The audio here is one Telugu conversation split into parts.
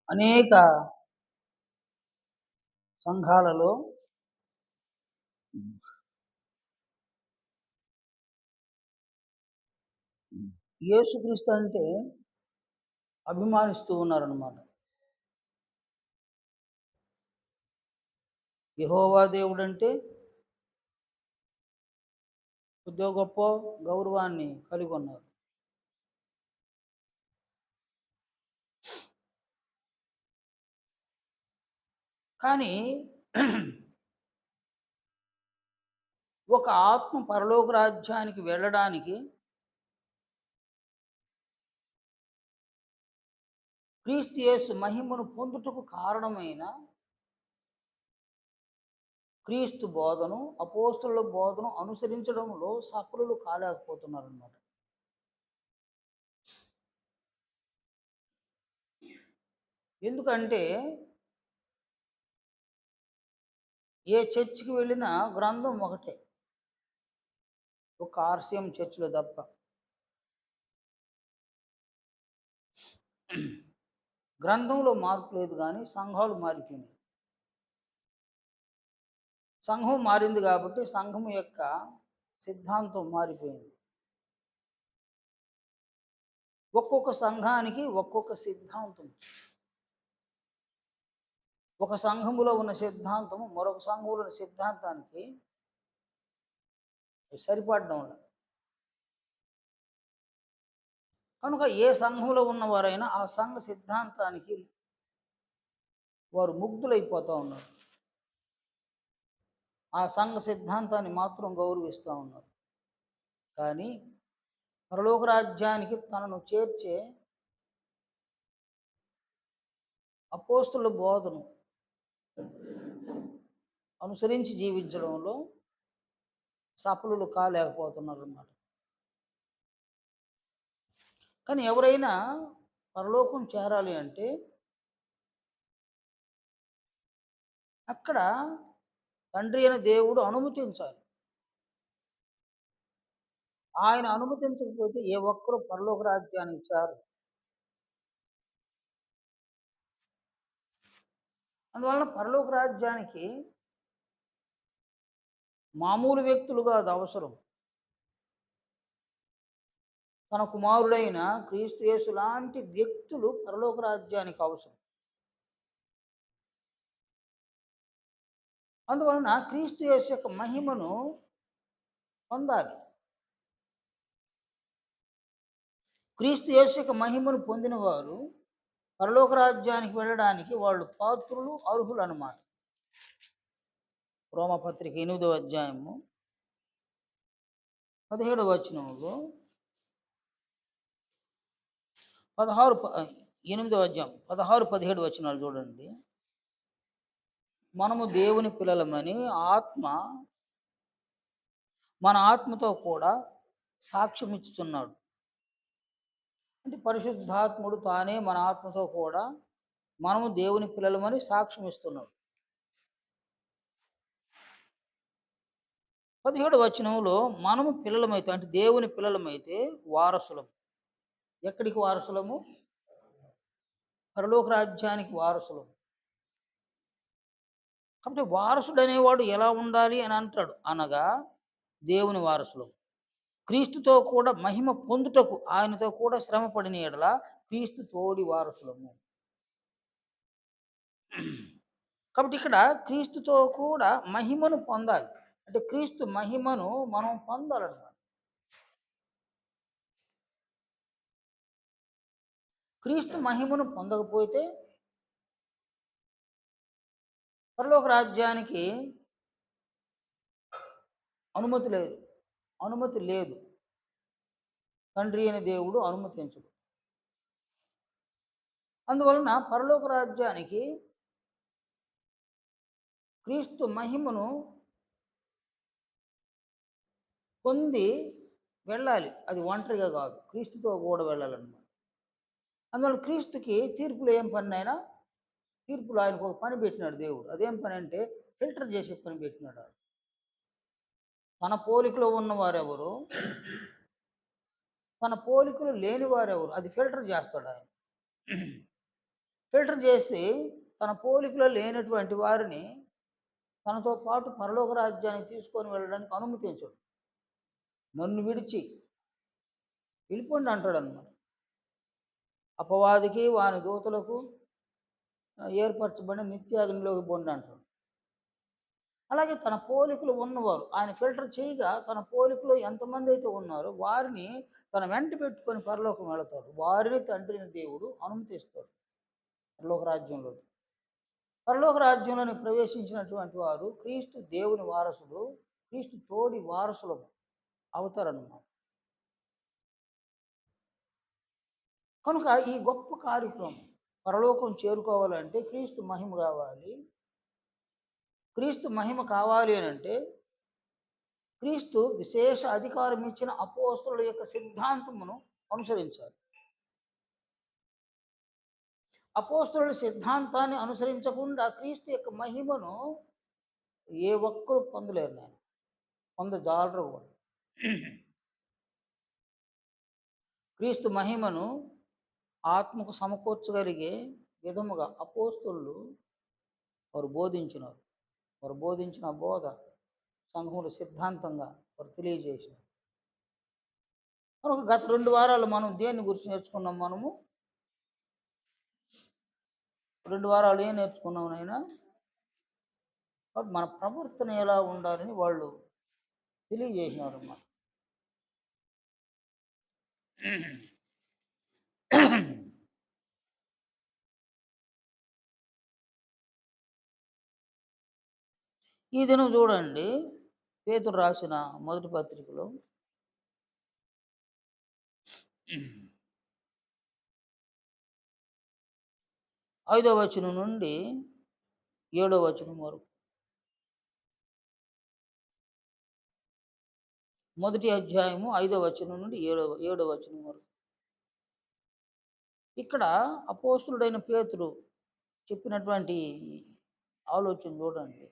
అనేక సంఘాలలో యేసుక్రీస్తు అంటే అభిమానిస్తూ ఉన్నారన్నమాట. యెహోవా దేవుడంటే కొద్దో గొప్పో గౌరవాన్ని కలిగి ఉన్నారు. కానీ ఒక ఆత్మ పరలోక రాజ్యానికి వెళ్ళడానికి క్రీస్తు యేసు మహిమను పొందుటకు కారణమైన క్రీస్తు బోధను, అపోస్తలుల బోధను అనుసరించడంలో సఫలులు కాలేకపోతున్నారన్నమాట. ఎందుకంటే ఏ చర్చికి వెళ్ళినా గ్రంథం ఒకటే. ఒక ఆర్‌సీఎం చర్చిలో తప్ప. గ్రంథంలో మార్పు లేదు గానీ సంఘాలు మారిపోయినాయి. సంఘం మారింది కాబట్టి సంఘం యొక్క సిద్ధాంతం మారిపోయింది. ఒక్కొక్క సంఘానికి ఒక్కొక్క సిద్ధాంతం. ఒక సంఘములో ఉన్న సిద్ధాంతము మరొక సంఘంలో ఉన్న సిద్ధాంతానికి సరిపడడం లేదు. కనుక ఏ సంఘంలో ఉన్నవారైనా ఆ సంఘ సిద్ధాంతానికి వారు ముగ్ధులైపోతూ ఉన్నారు. ఆ సంఘ సిద్ధాంతాన్ని మాత్రం గౌరవిస్తూ ఉన్నారు. కానీ పరలోక రాజ్యానికి తనను చేర్చే అపోస్తలుల బోధను అనుసరించి జీవించడంలో సఫలులు కాలేకపోతున్నారన్నమాట. కానీ ఎవరైనా పరలోకం చేరాలి అంటే అక్కడ తండ్రి అయిన దేవుడు అనుమతించాలి. ఆయన అనుమతించకపోతే ఏ ఒక్కరు పరలోక రాజ్యానికి చేరరు. అందువలన పరలోక రాజ్యానికి మామూలు వ్యక్తులు కాదు అవసరం. తన కుమారుడైన క్రీస్తు యేసు లాంటి వ్యక్తులు పరలోక రాజ్యానికి అవసరం. అందువలన క్రీస్తు యేసు యొక్క మహిమను పొందాలి. క్రీస్తు యేసు యొక్క మహిమను పొందిన వారు పరలోక రాజ్యానికి వెళ్ళడానికి వాళ్ళు పాత్రులు, అర్హులు అన్నమాట. రోమపత్రిక 8వ అధ్యాయము 17వ వచనంలో 8వ అధ్యాయం 16, 17 వచనాలు చూడండి. మనము దేవుని పిల్లలమని ఆత్మ మన ఆత్మతో కూడా సాక్ష్యం ఇచ్చుచున్నాడు. అంటే పరిశుద్ధాత్ముడు తానే మన ఆత్మతో కూడా మనము దేవుని పిల్లలమని సాక్ష్యం ఇస్తున్నాడు. 17వ వచనంలో మనము పిల్లలమైతే అంటే దేవుని పిల్లలమైతే వారసులం. ఎక్కడికి వారసులము? పరలోక రాజ్యానికి వారసులం. కాబట్టి వారసుడు అనేవాడు ఎలా ఉండాలి అని అంటాడు. అనగా దేవుని వారసులం. క్రీస్తుతో కూడా మహిమ పొందుటకు ఆయనతో కూడా శ్రమ పడిన ఎడల క్రీస్తు తోడి వారసులము. కాబట్టి ఇక్కడ క్రీస్తుతో కూడా మహిమను పొందాలి. అంటే క్రీస్తు మహిమను మనం పొందాలన్నమాట. క్రీస్తు మహిమను పొందకపోతే పరలోక రాజ్యానికి అనుమతి లేదు. తండ్రి అయిన దేవుడు అనుమతించడు. అందువలన పరలోక రాజ్యానికి క్రీస్తు మహిమను పొంది వెళ్ళాలి. అది ఒంటరిగా కాదు, క్రీస్తుతో కూడా వెళ్ళాలన్నమాట. అందువల్ల క్రీస్తుకి తీర్పులో ఏం పని ఆయన? తీర్పులో ఆయనకు ఒక పని పెట్టినాడు దేవుడు. అదేం పని అంటే ఫిల్టర్ చేసే పని పెట్టినాడు ఆయన. తన పోలికలో ఉన్నవారెవరు, తన పోలికలో లేని వారెవరు, అది ఫిల్టర్ చేస్తాడు ఆయన. ఫిల్టర్ చేసి తన పోలికలో లేనటువంటి వారిని తనతో పాటు పరలోక రాజ్యానికి తీసుకొని వెళ్ళడానికి అనుమతించడు. నన్ను విడిచి వెళ్ళిపోండి అంటాడనమాట. అపవాదికి వాని దూతలకు ఏర్పరచబడిన నిత్యాగ్నిలోకి బొండి అంటాడు. అలాగే తన పోలికలు ఉన్నవారు ఆయన ఫిల్టర్ చేయగా తన పోలికలో ఎంతమంది అయితే ఉన్నారో వారిని తన వెంట పెట్టుకొని పరలోకం వెళతాడు. వారిని తండ్రిని దేవుడు అనుమతిస్తాడు పరలోక రాజ్యంలో. పరలోక రాజ్యంలోని ప్రవేశించినటువంటి వారు క్రీస్తు దేవుని వారసుడు, క్రీస్తు తోడి వారసులు అవుతారన్నమాట. కనుక ఈ గొప్ప కార్యక్రమం పరలోకం చేరుకోవాలంటే క్రీస్తు మహిమ కావాలి. క్రీస్తు మహిమ కావాలి అని అంటే క్రీస్తు విశేష అధికారం ఇచ్చిన అపోస్తలుల యొక్క సిద్ధాంతమును అనుసరించాలి. అపోస్తలుల సిద్ధాంతాన్ని అనుసరించకుండా క్రీస్తు యొక్క మహిమను ఏ ఒక్కరు పొందలేరు, నేను పొందజాలరు కూడా. క్రీస్తు మహిమను ఆత్మకు సమకూర్చగలిగే విధముగా అపోస్తలులు వారు బోధించినారు. వారు బోధించిన బోధ సంఘములు సిద్ధాంతంగా వారు తెలియజేసినారు. గత 2 వారాలు మనం దేన్ని గురించి నేర్చుకున్నాం? మనము 2 వారాలు ఏం నేర్చుకున్నాం నాయనా? మన ప్రవర్తన ఎలా ఉండాలని వాళ్ళు తెలియజేసినారు అన్నమాట. ఈ దినం చూడండి, పేతురు రాసిన మొదటి పత్రికలో 5వ వచనం నుండి 7వ వచనం వరకు. మొదటి అధ్యాయము 5వ వచనం నుండి 7వ వచనం వరకు. ఇక్కడ అపోస్తులుడైన పేతురు చెప్పినటువంటి ఆలోచన చూడండి.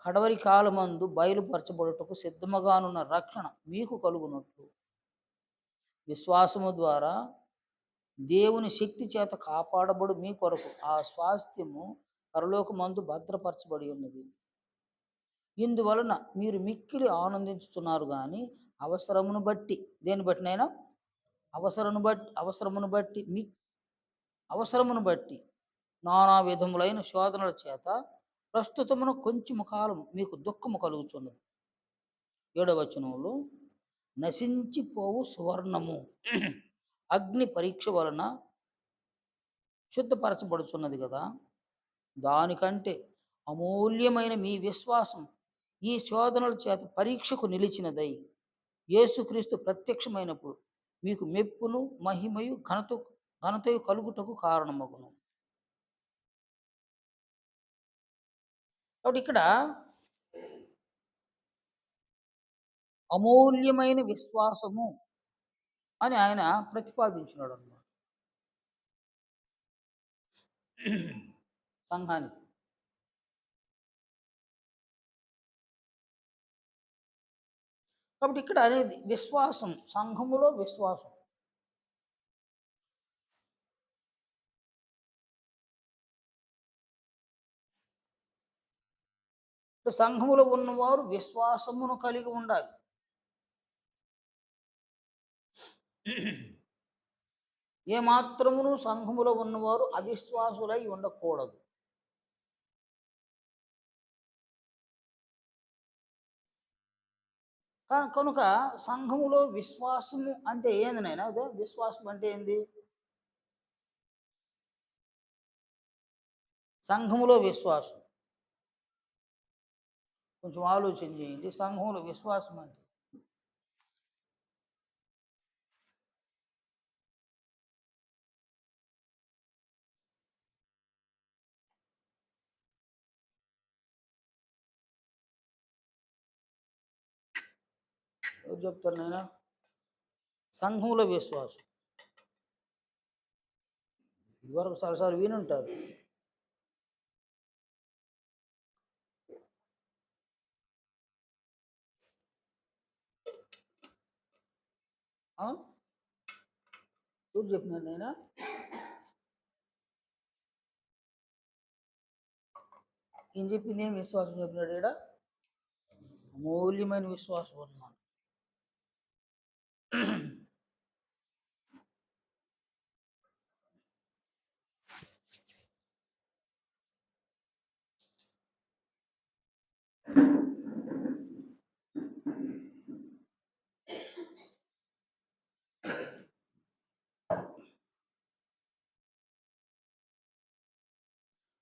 కడవరి కాలమందు బయలుపరచబడుటకు సిద్ధముగానున్న రక్షణ మీకు కలుగునట్లు విశ్వాసము ద్వారా దేవుని శక్తి చేత కాపాడబడు మీ కొరకు ఆ స్వాస్థ్యము పరలోకమందు భద్రపరచబడి ఉన్నది. ఇందువలన మీరు మిక్కిలి ఆనందించుతున్నారు కానీ అవసరమును బట్టి, దేని బట్టినైనా అవసరమును బట్టి నానా విధములైన శోధనల చేత ప్రస్తుతమును కొంచెము కాలం మీకు దుఃఖము కలుగుతున్నది. 7వ వచనంలో నశించిపోవు సువర్ణము అగ్ని పరీక్ష వలన శుద్ధపరచబడుతున్నది కదా, దానికంటే అమూల్యమైన మీ విశ్వాసం ఈ శోధనల చేత పరీక్షకు నిలిచినదై యేసుక్రీస్తు ప్రత్యక్షమైనప్పుడు మీకు మెప్పును మహిమయు ఘనతయు కలుగుటకు కారణమగును. కాబట్టి ఇక్కడ అమూల్యమైన విశ్వాసము అని ఆయన ప్రతిపాదించినాడు అన్నమాట సంఘానికి. కాబట్టి ఇక్కడ అనేది విశ్వాసం, సంఘములో విశ్వాసం. సంఘములో ఉన్నవారు విశ్వాసమును కలిగి ఉండాలి. ఏమాత్రమును సంఘములో ఉన్నవారు అవిశ్వాసులై ఉండకూడదు. కనుక సంఘములో విశ్వాసము అంటే ఏంది నైనా? అదే విశ్వాసం అంటే ఏంది? సంఘములో విశ్వాసం కొంచెం ఆలోచన చేయండి. సంఘంలో విశ్వాసం అంటే ఎవరు చెప్తారు నాయనా? సంఘంలో విశ్వాసం ఇదివరకు చాలాసార్లు వినుంటారు. ఆ? ఎవరు చెప్పినారు నాయనా? ఈయన చెప్పింది ఏం విశ్వాసం చెప్పినాడు ఈడ? అమూల్యమైన విశ్వాసం అన్నమాట.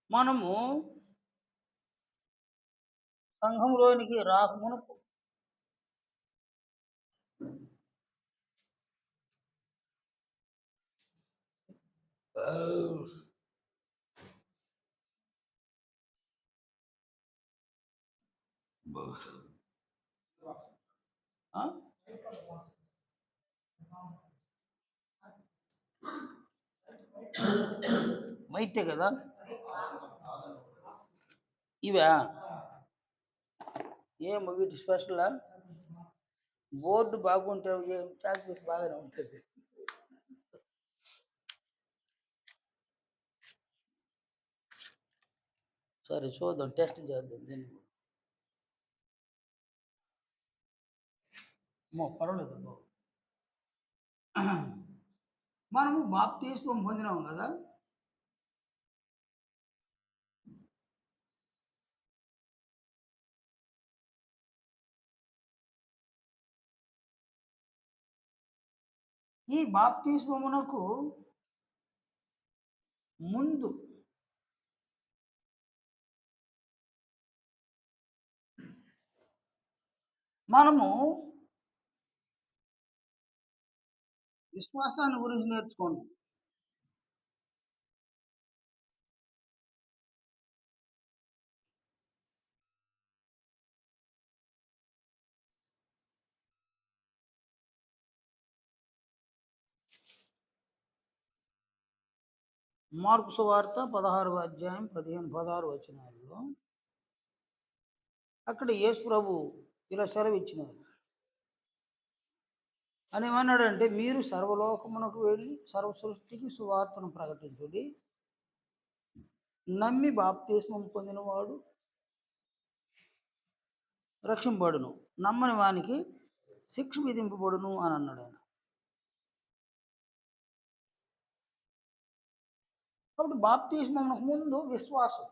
మనము సంఘంలోనికి రాకమునుపు ఆ? వైటే కదా ఇవా? ఏం వీటి స్పెషలా? బోర్డు బాగుంటే ఏం చాక్లెట్ బాగానే ఉంటుంది. సరే చూద్దాం, టెస్ట్ చేద్దాం దీన్ని. పర్వాలేదు బాబు. మనము బాప్తిస్మం పొందినాం కదా. ఈ బాప్తిస్మమునకు ముందు మనము విశ్వాసాన్ని గురించి నేర్చుకోండి. మార్కు సువార్త 16వ అధ్యాయం 15-16 వచనాల్లో అక్కడ యేసు ప్రభు ఇలా సెలవిచ్చినారు. అని ఏమన్నాడంటే, మీరు సర్వలోకమునకు వెళ్ళి సర్వ సృష్టికి సువార్తను ప్రకటించుడి. నమ్మి బాప్తిస్మం పొందినవాడు రక్షింపబడును, నమ్మని వానికి శిక్ష విధింపబడును అని అన్నాడు ఆయన. కాబట్టి బాప్తిస్మమునకు ముందు విశ్వాసం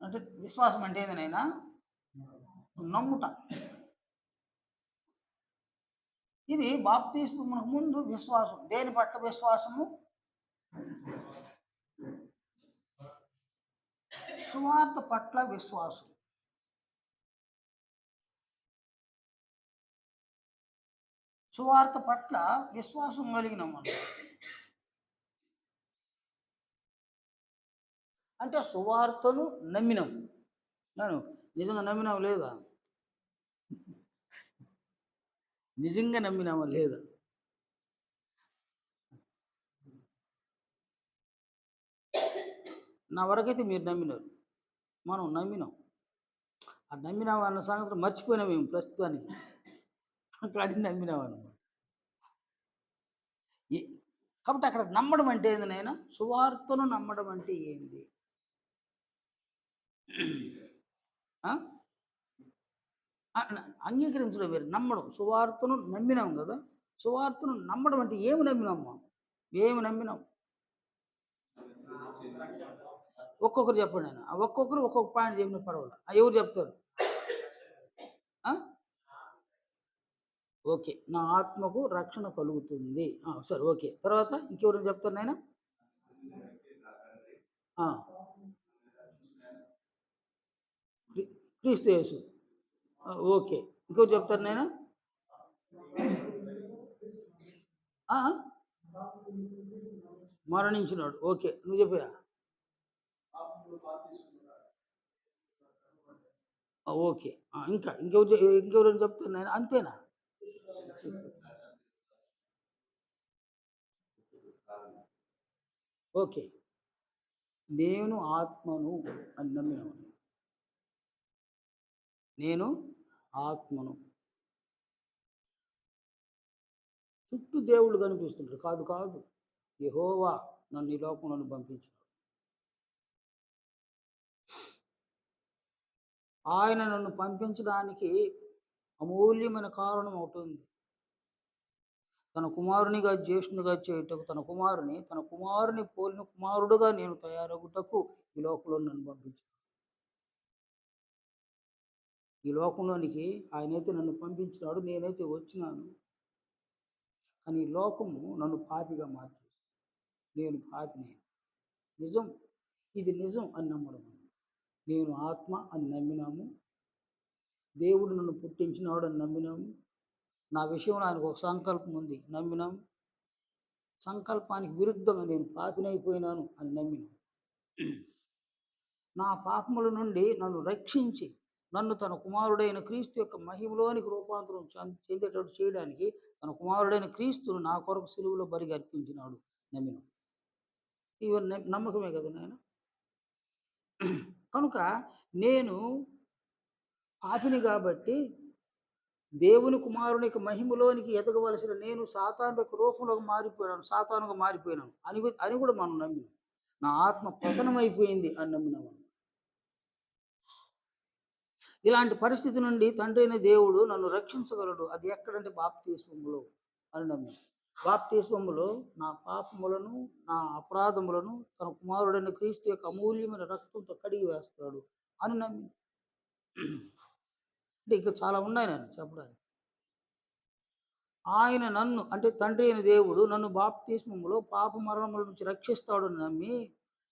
అంటే, విశ్వాసం అంటే ఏదైనా నమ్ముట. ఇది బాప్తిస్మమునకు ముందు విశ్వాసం. దేని పట్ల విశ్వాసము? సువార్త పట్ల విశ్వాసం. సువార్త పట్ల విశ్వాసం కలిగిన మనం అంటే సువార్తను నమ్మినాం. నేను నిజంగా నమ్మినాం లేదా? నిజంగా నమ్మినామా లేదా? నా వరకైతే మీరు నమ్మినారు, మనం నమ్మినాం. ఆ నమ్మినాం అన్న సంగతి మర్చిపోయినాం మేము ప్రస్తుతానికి. కానీ నమ్మినాం అన్నమాట. కాబట్టి అక్కడ నమ్మడం అంటే ఏంది నాయన? సువార్తను నమ్మడం అంటే ఏంది? అంగీకరించడం వేరు, నమ్మడం. సువార్తను నమ్మినాం కదా. సువార్తను నమ్మడం అంటే ఏమి నమ్మినామ్మా? ఏమి నమ్మినాం? ఒక్కొక్కరు చెప్పండి ఆయన. ఒక్కొక్కరు ఒక్కొక్క పాయింట్ చెప్పిన పర్వాలేదు. ఎవరు చెప్తారు? ఓకే, నా ఆత్మకు రక్షణ కలుగుతుంది. సరే, ఓకే. తర్వాత ఇంకెవరైనా చెప్తారు నాయన? క్రీస్తు యేసు. ఓకే, ఇంకోటి చెప్తారు నాయన? మరణించినాడు. ఓకే, నువ్వు చెప్పా. ఓకే, ఇంకా ఇంకెవరైనా చెప్తారు నాయన? అంతేనా? ఓకే. నేను ఆత్మను అని నమ్మినవాడిని. నేను ఆత్మను. చుట్టూ దేవుళ్ళు కనిపిస్తుంటారు. కాదు కాదు. యెహోవా నన్ను ఈ లోకంలోకి పంపించాడు. ఆయన నన్ను పంపించడానికి అమూల్యమైన కారణం ఒకటుంది. తన కుమారునిగా జ్యేష్ఠునిగా చేయుటకు తన కుమారుని పోలిన కుమారుడుగా నేను తయారగుటకు ఈ లోకంలో నన్ను పంపించాడు. ఈ లోకంలోనికి ఆయనైతే నన్ను పంపించినాడు. నేనైతే వచ్చినాను. కానీ ఈ లోకము నన్ను పాపిగా మార్చేసింది. నేను పాపిని. నిజం. ఇది నిజం అని నమ్మడం. నేను ఆత్మ అని నమ్మినాము. దేవుడు నన్ను పుట్టించినాడు అని నమ్మినాము. నా విషయంలో ఆయనకు ఒక సంకల్పం ఉంది. నమ్మినాం. సంకల్పానికి విరుద్ధంగా నేను పాపినైపోయినాను అని నమ్మినాం. నా పాపముల నుండి నన్ను రక్షించి నన్ను తన కుమారుడైన క్రీస్తు యొక్క మహిమలోనికి రూపాంతరం చెందేటట్టు చేయడానికి తన కుమారుడైన క్రీస్తును నా కొరకు సిలువలో బలిగా అర్పించినాడు. నమ్మినాం. ఇవన్నీ నమ్మకమే కదా నాయన. కనుక నేను పాపిని కాబట్టి దేవుని కుమారునికి మహిమలోనికి ఎదగవలసిన నేను సాతాను యొక్క రూపంలోకి మారిపోయాను, సాతానుగా మారిపోయినాను అని కూడా మనం నమ్మినాం. నా ఆత్మ పతనమైపోయింది అని నమ్మినాం. ఇలాంటి పరిస్థితి నుండి తండ్రి అయిన దేవుడు నన్ను రక్షించగలడు. అది ఎక్కడంటే బాప్తిస్మములో అని నమ్మి. బాప్తిస్మములో నా పాపములను, నా అపరాధములను తన కుమారుడైన క్రీస్తు యొక్క అమూల్యమైన రక్తంతో కడిగి వేస్తాడు అని నమ్మి. అంటే ఇంకా చాలా ఉన్నాయి నేను చెప్పడానికి. ఆయన నన్ను అంటే తండ్రి అయిన దేవుడు నన్ను బాప్తిస్మములో పాప మరణముల నుంచి రక్షిస్తాడని నమ్మి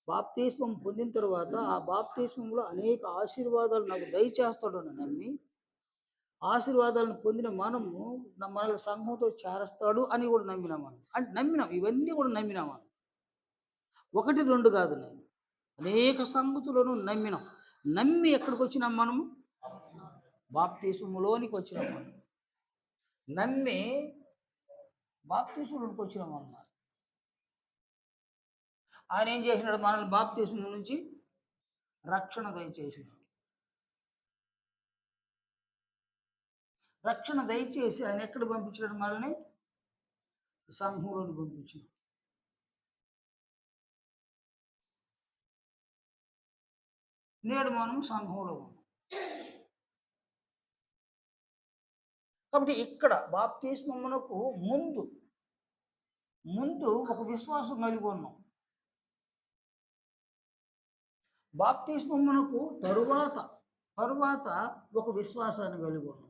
బాప్తిస్మం పొందిన తర్వాత ఆ బాప్తిస్మంలో అనేక ఆశీర్వాదాలు నాకు దయచేస్తాడని నమ్మి ఆశీర్వాదాలను పొందిన మనము మన సంఘంతో చేరస్తాడు అని కూడా నమ్మినాం. మనం అంటే నమ్మినాం. ఇవన్నీ కూడా నమ్మినాం. మనం 1, 2 కాదు. నేను అనేక సంగతులను నమ్మినాం. నమ్మి ఎక్కడికి వచ్చినాం మనము? బాప్తిస్మములోనికి వచ్చినాం. మనం నమ్మి బాప్తిస్మములోనికి వచ్చినాం అన్నమాట. ఆయన ఏం చేసినాడు? మనల్ని బాప్తిస్మం నుంచి రక్షణ దయచేసినాడు. రక్షణ దయచేసి ఆయన ఎక్కడ పంపించాడు? మనల్ని సంఘంలోని పంపించాడు. నేడు మనం సంఘంలో ఉన్నాం. కాబట్టి ఇక్కడ బాప్తిస్మమునకు ముందు ఒక విశ్వాసం కలిగి ఉన్నాం. బాప్తిస్మమునకు తరువాత ఒక విశ్వాసాన్ని కలిగి ఉన్నాం.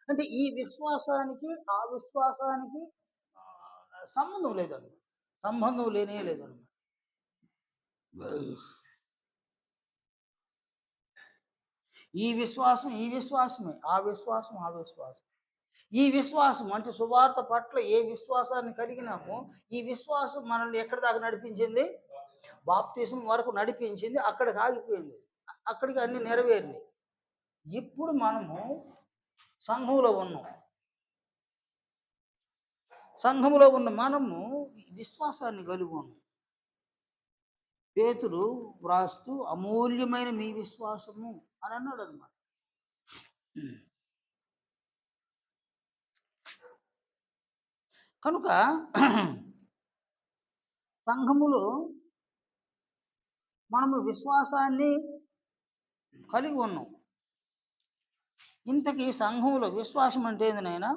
అంటే ఈ విశ్వాసానికి ఆ విశ్వాసానికి సంబంధం లేదండి. సంబంధం లేనే లేదన్నమాట. ఈ విశ్వాసమే, ఆ విశ్వాసం. ఈ విశ్వాసం అంటే సువార్త పట్ల ఏ విశ్వాసాన్ని కలిగినామో ఈ విశ్వాసం మనల్ని ఎక్కడి దాకా నడిపించింది? బాప్తిసం వరకు నడిపించింది. అక్కడికి ఆగిపోయింది. అక్కడికి అన్ని నెరవేరినాయి. ఇప్పుడు మనము సంఘంలో ఉన్నాం. సంఘంలో ఉన్న మనము విశ్వాసాన్ని కలిగి ఉన్నాం. పేతురు వ్రాస్తూ అమూల్యమైన మీ విశ్వాసము అని అన్నాడు అన్నమాట. కనుక సంఘములో మనము విశ్వాసాన్ని కలిగి ఉన్నాం. ఇంతకీ సంఘంలో విశ్వాసం అంటే ఏంది నాయనా?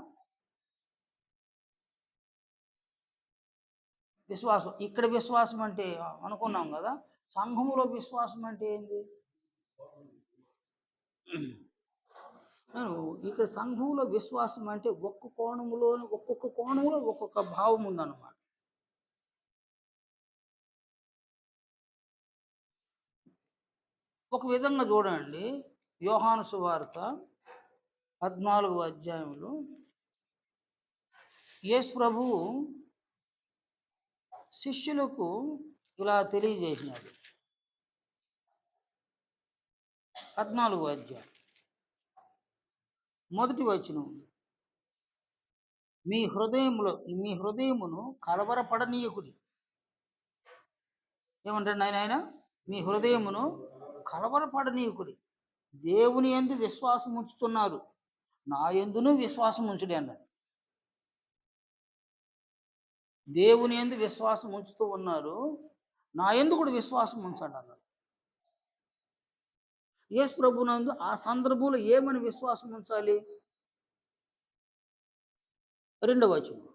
విశ్వాసం ఇక్కడ విశ్వాసం అంటే అనుకున్నాం కదా. సంఘములో విశ్వాసం అంటే ఏంది? ఇక్కడ సంఘంలో విశ్వాసం అంటే ఒక్కొక్క కోణంలో ఒక్కొక్క భావం ఉందన్నమాట. ఒక విధంగా చూడండి, యోహాను సువార్త 14వ అధ్యాయంలో యేసు ప్రభువు శిష్యులకు ఇలా తెలియజేసినాడు. 14వ అధ్యాయం మొదటి వచనం. మీ హృదయములో మీ హృదయమును కలవరపడనీయకుడి. ఏమంటాడు ఆయన? మీ హృదయమును కలవరపడనీయకుడి. దేవుని యందు విశ్వాసం ఉంచుతున్నారు, నా యందును విశ్వాసం ఉంచుడి అన్నాడు. దేవుని యందు విశ్వాసం ఉంచుతూ ఉన్నారు, నా యందు కూడా విశ్వాసం ఉంచండి అన్నాడు. యేసు ప్రభునందు ఆ సందర్భంలో ఏమని విశ్వాసం ఉంచాలి? 2వ వచనం.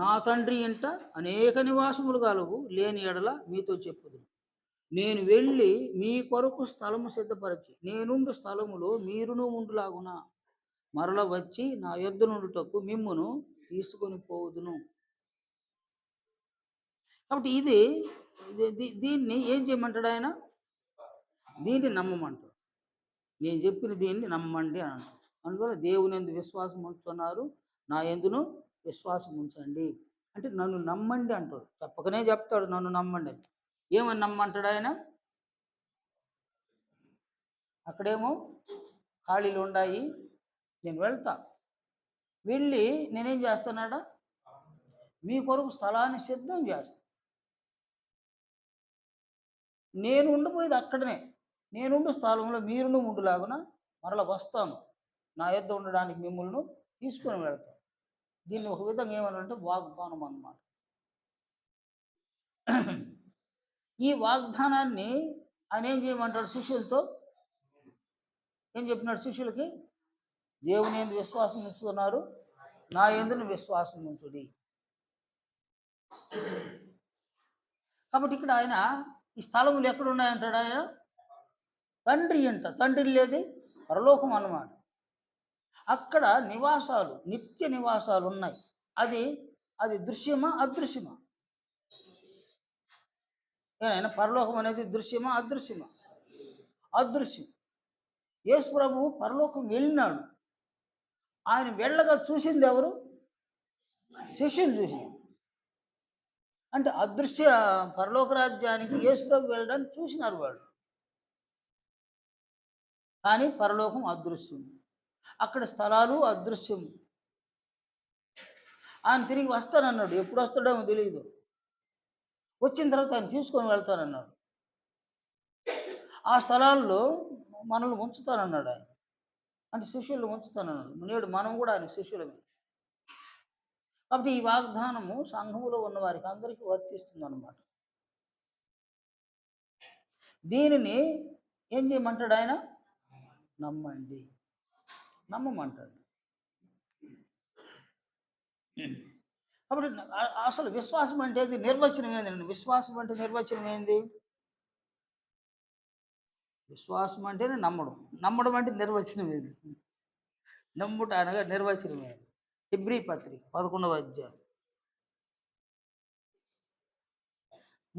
నా తండ్రి ఇంట అనేక నివాసములు గలవు, లేని ఎడల మీతో చెప్పుదును. నేను వెళ్ళి మీ కొరకు స్థలము సిద్ధపరచి నేనుండు స్థలములో మీరును ఉండులాగున మరల వచ్చి నా యొద్ద నుండుటకు మిమ్మును తీసుకొని పోవుదును. కాబట్టి దీన్ని ఏం చేయమంటాడు ఆయన? దీన్ని నమ్మమంటాడు. నేను చెప్పిన దీన్ని నమ్మండి అని అంటాడు. అందువల్ల దేవుని యందు విశ్వాసం ఉంచుతున్నారు, నా యందును విశ్వాసం ఉంచండి అంటే నన్ను నమ్మండి అంటాడు. చెప్పకనే చెప్తాడు నన్ను నమ్మండి అని. ఏమని నమ్మంటాడు ఆయన? అక్కడేమో ఖాళీలు ఉన్నాయి, నేను వెళ్తా, వెళ్ళి నేనేం చేస్తానాడా? మీ కొరకు స్థలాన్ని సిద్ధం చేస్తా. నేను ఉండిపోయేది అక్కడనే, నేనుండు స్థలంలో మీరును ఉండులాగున మరలా వస్తాను, నా యొద్ద ఉండడానికి మిమ్మల్ని తీసుకొని వెళ్తాను. దీన్ని ఒక విధంగా ఏమనంటే వాగ్దానం అన్నమాట. ఈ వాగ్దానాన్ని ఆయన ఏం చేయమంటాడు శిష్యులతో? ఏం చెప్పినాడు శిష్యులకి? దేవుని యందు విశ్వాసం ఉంచుతున్నారు, నా యందును విశ్వాసం ఉంచుడి. కాబట్టి ఇక్కడ ఆయన ఈ స్థలములు ఎక్కడ ఉన్నాయంటాడు ఆయన? తండ్రి అంట. తండ్రి లేది పరలోకం అన్నమాట. అక్కడ నివాసాలు, నిత్య నివాసాలు ఉన్నాయి. అది దృశ్యమా అదృశ్యమా? ఏనాయన పరలోకం అనేది దృశ్యమా అదృశ్యమా? అదృశ్యం. యేసు ప్రభువు పరలోకం వెళ్ళినాడు. ఆయన వెళ్ళగా చూసింది ఎవరు? శిష్యులు చూసింది. అంటే అదృశ్య పరలోక రాజ్యానికి యేసు ప్రభు వెళ్ళడానికి చూసినారు వాళ్ళు. కానీ పరలోకం అదృశ్యం, అక్కడ స్థలాలు అదృశ్యం. ఆయన తిరిగి వస్తానన్నాడు. ఎప్పుడు వస్తాడేమో తెలియదు. వచ్చిన తర్వాత ఆయన తీసుకొని వెళ్తానన్నాడు. ఆ స్థలాల్లో మనల్ని ఉంచుతానన్నాడు ఆయన. అంటే శిష్యులు ఉంచుతానన్నాడు. నేడు మనం కూడా ఆయన శిష్యులమే. కాబట్టి ఈ వాగ్దానము సంఘములో ఉన్న వారికి అందరికీ వర్తిస్తుంది అన్నమాట. దీనిని ఏం చేయమంటాడు ఆయన? నమ్మండి, నమ్మమంటాడు. కాబట్టి అసలు విశ్వాసం అంటే నిర్వచనం ఏందండి? విశ్వాసం అంటే నిర్వచనం ఏంది? విశ్వాసం అంటేనే నమ్మడం, నమ్మడం అంటే నిర్వచనం ఏంది? నమ్ముట అనగా నిర్వచనం ఏంది? హెబ్రీ పత్రిక 11వ అధ్యాయం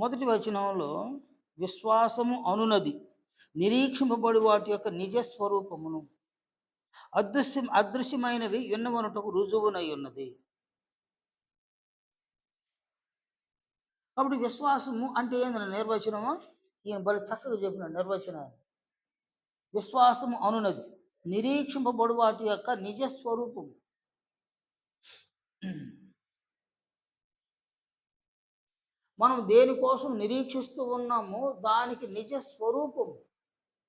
మొదటి వచనంలో విశ్వాసము అనునది నిరీక్షింపబడి వాటి యొక్క నిజ స్వరూపమును అదృశ్యమైనవి ఎన్నవనుటకు రుజువునై ఉన్నది. కాబట్టి విశ్వాసము అంటే ఏంటంటే నిర్వచనము. ఈయన బలి చక్కగా చెప్పిన నిర్వచనాన్ని. విశ్వాసము అనునది నిరీక్షింపబడు వాటి యొక్క నిజ స్వరూపము. మనం దేనికోసం నిరీక్షిస్తూ ఉన్నామో దానికి నిజ స్వరూపము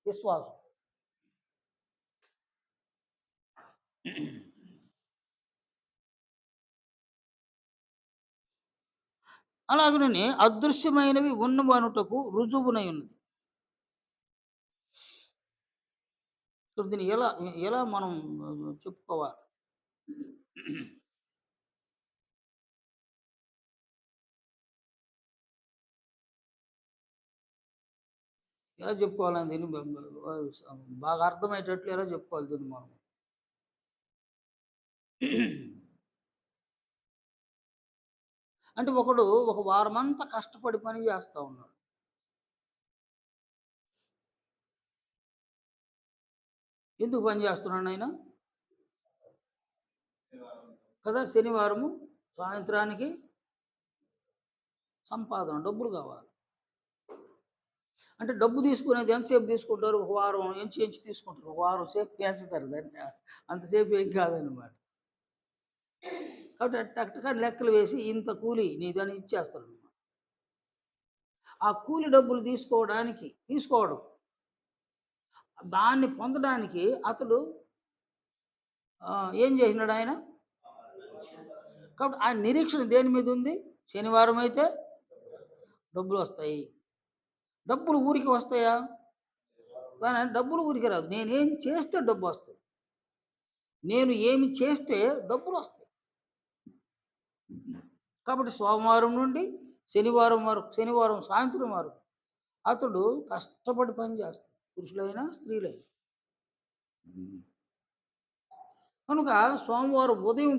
విశ్వాసం. అలాగనే అదృశ్యమైనవి ఉన్నవనుటకు రుజువునై ఉన్నది. దీన్ని ఎలా ఎలా మనం చెప్పుకోవాలి? ఎలా చెప్పుకోవాలని దీన్ని బాగా అర్థమయ్యేటట్లు ఎలా చెప్పుకోవాలి దీన్ని మనం? అంటే ఒకడు ఒక వారమంతా కష్టపడి పని చేస్తూ ఉన్నాడు. ఎందుకు పని చేస్తున్నాడు ఆయన? కదా, శనివారము సాయంత్రానికి సంపాదన డబ్బులు కావాలి. అంటే డబ్బు తీసుకునేది ఎంతసేపు తీసుకుంటారు? ఒక వారం ఎంచి తీసుకుంటారు. ఒక వారం సేపు ఎంచుతారు దాన్ని. అంతసేపు ఏం కాదనమాట. కాబట్టి టక లెక్కలు వేసి ఇంత కూలి నీదని ఇచ్చేస్తారనమాట. ఆ కూలి డబ్బులు తీసుకోవడం. దాన్ని పొందడానికి అతడు ఏం చేసినాడాయన? కాబట్టి ఆయన నిరీక్షణ దేని మీద ఉంది? శనివారం అయితే డబ్బులొస్తాయి. డబ్బులు ఊరికే వస్తాయా? కానీ డబ్బులు ఊరికే రాదు. నేనేం చేస్తే డబ్బొస్తది. నేను ఏమి చేస్తే డబ్బులొస్తాయి. కాబట్టి సోమవారం నుండి శనివారం సాయంత్రం వరకు అతడు కష్టపడి పని చేస్తాడు. పురుషులైనా, స్త్రీలైనా. కనుక సోమవారం ఉదయం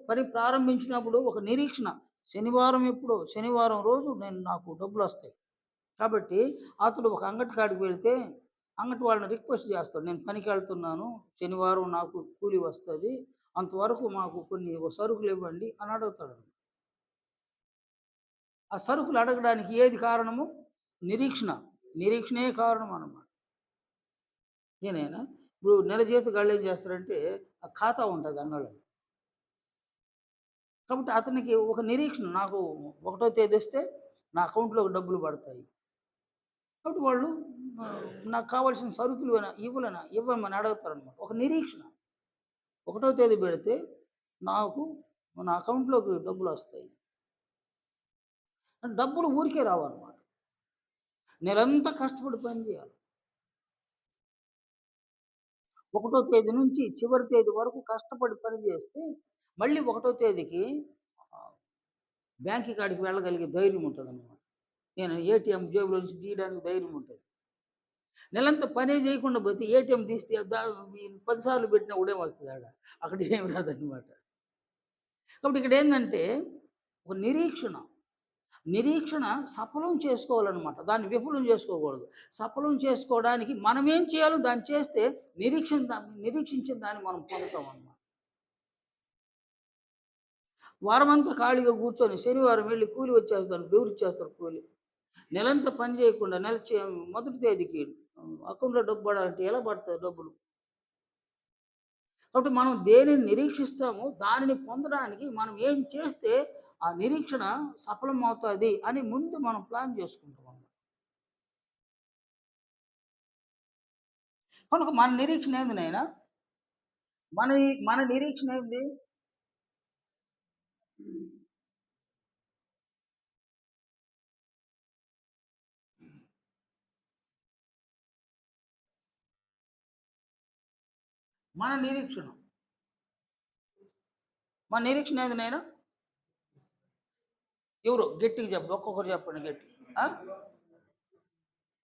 పని ప్రారంభించినప్పుడు ఒక నిరీక్షణ. శనివారం రోజు నాకు డబ్బులొస్తాయి. కాబట్టి అతడు ఒక అంగటి కాడికి వెళ్తే, అంగటి వాళ్ళని రిక్వెస్ట్ చేస్తాడు. నేను పనికెళ్తున్నాను. శనివారం నాకు కూలి వస్తది. అంతవరకు మాకు కొన్ని సరుకులివ్వండి అని అడుగుతాడు. ఆ సరుకులు అడగడానికి ఏది కారణము? నిరీక్షణ. నిరీక్షణే కారణం అన్నమాట. నేనేనా? ఇప్పుడు నెల జీతగాళ్ళు ఏం చేస్తారంటే, ఆ ఖాతా ఉంటది అంగళ్ళో. కాబట్టి అతనికి ఒక నిరీక్షణ. నాకు ఒకటో తేదీ వస్తే నా అకౌంట్‌లోకి డబ్బులు పడతాయి. కాబట్టి వాళ్ళు నాకు కావాల్సిన సరుకులు ఇవ్వమని అడుగుతారనమాట. ఒక నిరీక్షణ. ఒకటో తేదీ పెడితే నాకు నా అకౌంట్‌లోకి డబ్బులొస్తాయి. డబ్బులు ఊరికే రావన్నమాట. నెలంతా కష్టపడి పని చేయాలి. ఒకటో తేదీ నుంచి చివరి తేదీ వరకు కష్టపడి పని చేస్తే, మళ్ళీ ఒకటో తేదీకి ఆహ్, బ్యాంక్ కాడికి వెళ్ళగలిగే ధైర్యం ఉంటదనమాట. నేను ఏటీఎం జేబులో నుంచి తీయడానికి ధైర్యం ఉంటది. నెలంతా పనే చేయకుండా పోతే ఏటీఎం తీస్తే 10 సార్లు పెట్టినా కూడా ఏమొస్తది ఆడ? అక్కడ ఏమి రాదనమాట. కాబట్టి ఇక్కడేందంటే, ఒక నిరీక్షణ. నిరీక్షణ సఫలం చేసుకోవాలనమాట. దాన్ని విఫలం చేసుకోకూడదు. సఫలం చేసుకోవడానికి మనమేం చేయాలో దాన్ని చేస్తే నిరీక్షించిన దాన్ని మనం పొందుతామనమాట. వారమంతా ఖాళీగా కూర్చొని శనివారం వెళ్లి కూలి వచ్చేస్తాను. బెవరిచ్చేస్తారు కూలి. నెలంతా పని చేయకుండా మొదటి తేదీకి అకౌంట్‌లో డబ్బు పడాలంటే ఎలా పడతాయి డబ్బులు? కాబట్టి మనం దేనిని నిరీక్షిస్తామో దానిని పొందడానికి మనం ఏం చేస్తే ఆ నిరీక్షణ సఫలమవుతది అని ముందు మనం ప్లాన్ చేసుకుంటాం. కనుక మన నిరీక్షణ ఏంది నాయనా? మన నిరీక్షణ ఏంది? మన నిరీక్షణ. మన నిరీక్షణ ఏంది నాయనా? ఎవరు? గట్టిగా చెప్పండి. ఒక్కొక్కరు చెప్పండి గట్టిగా. ఆ?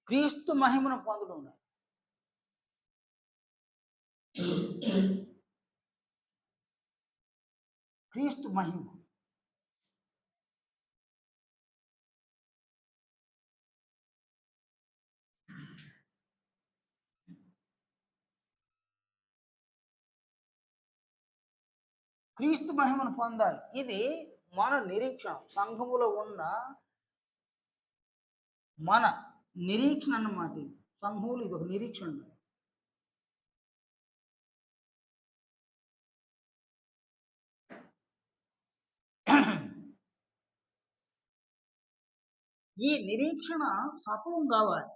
క్రీస్తు మహిమను పొందడం. క్రీస్తు మహిమ. క్రీస్తు మహిమను పొందాలి. ఇది మన నిరీక్షణ. సంఘములో ఉన్న మన నిరీక్షణ అన్నమాట ఇది. సంఘంలో ఇదొక నిరీక్షణ. ఈ నిరీక్షణ సఫలం కావాలి.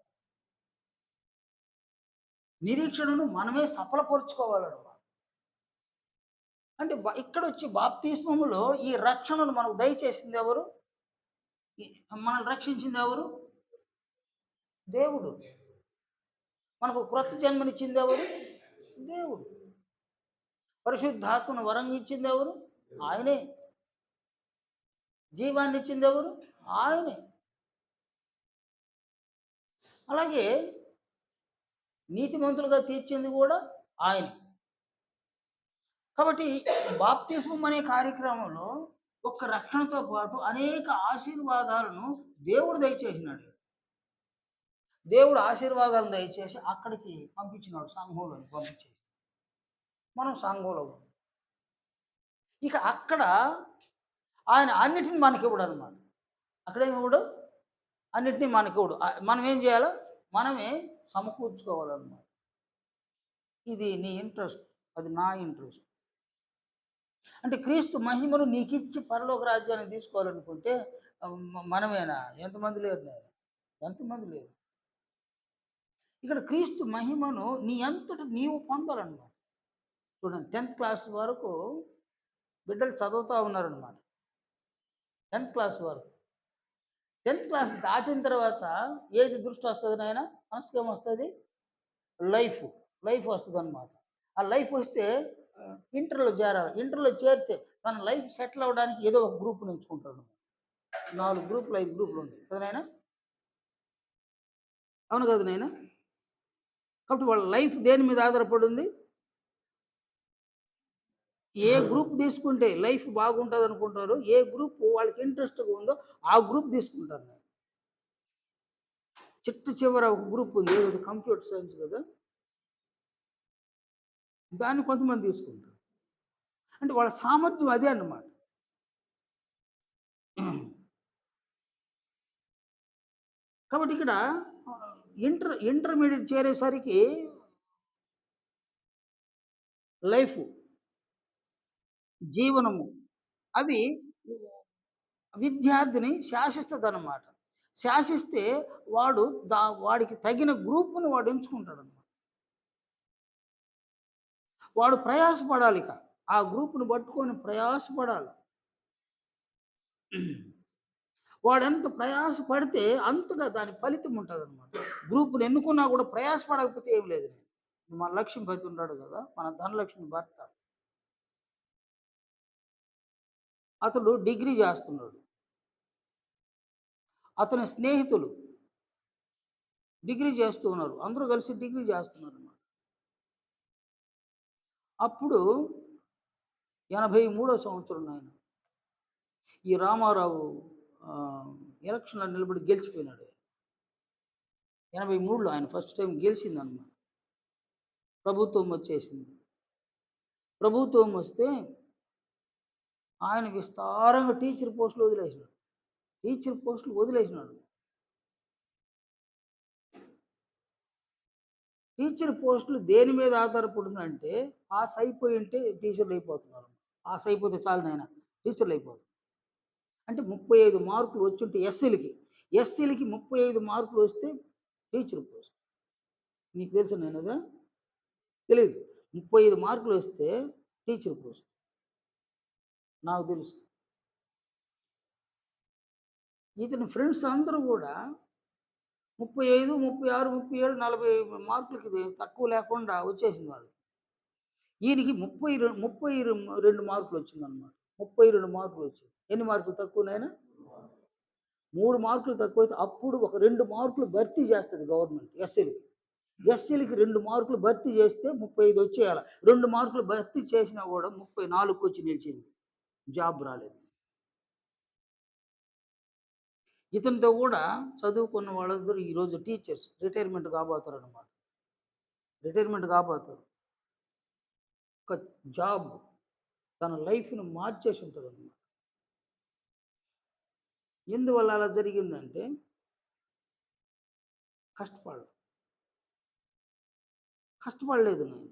నిరీక్షణను మనమే సఫలపరుచుకోవాలన్నమాట. అంటే ఇక్కడొచ్చి బాప్తిస్మములో ఈ రక్షణను మనకు దయచేసింది ఎవరు? మనల్ని రక్షించింది ఎవరు? దేవుడు. మనకు క్రొత్త జన్మనిచ్చింది ఎవరు? దేవుడు. పరిశుద్ధాత్మను వరంగా ఇచ్చింది ఎవరు? ఆయనే. జీవాన్ని ఇచ్చింది ఎవరు? ఆయనే. అలాగే నీతిమంతులుగా తీర్చింది కూడా ఆయనే. కాబట్టి బాప్తిస్మం అనే కార్యక్రమంలో ఒక్క రక్షణతో పాటు అనేక ఆశీర్వాదాలను దేవుడు దయచేసినాడు. దేవుడు ఆశీర్వాదాలను దయచేసి అక్కడికి పంపించినాడు. సంఘంలోకి పంపించేసి మనం సంఘంలో ఉన్నాం. ఇక అక్కడ ఆయన అన్నిటిని మనకివ్వడు అనమాట. అక్కడేమి ఇవ్వడు? అన్నిటిని మనకివ్వడు. మనం ఏం చేయాలి? మనమే సమకూర్చుకోవాలన్నమాట. ఇది నీ ఇంట్రెస్ట్, అది నా ఇంట్రెస్ట్. అంటే క్రీస్తు మహిమను నీకిచ్చి పరలోక రాజ్యాన్ని తీసుకోవాలనుకుంటే మనమేనా? ఎంతమంది లేరు నాయన. ఎంతమంది లేరు. ఇక్కడ క్రీస్తు మహిమను నీ అంతట నీవు పొందాలన్నమాట. చూడండి 10th క్లాస్ వరకు బిడ్డలు చదువుతా ఉన్నారనమాట. 10th క్లాస్ వరకు. 10th క్లాస్ దాటిన తర్వాత ఏది దృష్టి వస్తది నాయన? మనసుకేమొస్తది? లైఫ్. లైఫ్ వస్తదనమాట. ఆ లైఫ్ వస్తే ఇంటర్‌లో చేరాలి. ఇంటర్‌లో చేరితే తన లైఫ్ సెటిల్ అవ్వడానికి ఏదో ఒక గ్రూప్‌ని ఎంచుకుంటాడు. 4 గ్రూపులు, 5 గ్రూపులు ఉంటాయి. కదా నాయన? అవును కదా నాయన? కాబట్టి వాళ్ళ లైఫ్ దేని మీద ఆధారపడి ఉంది? ఏ గ్రూప్ తీసుకుంటే లైఫ్ బాగుంటదనుకుంటారో, ఏ గ్రూప్ వాళ్ళకి ఇంట్రెస్ట్‌గా ఉందో ఆ గ్రూప్ తీసుకుంటారు. చిట్ట చివర ఒక గ్రూప్ ఉంది. ఏదది కంప్యూటర్ సైన్స్ కదా! దాన్ని కొంతమంది తీసుకుంటారు. అంటే వాళ్ళ సామర్థ్యం అదే అన్నమాట. కాబట్టి ఇక్కడ ఇంటర్మీడియేట్ చేరేసరికి లైఫు, జీవనము అవి విద్యార్థిని శాసిస్తదనమాట. శాసిస్తే వాడు వాడికి తగిన గ్రూప్‌ని వాడు ఎంచుకుంటాడనమాట. వాడు ప్రయాసపడాలిక. ఆ గ్రూప్‌ని పట్టుకొని ప్రయాసపడాలి. వాడెంత ప్రయాస పడితే అంతగా దాని ఫలితం ఉంటదనమాట. గ్రూప్‌ని ఎన్నుకున్నా కూడా ప్రయాస పడకపోతే ఏమి లేదు. మన లక్ష్మీపతి ఉన్నాడు గదా! మన ధనలక్ష్మి భర్త. అతడు డిగ్రీ జేస్తున్నాడు. అతని స్నేహితులు డిగ్రీ చేస్తూ ఉన్నారు. అందరూ కలిసి డిగ్రీ చేస్తున్నారన్నమాట. అప్పుడు 83 సంవత్సరం నాయన. ఈ రామారావు ఆహ్, ఎలక్షన్‌లో నిలబడి గెలిచిపోయినాడు. 83లో ఆయన ఫస్ట్ టైమ్ గెలిచిందన్నమాట. ప్రభుత్వం వచ్చేసింది. ప్రభుత్వం వస్తే ఆయన విస్తారంగా టీచర్ పోస్టులు వదిలేసినాడు. టీచర్ పోస్టులు వదిలేసినాడు. టీచర్ పోస్టులు దేని మీద ఆధారపడిందంటే పాస్ అయిపోయుంటే టీచర్లు అయిపోతున్నారు. పాస్ అయిపోతే చాలు నాయన టీచర్లు అయిపోతారు. అంటే 35 మార్కులు వచ్చుంటే ఎస్సీలకి. ఎస్సీలకి 35 మార్కులు వస్తే టీచర్ పోస్ట్. నీకు తెలుసా నేనది? తెలీదు. 35 మార్కులు వస్తే టీచర్ పోస్ట్. నాకు తెలుసు. ఇతని ఫ్రెండ్స్ అందరూ గూడా 35, 36, 37, 40 మార్కులకి తక్కువ లేకుండా వచ్చేసింది వాళ్ళకి. ఈయనకి 32 మార్కులు వచ్చిందన్నమాట. 32 మార్కులు వచ్చింది. ఎన్ని మార్కులు తక్కువ నాయన? 3 మార్కులు తక్కువైతే అప్పుడు ఒక 2 మార్కులు భర్తీ చేస్తది గవర్నమెంట్ ఎస్సీలకి. ఎస్సీలకి 2 మార్కులు భర్తీ చేస్తే 35 వచ్చేయాల. 2 మార్కులు భర్తీ చేసినా గూడా 34కొచ్చి నిలిచింది. జాబ్ రాలేదు. ఇతనితో గూడా చదువుకున్న వాళ్ళందరూ ఈరోజు టీచర్స్ రిటైర్మెంట్ కాబోతారనమాట. రిటైర్మెంట్ కాబోతారు. ఒక జాబ్ తన లైఫ్‌ని మార్చేసి ఉంటదనమాట. ఎందువల్ల అలా జరిగిందంటే కష్టపడల. కష్టపడలేదు నేను.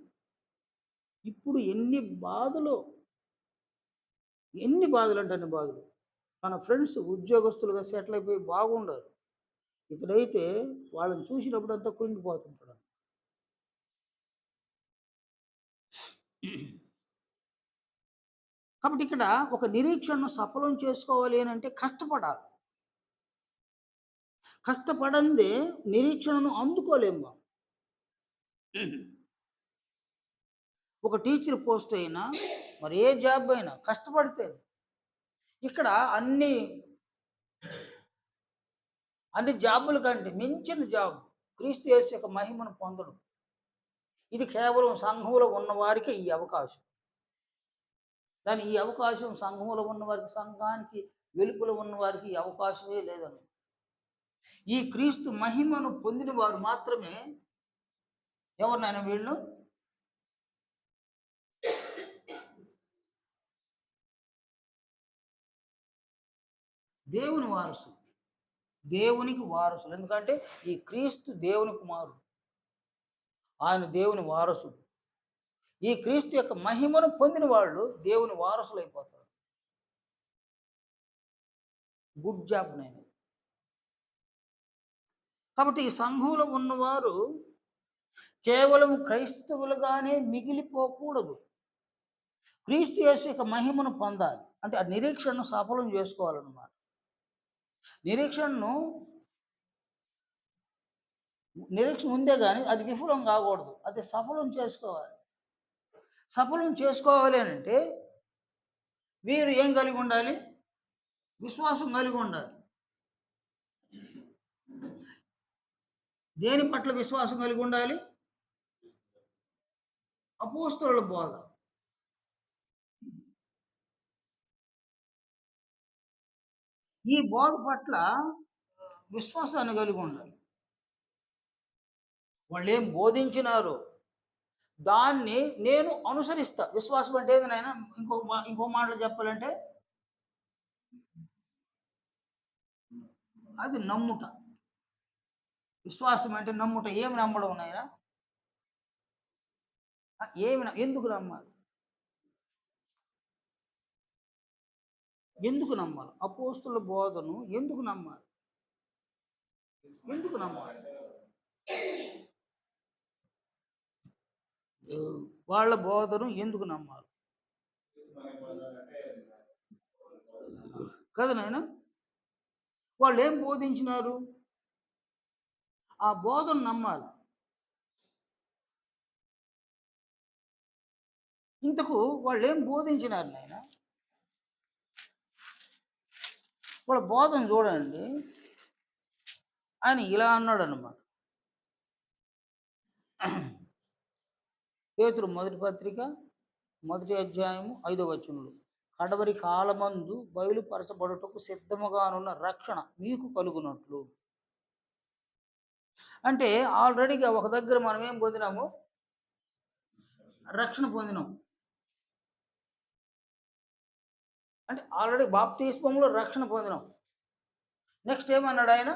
ఇప్పుడు ఎన్ని బాధలంటే అన్ని బాధలు. తన ఫ్రెండ్స్ ఉద్యోగస్తులుగా సెటిల్ అయిపోయి బాగుండారు. ఇతడైతే వాళ్ళని చూసినప్పుడంతా కృంగిపోతుంటాడు. కాబట్టి ఇక్కడ ఒక నిరీక్షణను సఫలం చేసుకోవాలి అనంటే కష్టపడాలి. కష్టపడందే నిరీక్షణను అందుకోలేము మనం. ఒక టీచర్ పోస్ట్ అయినా, మరి ఏ జాబ్ అయినా కష్టపడితేనే. ఇక్కడ అన్ని జాబుల కంటే మించిన జాబ్ క్రీస్తు యేసు యొక్క మహిమను పొందడం. ఇది కేవలం సంఘంలో ఉన్నవారికే ఈ అవకాశం. కానీ ఈ అవకాశం సంఘంలో ఉన్నవారికి, సంఘానికి వెలుపల ఉన్నవారికి ఈ అవకాశమే లేదన్నమాట. ఈ క్రీస్తు మహిమను పొందిన వారు మాత్రమే ఎవరినైనా వీళ్ళు దేవుని వారసులు. దేవునికి వారసులు. ఎందుకంటే ఈ క్రీస్తు దేవుని కుమారుడు. ఆయన దేవుని వారసుడు. ఈ క్రీస్తు యొక్క మహిమను పొందిన వాళ్ళు దేవుని వారసులైపోతారు. గుడ్ జాబ్ నేను. కాబట్టి ఈ సంఘంలో ఉన్నవారు కేవలం క్రైస్తవులుగానే మిగిలిపోకూడదు. క్రీస్తు యేసు యొక్క మహిమను పొందాలి. అంటే ఆ నిరీక్షణను సఫలం చేసుకోవాలన్నమాట. నిరీక్షణను నిరీక్షణ ఉందే గాని అది విఫలం కాకూడదు. అది సఫలం చేసుకోవాలి. సఫలం చేసుకోవాలి అనంటే వీరు ఏం కలిగి ఉండాలి? విశ్వాసం కలిగి ఉండాలి. దేని పట్ల విశ్వాసం కలిగి ఉండాలి? అపోస్తలుల బోధ. ఈ బోధ పట్ల విశ్వాసాన్ని కలిగి ఉండాలి. వాళ్ళేం బోధించినారో దాన్ని నేను అనుసరిస్తా. విశ్వాసం అంటే ఏది నాయనా? ఇంకో మాటలో చెప్పాలంటే అది నమ్ముట. విశ్వాసం అంటే నమ్ముట. ఏమి నమ్మడం నాయనా? ఎందుకు నమ్మాలి? ఎందుకు నమ్మాలి? అపోస్తుల బోధను ఎందుకు నమ్మాలి? ఎందుకు నమ్మాలి? వాళ్ళ బోధను ఎందుకు నమ్మాలి? కదా నాయనా? వాళ్ళేం బోధించినారు? ఆ బోధను నమ్మాలి. ఇంతకు వాళ్ళేం బోధించినారు నాయనా? వాళ్ళ బోధన చూడండి. ఆయన ఇలా అన్నాడనమాట. పేతురు మొదటి పత్రిక మొదటి అధ్యాయము 5వ వచనంలో కడవరి కాలమందు బయలుపరచబడుటకు సిద్ధముగానున్న రక్షణ మీకు కలుగునట్లు. అంటే ఆల్రెడీగా ఒక దగ్గర మనం ఏం పొందినాము? రక్షణ పొందినాం. అంటే ఆల్రెడీ బాప్తిస్మంలో రక్షణ పొందినాం. నెక్స్ట్ ఏమన్నాడు ఆయన?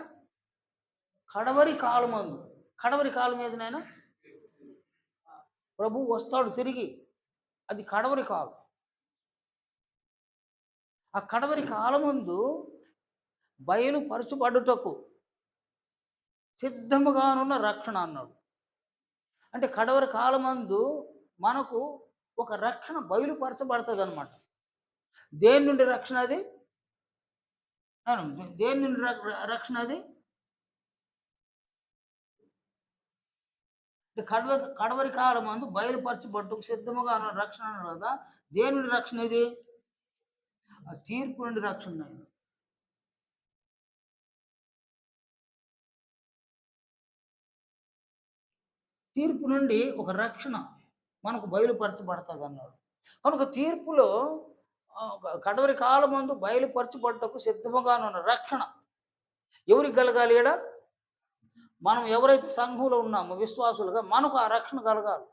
కడవరి కాలమందు. కడవరి కాలం ఏదినైనా ప్రభు వస్తాడు తిరిగి. అది కడవరి కాలం. ఆ కడవరి కాలమందు బయలుపరచబడుటకు సిద్ధముగానున్న రక్షణ అన్నాడు. అంటే కడవరి కాలమందు మనకు ఒక రక్షణ బయలుపరచబడుతుంది అనమాట. దేని నుండి రక్షణ అది? దేని నుండి రక్షణ అది? కడవరి కాలమందు బయలుపరచబడుటకు సిద్ధముగా ఉన్న రక్షణ అన్నాడు కదా. దేని నుండి రక్షణ ఇది? ఆ తీర్పు నుండి రక్షణ. తీర్పు నుండి ఒక రక్షణ మనకు బయలుపరచబడుతుంది అన్నాడు. కనుక తీర్పులో కడవరి కాలమందు బయలుపరచబడ్డకు సిద్ధముగా ఉన్న రక్షణ ఎవరికి కలగాలి? ఈడ మనం ఎవరైతే సంఘంలో ఉన్నామో విశ్వాసులుగా మనకు ఆ రక్షణ కలగాలి.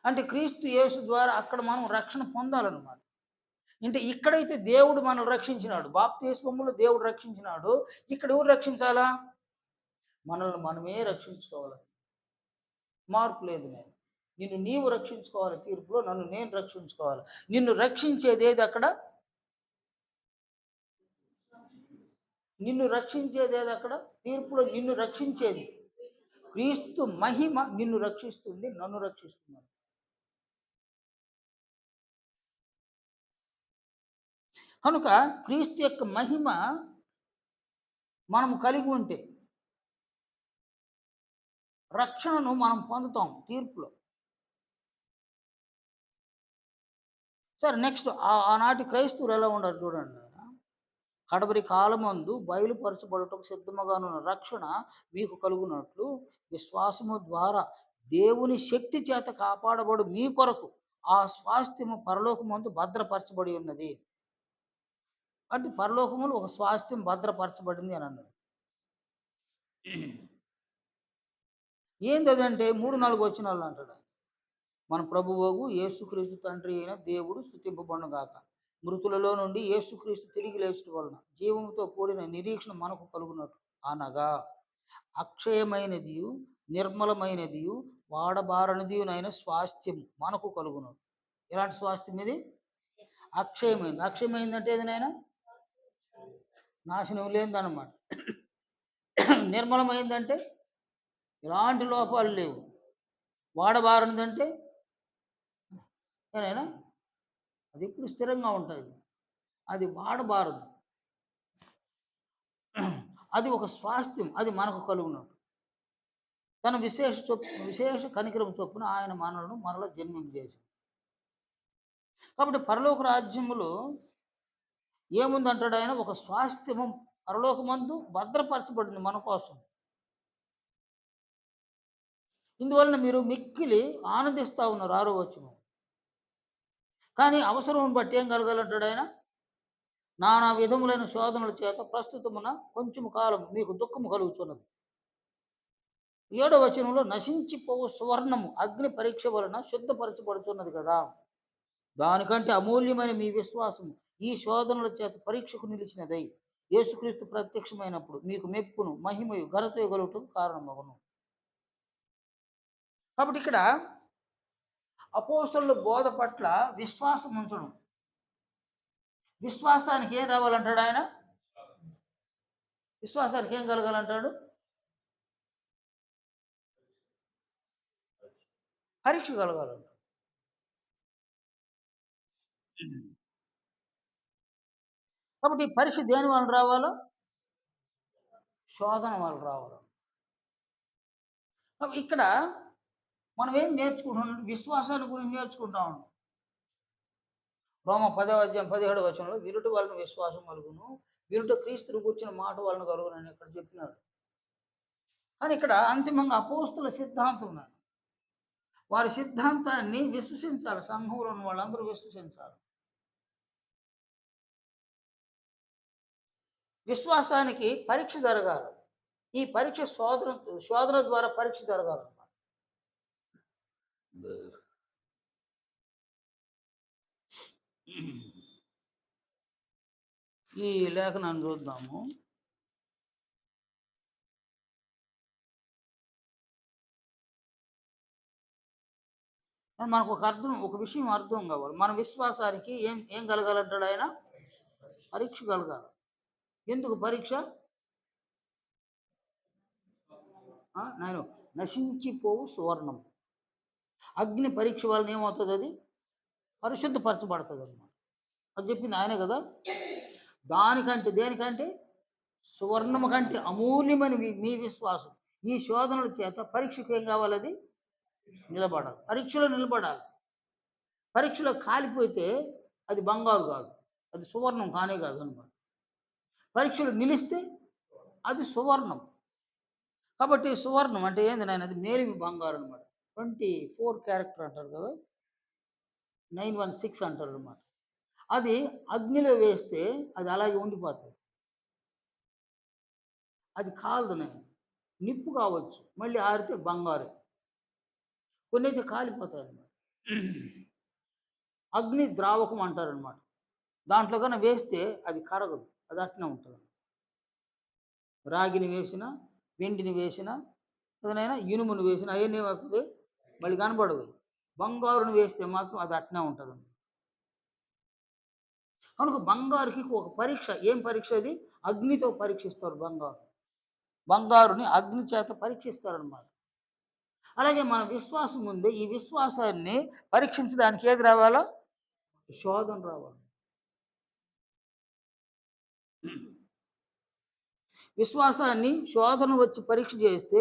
అంటే క్రీస్తు యేసు ద్వారా అక్కడ మనం రక్షణ పొందాలన్నమాట. అంటే ఇక్కడైతే దేవుడు మనల్ని రక్షించినాడు, బాప్తిస్మములో దేవుడు రక్షించినాడు. ఇక్కడ ఎవరు రక్షించాలా? మనల్ని మనమే రక్షించుకోవాలి. మార్పు లేదు. నిన్ను నీవు రక్షించుకోవాలి. తీర్పులో నన్ను నేను రక్షించుకోవాలి. నిన్ను రక్షించేది ఏది? అక్కడ నిన్ను రక్షించేది ఏది? అక్కడ తీర్పులో నిన్ను రక్షించేది క్రీస్తు మహిమ నిన్ను రక్షిస్తుంది, నన్ను రక్షిస్తున్నాడు. కనుక క్రీస్తు యొక్క మహిమ మనం కలిగి ఉంటే రక్షణను మనం పొందుతాం తీర్పులో. సరే, నెక్స్ట్ ఆనాటి క్రైస్తవులు ఎలా ఉండరు చూడండి. కడవరి కాలమందు బయలుపరచబడుటకు సిద్ధముగానున్న రక్షణ మీకు కలుగునట్లు విశ్వాసము ద్వారా దేవుని శక్తి చేత కాపాడబడు మీ కొరకు ఆ స్వాస్థ్యము పరలోకమందు భద్రపరచబడి ఉన్నది. అంటే పరలోకములు ఒక స్వాస్థ్యం భద్రపరచబడింది అని అన్నాడు. ఏంది అదంటే 3-4 వచనాలు అంటాడు. మన ప్రభువుగు యేసుక్రీస్తు తండ్రి అయిన దేవుడు స్తుతింపబడును గాక. మృతులలో నుండి యేసుక్రీస్తు తిరిగి లేచడం వలన జీవముతో కూడిన నిరీక్షణ మనకు కలుగునట్టు అనగా అక్షయమైనదియు నిర్మలమైనదియు వాడబారనిదియునైన స్వాస్థ్యము మనకు కలుగును. ఎలాంటి స్వాస్థ్యం ఇది? అక్షయమైంది. అక్షయమైందంటే ఏది నాయన? నాశనం లేనిదన్నమాట. నిర్మలమైందంటే ఎలాంటి లోపాలు లేవు. వాడబారనిదంటే ఏనైనా అది ఎప్పుడు స్థిరంగా ఉంటుంది. అది వాడబారదు. అది ఒక స్వాస్థ్యం. అది మనకు కలుగునట్టు తన విశేష కనికరం చొప్పున ఆయన మనలను మరల జన్మింపజేశాడు. కాబట్టి పరలోక రాజ్యములో ఏముందంటాడు ఆయన? ఒక స్వాస్థ్యము పరలోకమందు భద్రపరచబడింది మన కోసం. ఇందువలన మీరు మిక్కిలి ఆనందిస్తూ ఉన్నారు. 6వ వచనం. కానీ అవసరం బట్టి ఏం కలగాలంటాడు ఆయన? నానా విధములైన శోధనల చేత ప్రస్తుతమున కొంచెము కాలం మీకు దుఃఖము కలుగుతున్నది. 7వ వచనంలో నశించిపోవు సువర్ణము అగ్ని పరీక్ష వలన శుద్ధపరచబడుతున్నది కదా, దానికంటే అమూల్యమైన మీ విశ్వాసము ఈ శోధనల చేత పరీక్షకు నిలిచినదై యేసుక్రీస్తు ప్రత్యక్షమైనప్పుడు మీకు మెప్పును మహిమయు ఘనత కలుగుటకు కారణమగును. కాబట్టి ఇక్కడ అపోస్తలుల బోధ పట్ల విశ్వాసం ఉంచడం. విశ్వాసానికి ఏం రావాలంటాడు ఆయన? విశ్వాసానికి ఏం కలగాలంటాడు? పరీక్ష కలగాలంట. కాబట్టి ఈ పరీక్ష దేని వల్ల రావాలో? శోధన వల్ల రావాలి. ఇక్కడ మనం ఏం నేర్చుకుంటున్నాం? విశ్వాసాన్ని గురించి నేర్చుకుంటా ఉన్నాం. రోమ 10వ అధ్యాయం 17వ వచనంలో విరుట వలన విశ్వాసం కలుగును, విరుట క్రీస్తును కూర్చున్న మాట వలన కలుగును అని ఇక్కడ చెప్పినాడు. కానీ ఇక్కడ అంతిమంగా అపోస్తుల సిద్ధాంతం ఉన్నాడు. వారి సిద్ధాంతాన్ని విశ్వసించాలి. సంఘంలో ఉన్న వాళ్ళందరూ విశ్వసించాలి. విశ్వాసానికి పరీక్ష జరగాలి. ఈ పరీక్ష శోధన ద్వారా పరీక్ష జరగాలన్నమాట. ఈ లేఖనాన్ని చూద్దాము. మనకు ఒక విషయం అర్థం కావాలి. మన విశ్వాసానికి ఏం ఏం కలగాలంటాడు ఆయన? పరీక్ష కలగాలి. ఎందుకు పరీక్ష? నేను నశించిపోవు సువర్ణం అగ్ని పరీక్ష వలన ఏమవుతుంది? అది పరిశుద్ధపరచబడుతుంది అన్నమాట. అది చెప్పింది ఆయనే కదా. దానికంటే దేనికంటే సువర్ణము కంటే అమూల్యమైన మీ విశ్వాసం ఈ శోధనల చేత పరీక్షకు ఏం కావాలి? అది నిలబడాలి. పరీక్షలో నిలబడాలి. పరీక్షలో కాలిపోతే అది బంగారు కాదు, అది సువర్ణం కానే కాదు అనమాట. పరీక్షలో నిలిస్తే అది సువర్ణం. కాబట్టి సువర్ణం అంటే ఏంది నాయన? అది మేలిమి బంగారు అనమాట. 24 క్యారెక్టర్ అంటారు కదా, 916 అంటారు అనమాట. అది అగ్నిలో వేస్తే అది అలాగే ఉండిపోతుంది. అది కాదు నాయన. నిప్పు కావచ్చు, మళ్ళీ ఆరితే బంగారు. కొన్ని అయితే కాలిపోతాయి అన్నమాట. అగ్ని ద్రావకం అంటారనమాట. దాంట్లో కన్నా వేస్తే అది కరగదు, అది అట్నే ఉంటుంది. రాగిని వేసిన, వెండిని వేసిన, ఏదైనా ఇనుమును వేసిన అవన్నీ ఏమవుతుంది? మళ్ళీ కనబడవు. బంగారుని వేస్తే మాత్రం అది అట్నే ఉంటుంది. కనుక బంగారుకి ఒక పరీక్ష. ఏం పరీక్ష అది? అగ్నితో పరీక్షిస్తారు బంగారుని అగ్ని చేత పరీక్షిస్తారనమాట. అలాగే మన విశ్వాసం ఉంది. ఈ విశ్వాసాన్ని పరీక్షించడానికి ఏది రావాలో? శోధన రావాలి. విశ్వాసాన్ని శోధన వచ్చి పరీక్ష చేస్తే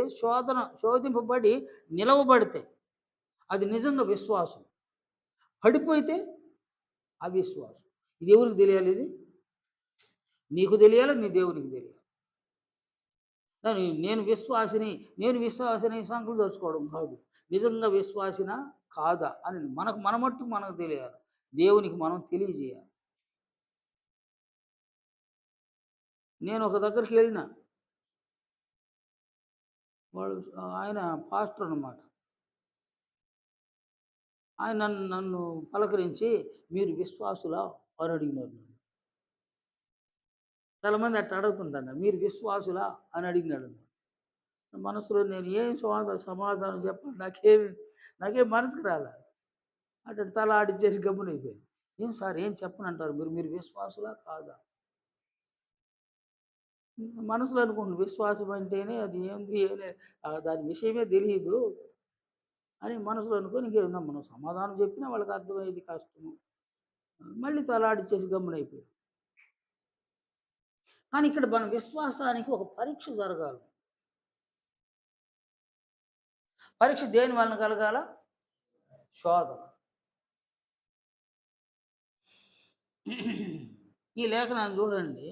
శోధింపబడి నిలవబడితే అది నిజంగా విశ్వాసం. పడిపోతే అవిశ్వాసం. ఇది ఎవరికి తెలియాలి? ఇది నీకు తెలియాలి, నీ దేవునికి తెలియాలి. నేను విశ్వాసిని సంఖ్యలు తెచ్చుకోవడం కాదు. నిజంగా విశ్వాసినా కాదా అని మన మట్టుకు మనకు తెలియాలి. దేవునికి మనం తెలియజేయాలి. నేను ఒక దగ్గరికి వెళ్ళిన, ఆయన పాస్టర్ అన్నమాట. ఆయన నన్ను పలకరించి, మీరు విశ్వాసులా అని అడిగినారు నన్ను. చాలామంది అట్లా అడుగుతుంటాను. మీరు విశ్వాసులా అని అడిగినాడు నన్ను. మనసులో నేను ఏం సమాధానం చెప్పాలి నాకేం మనసుకు రాలే. అటు తల ఆడించేసి గమ్మునైపోయాను. ఏం సార్ ఏం చెప్పనంటారు మీరు? మీరు విశ్వాసులా కాదా? మనసులో అనుకుంటున్నాను విశ్వాసం అంటేనే అది ఏంది దాని విషయమే తెలీదు అని మనసులో అనుకోని ఇంకేమన్నా మనం సమాధానం చెప్పినా వాళ్ళకి అర్థమయ్యేది కష్టము. మళ్ళీ తలాడిచ్చేసి గమ్మునైపోయారు. కానీ ఇక్కడ మన విశ్వాసానికి ఒక పరీక్ష జరగాలి. పరీక్ష దేని వలన కలగాల? శోధన. ఈ లేఖనాన్ని చూడండి.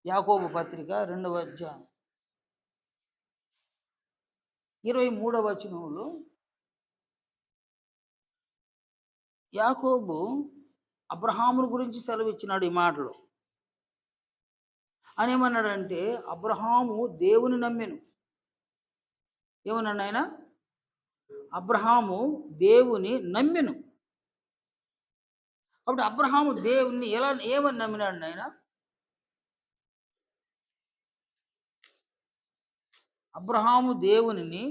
యాకోబు పత్రిక 2వ అధ్యాయం 23వ వచనంలో యాకోబు అబ్రహామును గురించి సెలవిచ్చినాడు ఈ మాటలు. అని ఏమన్నాడంటే అబ్రహాము దేవుని నమ్మెను. ఏమన్నాడు ఆయన? అబ్రహాము దేవుని నమ్మెను. కాబట్టి అబ్రహాము దేవుణ్ణి ఏమని నమ్మినాడు ఆయన? అబ్రహాము దేవునిని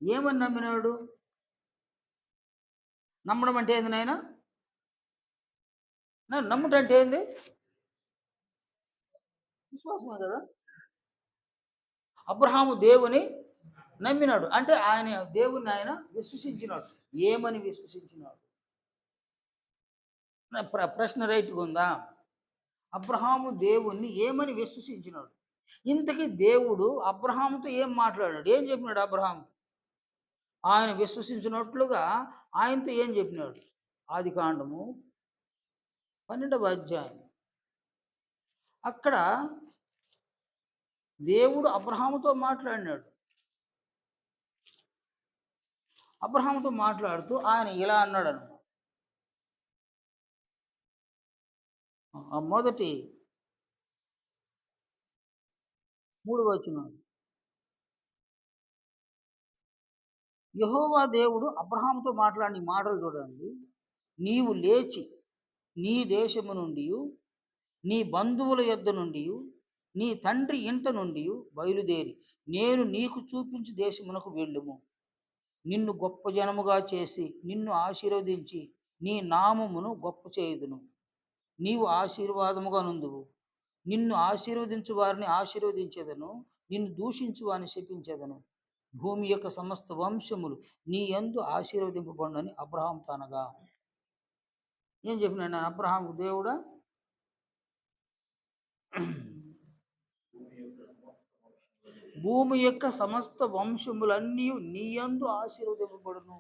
ఏమని నమ్మినాడు? నమ్మడం అంటే ఏంది నాయన? నమ్ముట అంటే ఏంది? విశ్వాసమే కదా. అబ్రహాము దేవుని నమ్మినాడు అంటే దేవుని ఆయన విశ్వసించినాడు. ఏమని విశ్వసించినాడు? ప్రశ్న రైట్గా ఉందా? అబ్రహాము దేవుణ్ణి ఏమని విశ్వసించినాడు? ఇంతకీ దేవుడు అబ్రహాముతో ఏం మాట్లాడాడు? ఏం చెప్పినాడు అబ్రహాం? ఆయన విశ్వసించినట్లుగా ఆయనతో ఏం చెప్పినాడు? ఆదికాండము 12వ అధ్యాయం. అక్కడ దేవుడు అబ్రహాముతో మాట్లాడినాడు. అబ్రహాముతో మాట్లాడుతూ ఆయన ఇలా అన్నాడు అన్నమాట. మొదటి 3వ వచనం. యెహోవా దేవుడు అబ్రహాముతో మాట్లాడిన మాటలు చూడండి. నీవు లేచి నీ దేశము నుండి, నీ బంధువుల యొద్ద నుండి, నీ తండ్రి ఇంట నుండి బయలుదేరి నేను నీకు చూపించు దేశమునకు వెళ్ళుము. నిన్ను గొప్ప జనముగా చేసి నిన్ను ఆశీర్వదించి నీ నామమును గొప్ప చేయుదును. నీవు ఆశీర్వాదముగా నుందువు. నిన్ను ఆశీర్వదించు వారిని ఆశీర్వదించేదను, నిన్ను దూషించు వారిని శపించేదను. భూమి యొక్క సమస్త వంశములు నీ యందు ఆశీర్వదింపబడునని అబ్రహాం తనగా. ఏం చెప్పినాడు అబ్రహాంకు దేవుడా? భూమి యొక్క సమస్త వంశములన్నీ నీ యందు ఆశీర్వదింపబడును.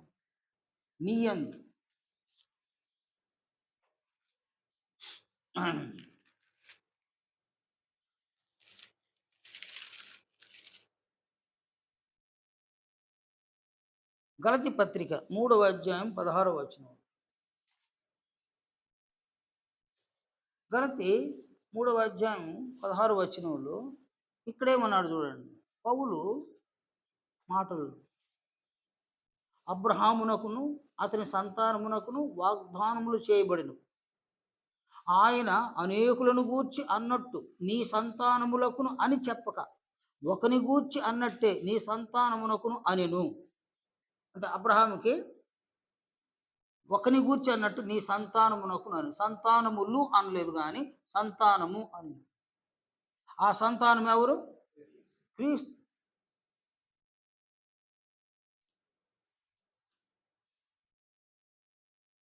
నీ యందు. గలతీ పత్రిక 3వ అధ్యాయం 16వ వచనం. గలతీ 3వ అధ్యాయం 16వ వచనంలో ఇక్కడేమన్నాడు చూడండి. పౌలు మాటలు అబ్రహామునకును అతని సంతానమునకును వాగ్దానములు చేయబడిన ఆయన అనేకులను గూర్చి అన్నట్టు నీ సంతానములకును అని చెప్పక ఒకని గూర్చి అన్నట్టే నీ సంతానమునకును అనెను. అంటే అబ్రహాముకి ఒకని గూర్చి అన్నట్టు నీ సంతానమునకును అని. సంతానములు అనలేదు కానీ సంతానము అని. ఆ సంతానం ఎవరు? క్రీస్తు.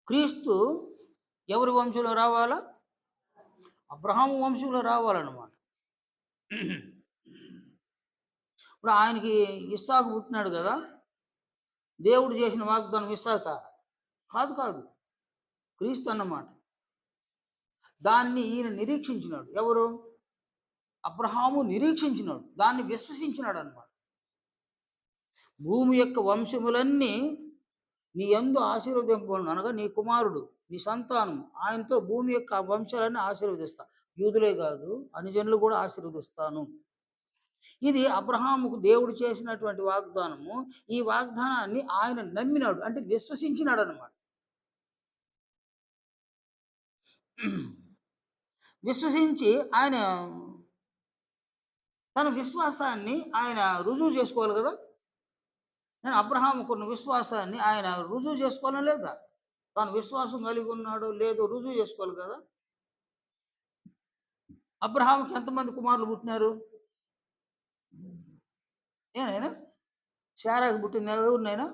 క్రీస్తు ఎవరి వంశంలో రావాలా? అబ్రహాము వంశంలో రావాలన్నమాట. ఇప్పుడు ఆయనకి ఇస్సాకు పుట్టినాడు కదా. దేవుడు చేసిన వాగ్దానం ఇస్సాక కాదు, కాదు, క్రీస్తు అన్నమాట. దాన్ని ఈయన నిరీక్షించినాడు. ఎవరు? అబ్రహాము నిరీక్షించినాడు, దాన్ని విశ్వసించినాడు అన్నమాట. భూమి యొక్క వంశములన్నీ నీ యందు ఆశీర్వదింపబడును అనగా నీ కుమారుడు, నీ సంతానం, ఆయనతో భూమి యొక్క వంశాలన్నీ ఆశీర్వదిస్తా. యూదులే కాదు అన్ని జనులు కూడా ఆశీర్వదిస్తాను. ఇది అబ్రహాముకు దేవుడు చేసినటువంటి వాగ్దానము. ఈ వాగ్దానాన్ని ఆయన నమ్మినాడు. అంటే విశ్వసించినాడన్నమాట. విశ్వసించి ఆయన తన విశ్వాసాన్ని ఆయన రుజువు చేసుకోవాలి గదా! నేను అబ్రహాముకున్న విశ్వాసాన్ని ఆయన రుజువు చేసుకోవాలా లేదా? తాను విశ్వాసం కలిగి ఉన్నాడో లేదో రుజువు చేసుకోవాలి కదా! అబ్రహాముకి ఎంతమంది కుమారులు పుట్టినారు? నాయనా? శారాకి పుట్టింది ఎవరు నాయనా?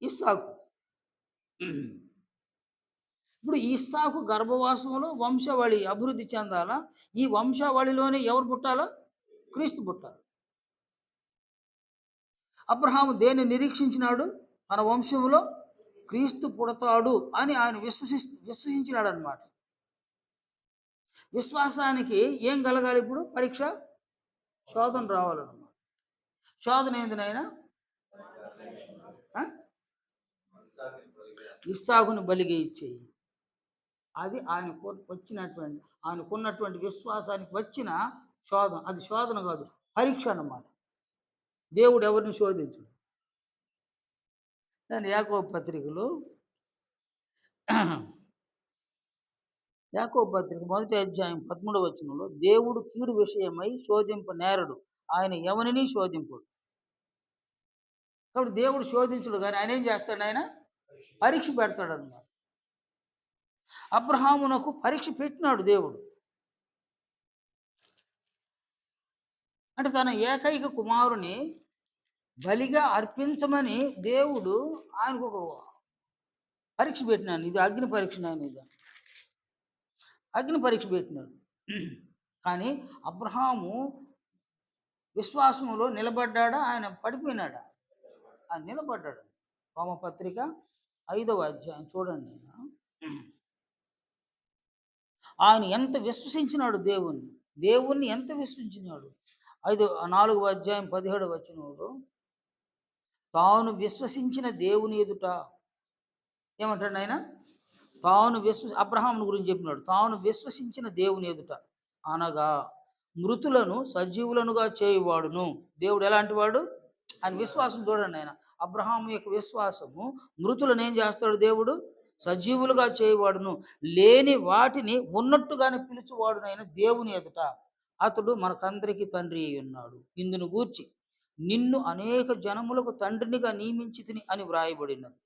ఇస్సాకు. ఇప్పుడు ఇస్సాకు గర్భవాసంలో వంశావళి అభివృద్ధి చెందాలా? ఈ వంశావళిలోనే ఎవరు పుట్టాలా? క్రీస్తు పుట్టాలి. అబ్రహాము దేన్ని నిరీక్షించినాడు? తన వంశంలో క్రీస్తు పుడతాడు అని ఆయన విశ్వసించినాడన్నమాట. విశ్వాసానికి ఏం కలగాలి ఇప్పుడు? పరీక్ష, శోధన రావాలన్నమాట. శోధన ఏంది నాయనా? ఇస్సాకుని బలిగా ఇచ్చేయి. అది ఆయనకున్నటువంటి విశ్వాసానికి వచ్చిన శోధన. అది శోధన కాదు, పరీక్ష అన్నమాట. దేవుడు ఎవరిని శోధించడు. దాని యాకోబు పత్రికలో యాకోబు పత్రిక 1వ అధ్యాయం 13వ వచనంలో, దేవుడు కీడు విషయమై శోధింపనేరడు, ఆయన ఎవరిని శోధింపడు. కాబట్టి దేవుడు శోధించడు, కానీ ఆయన ఏం చేస్తాడు? ఆయన పరీక్ష పెడతాడు అన్నమాట. అబ్రహామునకు పరీక్ష పెట్టినాడు దేవుడు. అంటే తన ఏకైక కుమారుని బలిగా అర్పించమని దేవుడు ఆయనకు ఒక పరీక్ష పెట్టినాను. ఇది అగ్ని పరీక్ష, నాయన, ఇది అగ్ని పరీక్ష పెట్టినాడు. కానీ అబ్రహాము విశ్వాసంలో నిలబడ్డాడా? ఆయన పడిపోయినాడా? ఆయన నిలబడ్డాడు. రోమపత్రిక 5వ అధ్యాయం చూడండి. ఆయన ఎంత విశ్వసించినాడు దేవుణ్ణి ఎంత విశ్వసించినాడు. 4వ అధ్యాయం 17వ వచనంలో, తాను విశ్వసించిన దేవుని ఎదుట ఏమంటాడు ఆయన? అబ్రహాముని గురించి చెప్పినాడు. తాను విశ్వసించిన దేవుని ఎదుట అనగా మృతులను సజీవులనుగా చేయువాడును. దేవుడు ఎలాంటి వాడు? ఆయన విశ్వాసం చూడండి. ఆయన అబ్రహాము యొక్క విశ్వాసము, మృతులను ఏం చేస్తాడు దేవుడు? సజీవులుగా చేయవాడును, లేని వాటిని ఉన్నట్టుగానే పిలుచువాడునైన దేవుని ఎదుట అతడు మనకందరికీ తండ్రి అయి ఉన్నాడు. ఇందును గూర్చి నిన్ను అనేక జనములకు తండ్రినిగా నియమించి తిని అని వ్రాయబడినది.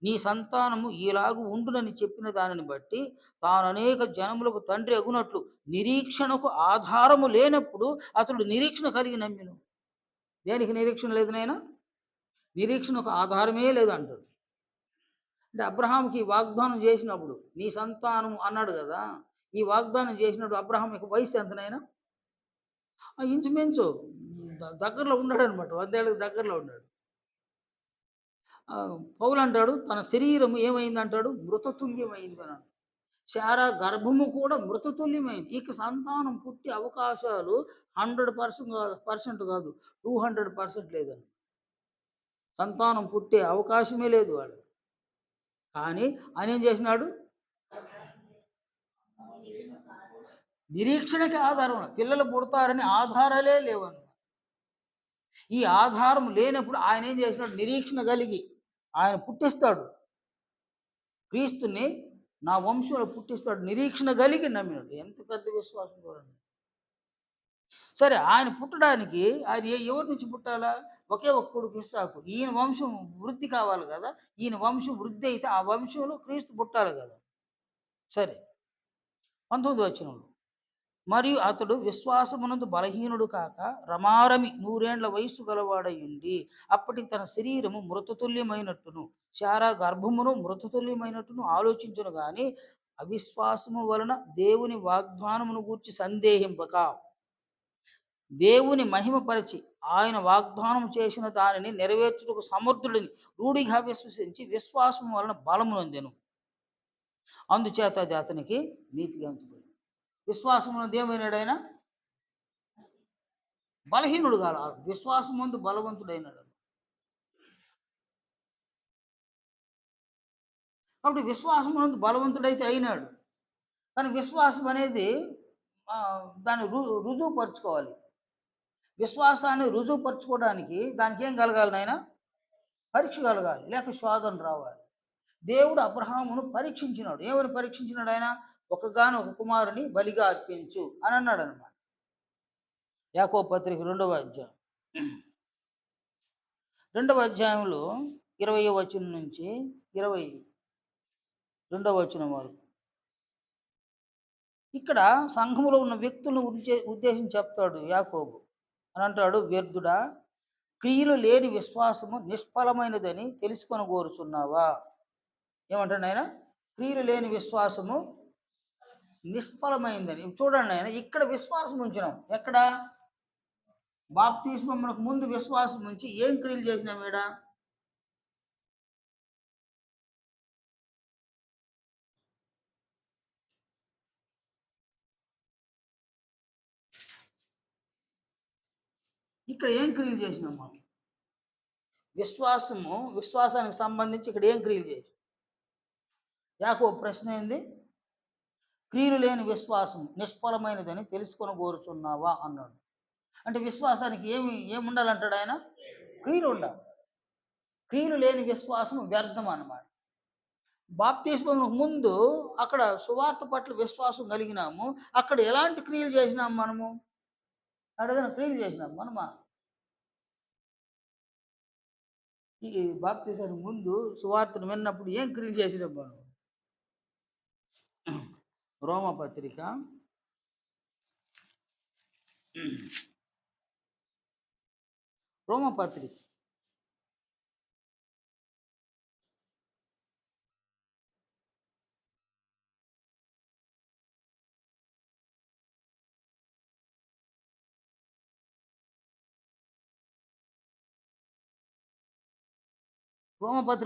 నీ సంతానము ఈలాగు ఉండునని చెప్పిన దానిని బట్టి తాను అనేక జనములకు తండ్రి అగునట్లు నిరీక్షణకు ఆధారము లేనప్పుడు అతడు నిరీక్షణ కలిగి నమ్మిను. దేనికి నిరీక్షణ లేదు నాయనా? నిరీక్షణకు ఆధారమే లేదు అంటాడు. అంటే అబ్రహాంకి వాగ్దానం చేసినప్పుడు నీ సంతానం అన్నాడు కదా, ఈ వాగ్దానం చేసినప్పుడు అబ్రహాం యొక్క వయసు ఎంతనైనా ఇంచుమించు దగ్గరలో ఉన్నాడు అనమాట. 100 ఏళ్ళకి దగ్గరలో ఉన్నాడు. పౌలు అంటాడు తన శరీరం ఏమైంది అంటాడు? మృతతుల్యమైంది అని. శారా గర్భము కూడా మృతతుల్యమైంది. ఇక సంతానం పుట్టే అవకాశాలు 100% కాదు, 200% లేదండి. సంతానం పుట్టే అవకాశమే లేదు వాడు. కానీ ఆయన ఏం చేసినాడు? నిరీక్షణకి ఆధారం. పిల్లలు పుడతారని ఆధారాలే లేవన్న. ఈ ఆధారం లేనప్పుడు ఆయన ఏం చేసినాడు? నిరీక్షణ కలిగి ఆయన పుట్టిస్తాడు. క్రీస్తుని నా వంశంలో పుట్టిస్తాడు, నిరీక్షణ కలిగి నమ్మినాడు. ఎంత పెద్ద విశ్వాసం చూడండి. సరే, ఆయన పుట్టడానికి ఆయన ఎవరి నుంచి పుట్టాలా? ఒకే ఒక్క కొడుకు ఇస్సాకు. ఈయన వంశం వృద్ధి కావాలి కదా. ఈయన వంశం వృద్ధి అయితే ఆ వంశంలో క్రీస్తు పుట్టాలి కదా. సరే, 19వ వచనంలో, మరియు అతడు విశ్వాసమునందు బలహీనుడు కాక రమారమి 100 ఏండ్ల వయస్సు గలవాడయుండి అప్పటికి తన శరీరము మృతతుల్యమైనట్టును శారా గర్భమును మృతతుల్యమైనట్టును ఆలోచించును గాని అవిశ్వాసము వలన దేవుని వాగ్దానమును గూర్చి సందేహింపక దేవుని మహిమపరిచి ఆయన వాగ్దానం చేసిన దానిని నెరవేర్చుటకు సమర్థుడిని రూఢిగా విశ్వసించి విశ్వాసం వలన బలము నొందెను. అందుచేత అది అతనికి నీతిగా ఎంచబడింది. విశ్వాసం ఉన్నది ఏమైనాడు? ఆయన బలహీనుడు కాల, విశ్వాసం ముందు బలవంతుడైనాడు. కాబట్టి విశ్వాసం ముందు బలవంతుడైతే అయినాడు. కానీ విశ్వాసం అనేది దాన్ని రుజువుపరచుకోవాలి. విశ్వాసాన్ని రుజువుపరుచుకోవడానికి దానికి ఏం కలగాలి నాయన? పరీక్ష కలగాలి. లేక శోధన రావాలి. దేవుడు అబ్రహామును పరీక్షించినాడు. ఏమని పరీక్షించినాడు ఆయన? ఒకగానొక కుమారుని బలిగా అర్పించు అని అన్నాడనమాట. యాకోబు పత్రిక 2వ అధ్యాయం. 2వ అధ్యాయంలో 20వ వచనం నుంచి 22వ వచనం వరకు. ఇక్కడ సంఘములో ఉన్న వ్యక్తులను ఉద్దేశించి చెప్తాడు యాకోబు. అని అంటాడు, వ్యర్థుడా, క్రియలు లేని విశ్వాసము నిష్ఫలమైనదని తెలుసుకొని కోరుచున్నావా? ఏమంటాడు ఆయన? క్రియలు లేని విశ్వాసము నిష్ఫలమైందని. చూడండి ఆయన, ఇక్కడ విశ్వాసం ఉంచినాం. ఎక్కడ? బాప్తిస్మమునకు ముందు విశ్వాసం ఉంచి ఏం క్రియలు చేసినాం ఈడ? ఇక్కడ ఏం క్రియలు చేసినాం మనం? విశ్వాసానికి సంబంధించి ఇక్కడ ఏం క్రియలు చేసి? యాకోబు ప్రశ్న ఏంది? క్రియలు లేని విశ్వాసం నిష్ఫలమైనదని తెలుసుకొని కోరుచున్నావా అన్నాడు. అంటే విశ్వాసానికి ఏముండాలంటాడు ఆయన? క్రియలు ఉండాలి. క్రియలు లేని విశ్వాసం వ్యర్థం అన్నమాట. బాప్తిస్మమునకు ముందు అక్కడ సువార్త పట్ల విశ్వాసం కలిగినాము. అక్కడ ఎలాంటి క్రియలు చేసినాం మనము? అడగన క్రియలు చేసినాం మనమా? ఈ బాప్తిసానికి ముందు సువార్తను విన్నప్పుడు ఏం క్రియలు చేసినాం మనం? రోమపత్రిక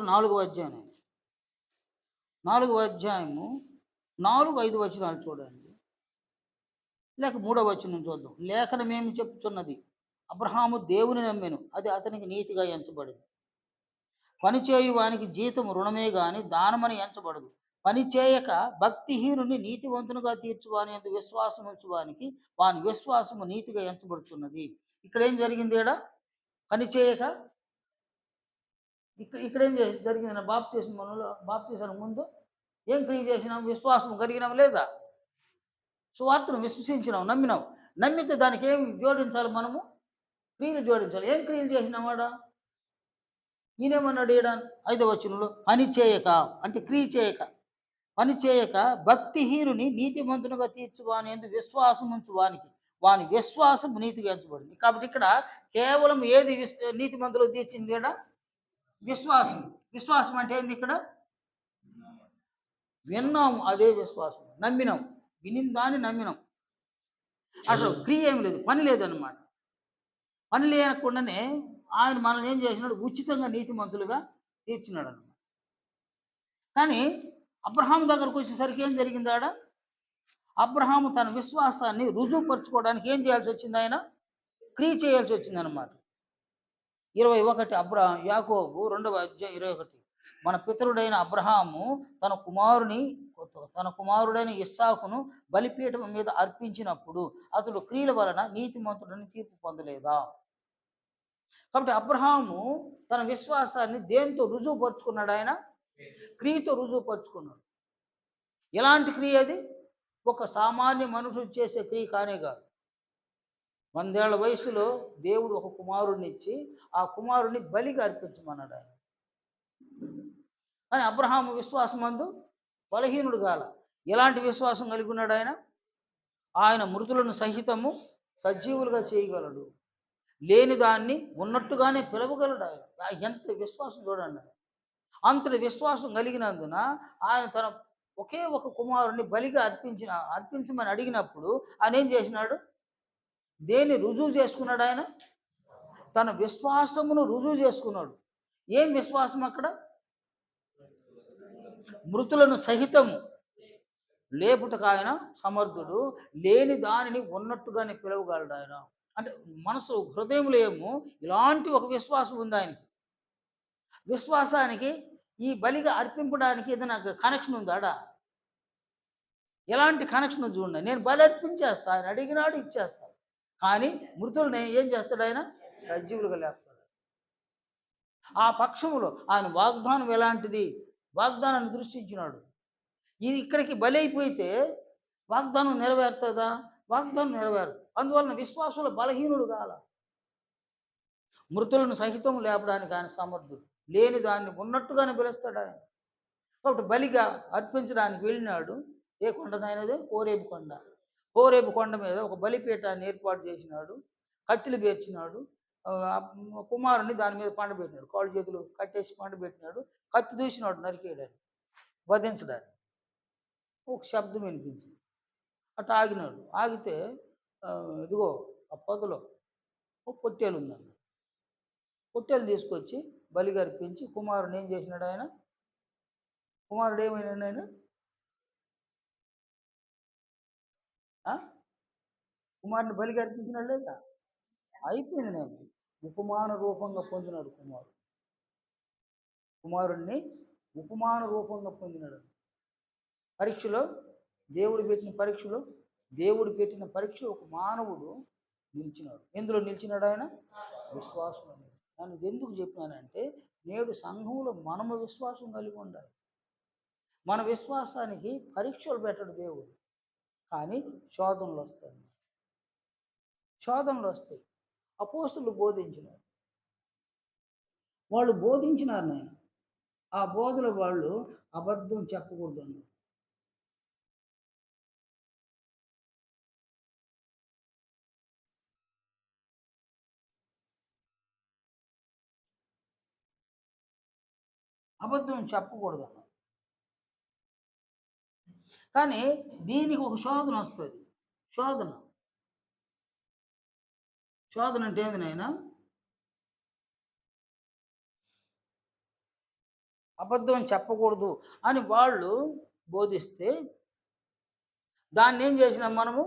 4వ అధ్యాయం. 4వ అధ్యాయము 4-5 వచనాలు చూడండి. లేక 3వ వచనం చూద్దాం. లేఖనమేమి చెప్తున్నది? అబ్రహాము దేవుని నమ్మెను, అది అతనికి నీతిగా ఎంచబడింది. పనిచేయు వానికి జీతము రుణమే గాని దానమని ఎంచబడదు. పని చేయక భక్తిహీనుని నీతివంతునిగా తీర్చువాని అందు విశ్వాసం ఉంచువానికి వాని విశ్వాసము నీతిగా ఎంచబడుతున్నది. ఇక్కడ ఏం జరిగింది? ఈడ పని చేయక ఇక్కడేం జరిగింది? బాప్తిసానికి ముందు ఏం క్రియ చేసినాం? విశ్వాసం కలిగినాం లేదా? సువార్తను విశ్వసించినాం, నమ్మినాం. నమ్మితే దానికి ఏం జోడించాలి మనము? క్రియలు జోడించాలి. ఏం క్రియలు చేసినావాడా? ఈయనేమన్నాడు ఈడ 5వ వచనంలో? పని చేయక అంటే క్రియ చేయక, పని చేయక భక్తిహీనుని నీతిమంతునిగా తీర్చువాని ఎందు విశ్వాసం ఉంచువానికి వాని విశ్వాసం నీతిగా ఎంచబడింది. కాబట్టి ఇక్కడ కేవలం ఏది నీతిమంతులకు తీర్చింది? ఈడ విశ్వాసం. విశ్వాసం అంటే ఏంది? ఇక్కడ విన్నాము, అదే విశ్వాసం. నమ్మినాం, వినిందాన్ని నమ్మినాం. అసలు క్రియ ఏమి లేదు, పని లేదన్నమాట. పని లేనకుండానే ఆయన మనల్ని ఏం చేసినాడు? ఉచితంగా నీతిమంతులుగా తీర్చినాడు అన్నమాట. కానీ అబ్రహాం దగ్గరకు వచ్చేసరికి ఏం జరిగింది? ఆడ అబ్రహాము తన విశ్వాసాన్ని రుజువుపరచుకోవడానికి ఏం చేయాల్సి వచ్చింది? ఆయన క్రియ చేయాల్సి వచ్చింది అనమాట. 21 యాకోబు 2వ అధ్యాయం 21. మన పితరుడైన అబ్రహాము తన కుమారుడైన ఇస్సాకును బలిపీఠం మీద అర్పించినప్పుడు అతడు క్రియల వలన నీతిమంతుడని తీర్పు పొందలేదా? కాబట్టి అబ్రహాము తన విశ్వాసాన్ని దేంతో రుజువుపరుచుకున్నాడు? ఆయన క్రియతో రుజువుపరుచుకున్నాడు. ఎలాంటి క్రియ అది? ఒక సామాన్య మనుషుడు చేసే క్రియ కానే కాదు. 100 ఏళ్ల వయసులో దేవుడు ఒక కుమారుడిని ఇచ్చి ఆ కుమారుడిని బలిగా అర్పించమన్నాడు ఆయన. కానీ అబ్రహాము విశ్వాసమందు బలహీనుడు కాల. ఎలాంటి విశ్వాసం కలిగి ఉన్నాడు ఆయన? ఆయన మృతులను సహితము సజీవులుగా చేయగలడు, లేని దాన్ని ఉన్నట్టుగానే పిలవగలడు. ఆయన ఎంత విశ్వాసం చూడండి. అంతటి విశ్వాసం కలిగినందున ఆయన తన ఒకే ఒక కుమారుడిని బలిగా అర్పించమని అడిగినప్పుడు ఆయన ఏం చేసినాడు? దేన్ని రుజువు చేసుకున్నాడు? ఆయన తన విశ్వాసమును రుజువు చేసుకున్నాడు. ఏం విశ్వాసం అక్కడ? మృతులను సహితము లేపుటకు ఆయన సమర్థుడు, లేని దానిని ఉన్నట్టుగానే పిలవగలడు ఆయన. అంటే మనసు హృదయంలో ఏమో ఇలాంటి ఒక విశ్వాసం ఉంది ఆయనకి. విశ్వాసానికి ఈ బలిగా అర్పింపడానికి ఏదైనా కనెక్షన్ ఉందాడా? ఎలాంటి కనెక్షన్ చూడండి. నేను బలి అర్పించేస్తా, ఆయన అడిగినాడు ఇచ్చేస్తా. కానీ మృతుల్ని ఏం చేస్తాడు ఆయన? సజీవులుగా లేపుతాడు. ఆ పక్షములో ఆయన వాగ్దానం ఎలాంటిది? వాగ్దానాన్ని దృష్టించినాడు. ఇది ఇక్కడికి బలైపోతే వాగ్దానం నెరవేరుతుందా? వాగ్దానం నెరవేరదు. అందువలన విశ్వాసంలో బలహీనుడు కాల. మృతులను సహితం లేపడానికి ఆయన సమర్థుడు. లేని దాన్ని ఉన్నట్టుగానే పిలుస్తాడు ఆయన. కాబట్టి బలిగా అర్పించడానికి వెళ్ళినాడు. ఏ కొండనైనది? హోరేబు కొండ. హోరేబు కొండ మీద ఒక బలిపీఠాన్ని ఏర్పాటు చేసినాడు. కట్టెలు పేర్చినాడు. కుమారుని దాని మీద పండబెట్టినాడు. కాళ్ళు చేతులు కట్టేసి పండబెట్టినాడు. కత్తి దూసినాడు నరికేయడానికి, వధించడానికి. ఒక శబ్దం వినిపించింది. అటు ఆగినాడు. ఆగితే ఇదిగో ఆ పొదలో ఒక పొట్టేలు ఉందన్న. పొట్టేలు తీసుకొచ్చి బలిగా అర్పించి కుమారుని ఏం చేసినాడు ఆయన? కుమారుడు ఏమైనాడు ఆయన? కుమారుని బలిగా అర్పించినాడు లేదా? అయిపోయింది. నేను ఉపమాన రూపంగా పొందినాడు కుమారుడు. కుమారుణ్ణి ఉపమాన రూపంగా పొందినాడు. పరీక్షలో దేవుడు పెట్టిన పరీక్షలో దేవుడు పెట్టిన పరీక్ష ఒక మానవుడు నిలిచినాడు. ఎందులో నిలిచినాడు ఆయన? విశ్వాసం. నేను ఇది ఎందుకు చెప్పానంటే, నేడు సంఘంలో మనము విశ్వాసం కలిగి ఉండాలి. మన విశ్వాసానికి పరీక్షలు పెట్టడు దేవుడు, కానీ శోధనలు వస్తాయి. శోధనలు వస్తాయి. అపోస్తులు బోధించినారు, వాళ్ళు బోధించినారు నాయన. ఆ బోధలో వాళ్ళు అబద్ధం చెప్పకూడదు అన్నారు. అబద్ధం చెప్పకూడదు అన్నారు. కానీ దీనికి ఒక శోధన వస్తుంది. శోధన శోధన అంటే ఏంది నాయన? అబద్ధం చెప్పకూడదు అని వాళ్ళు బోధిస్తే దాన్ని ఏం చేసినాం మనము?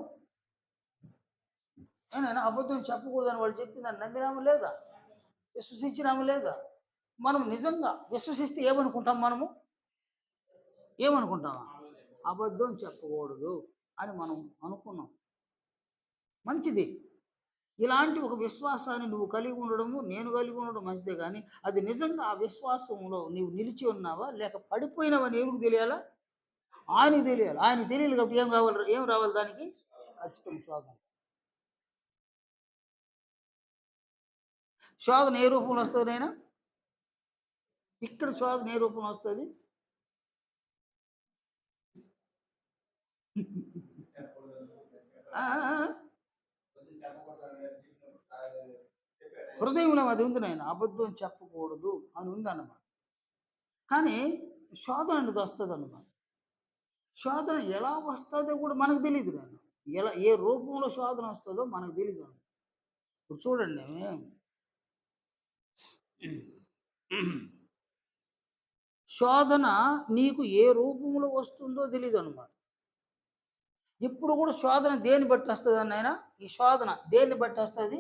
ఏనైనా అబద్ధం చెప్పకూడదు అని వాళ్ళు చెప్తే దాన్ని నమ్మినాము లేదా? విశ్వసించినాము లేదా? మనం నిజంగా విశ్వసిస్తే ఏమనుకుంటాం? మనము ఏమనుకుంటామా? అబద్ధం చెప్పకూడదు అని మనం అనుకున్నాం. మంచిది. ఇలాంటి ఒక విశ్వాసాన్ని నువ్వు కలిగి ఉండడము, నేను కలిగి ఉండడం మంచిదే. కానీ అది నిజంగా ఆ విశ్వాసంలో నీవు నిలిచి ఉన్నావా లేక పడిపోయినావని ఏమికి తెలియాలా? ఆయనకు తెలియాలి. ఆయనకు తెలియాలి. కాబట్టి ఏం కావాలి? ఏం రావాలి దానికి? ఖచ్చితం శోధన. శోధన ఏ రూపంలో వస్తుంది నాయన? ఇక్కడ శోధన ఏ రూపంలో వస్తుంది? హృదయంలో అది ఉంది నాయన. అబద్ధం చెప్పకూడదు అని ఉంది అన్నమాట. కానీ శోధన అనేది వస్తుంది అన్నమాట. శోధన ఎలా వస్తుందో కూడా మనకు తెలియదు నాయన. ఎలా ఏ రూపంలో శోధన వస్తుందో మనకు తెలియదు. ఇప్పుడు చూడండి, శోధన నీకు ఏ రూపంలో వస్తుందో తెలియదు అనమాట. ఇప్పుడు కూడా శోధన దేన్ని బట్టి వస్తుంది అన్నైనా? ఈ శోధన దేన్ని బట్టి వస్తుంది?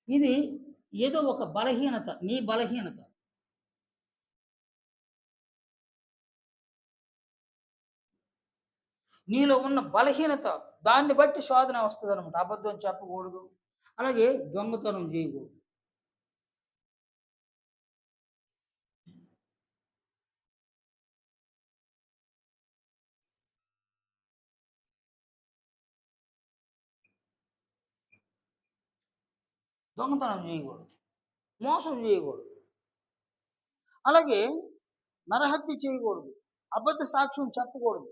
ఇది ఏదో ఒక బలహీనత, నీ బలహీనత. నీలో ఉన్న బలహీనత, దాన్ని బట్టి శోధన వస్తుంది అనమాట. అబద్ధం చెప్పకూడదు, అలాగే దొంగతనం చేయకూడదు. దొంగతనం చేయకూడదు, మోసం చేయకూడదు, అలాగే నరహత్య చేయకూడదు, అబద్ధ సాక్ష్యం చెప్పకూడదు,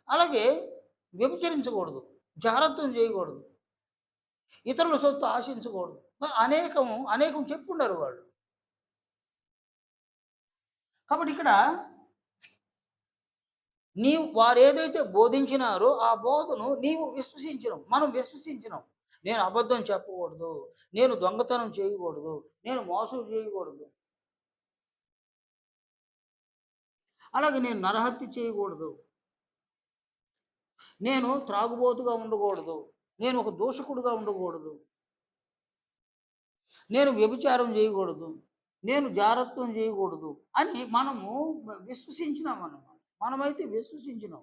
అలాగే వ్యభిచరించకూడదు, జాగ్రత్తం చేయకూడదు, ఇతరుల సొత్తు ఆశించకూడదు. అనేకం చెప్పుండరు వాళ్ళు. కాబట్టి ఇక్కడ నీవు వారు ఏదైతే బోధించినారో ఆ బోధను నీవు విశ్వసించడం, మనం విశ్వసించినాం. నేను అబద్ధం చెప్పకూడదు, నేను దొంగతనం చేయకూడదు, నేను మోసం చేయకూడదు, అలాగే నేను నరహత్య చేయకూడదు, నేను త్రాగుబోతుగా ఉండకూడదు, నేను ఒక దూషకుడుగా ఉండకూడదు, నేను వ్యభిచారం చేయకూడదు, నేను జారత్వం చేయకూడదు అని మనము విశ్వసించినాం అన్నమాట. మనమైతే విశ్వసించినాం.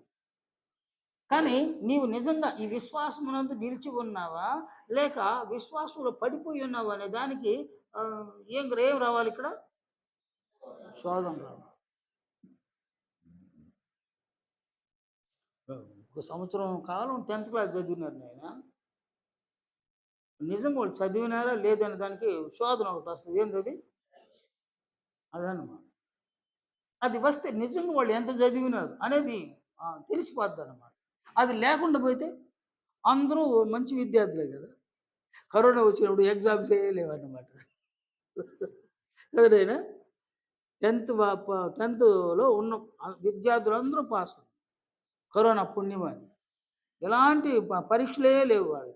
కానీ నీవు నిజంగా ఈ విశ్వాసమునందు నిలిచి ఉన్నావా? లేక విశ్వాసంలో పడిపోయి ఉన్నావా అనే దానికి ఏం రావాలి ఇక్కడ? శోధన రావాలి. ఒక సంవత్సరం కాలం 10th క్లాస్ చదివినారు నాయన. నిజంగా వాళ్ళు చదివినారా లేదనే దానికి శోధన ఒకటి వస్తది. ఏందది? అదనమాట. అది వస్తే నిజంగా వాళ్ళు ఎంత చదివినారు అనేది తెలిసిపోద్దనమాట. అది లేకుండా పోతే అందరూ మంచి విద్యార్థులే కదా! కరోనా వచ్చినప్పుడు ఎగ్జామ్స్ లేవన్నమాట. కదా నాయనా? 10థ్‌లో ఉన్న విద్యార్థులందరూ పాస్. కరోనా పుణ్యమని. ఎలాంటి పరీక్షలే లేవు వాళ్ళకి.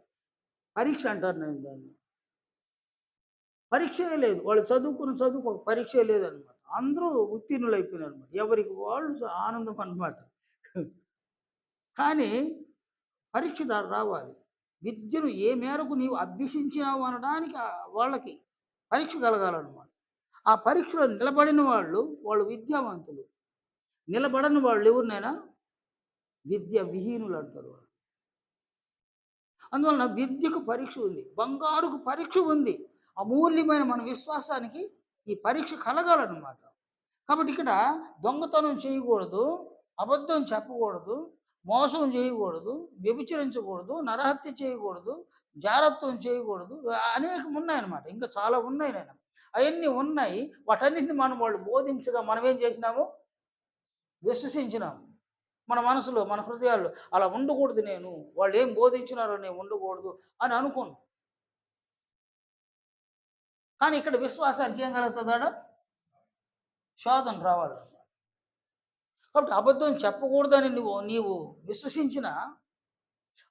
పరీక్ష అంటారు నేను దాన్ని. పరీక్షే లేదు. వాళ్ళు చదువుకున్న చదువుకు ఒక పరీక్షే లేదనమాట. అందరూ ఉత్తీర్ణులైపోయినారనమాట. ఎవరికి వాళ్ళు ఆనందం అనమాట. కానీ పరీక్ష రావాలి. విద్యను ఏ మేరకు నీవు అభ్యసించినావు అనడానికి వాళ్ళకి పరీక్ష కలగాలనమాట. ఆ పరీక్షలో నిలబడిన వాళ్ళు విద్యావంతులు. నిలబడని వాళ్ళు ఎవరినైనా విద్య విహీనులు అంటారు వాళ్ళు. అందువలన విద్యకు పరీక్ష ఉంది. బంగారుకు పరీక్ష ఉంది. అమూల్యమైన మన విశ్వాసానికి ఈ పరీక్ష కలగాలన్నమాట. కాబట్టి ఇక్కడ దొంగతనం చేయకూడదు, అబద్ధం చెప్పకూడదు, మోసం చేయకూడదు, వ్యభిచరించకూడదు, నరహత్య చేయకూడదు, జారత్వం చేయకూడదు. అనేకం ఉన్నాయన్నమాట. ఇంకా చాలా ఉన్నాయి నాయన. అవన్నీ ఉన్నాయి. వాటన్నిటిని వాళ్ళు బోధించగా మనం ఏం చేసినాము? విశ్వసించినాము. మన మనసులో, మన హృదయాల్లో అలా ఉండకూడదు నేను. వాళ్ళు ఏం బోధించినారో నేను ఉండకూడదు అని అనుకోను. కానీ ఇక్కడ విశ్వాసానికి ఏం కలుగుతుందాడ? శోధన రావాలన్నమాట. కాబట్టి అబద్ధం చెప్పకూడదని నీవు విశ్వసించిన,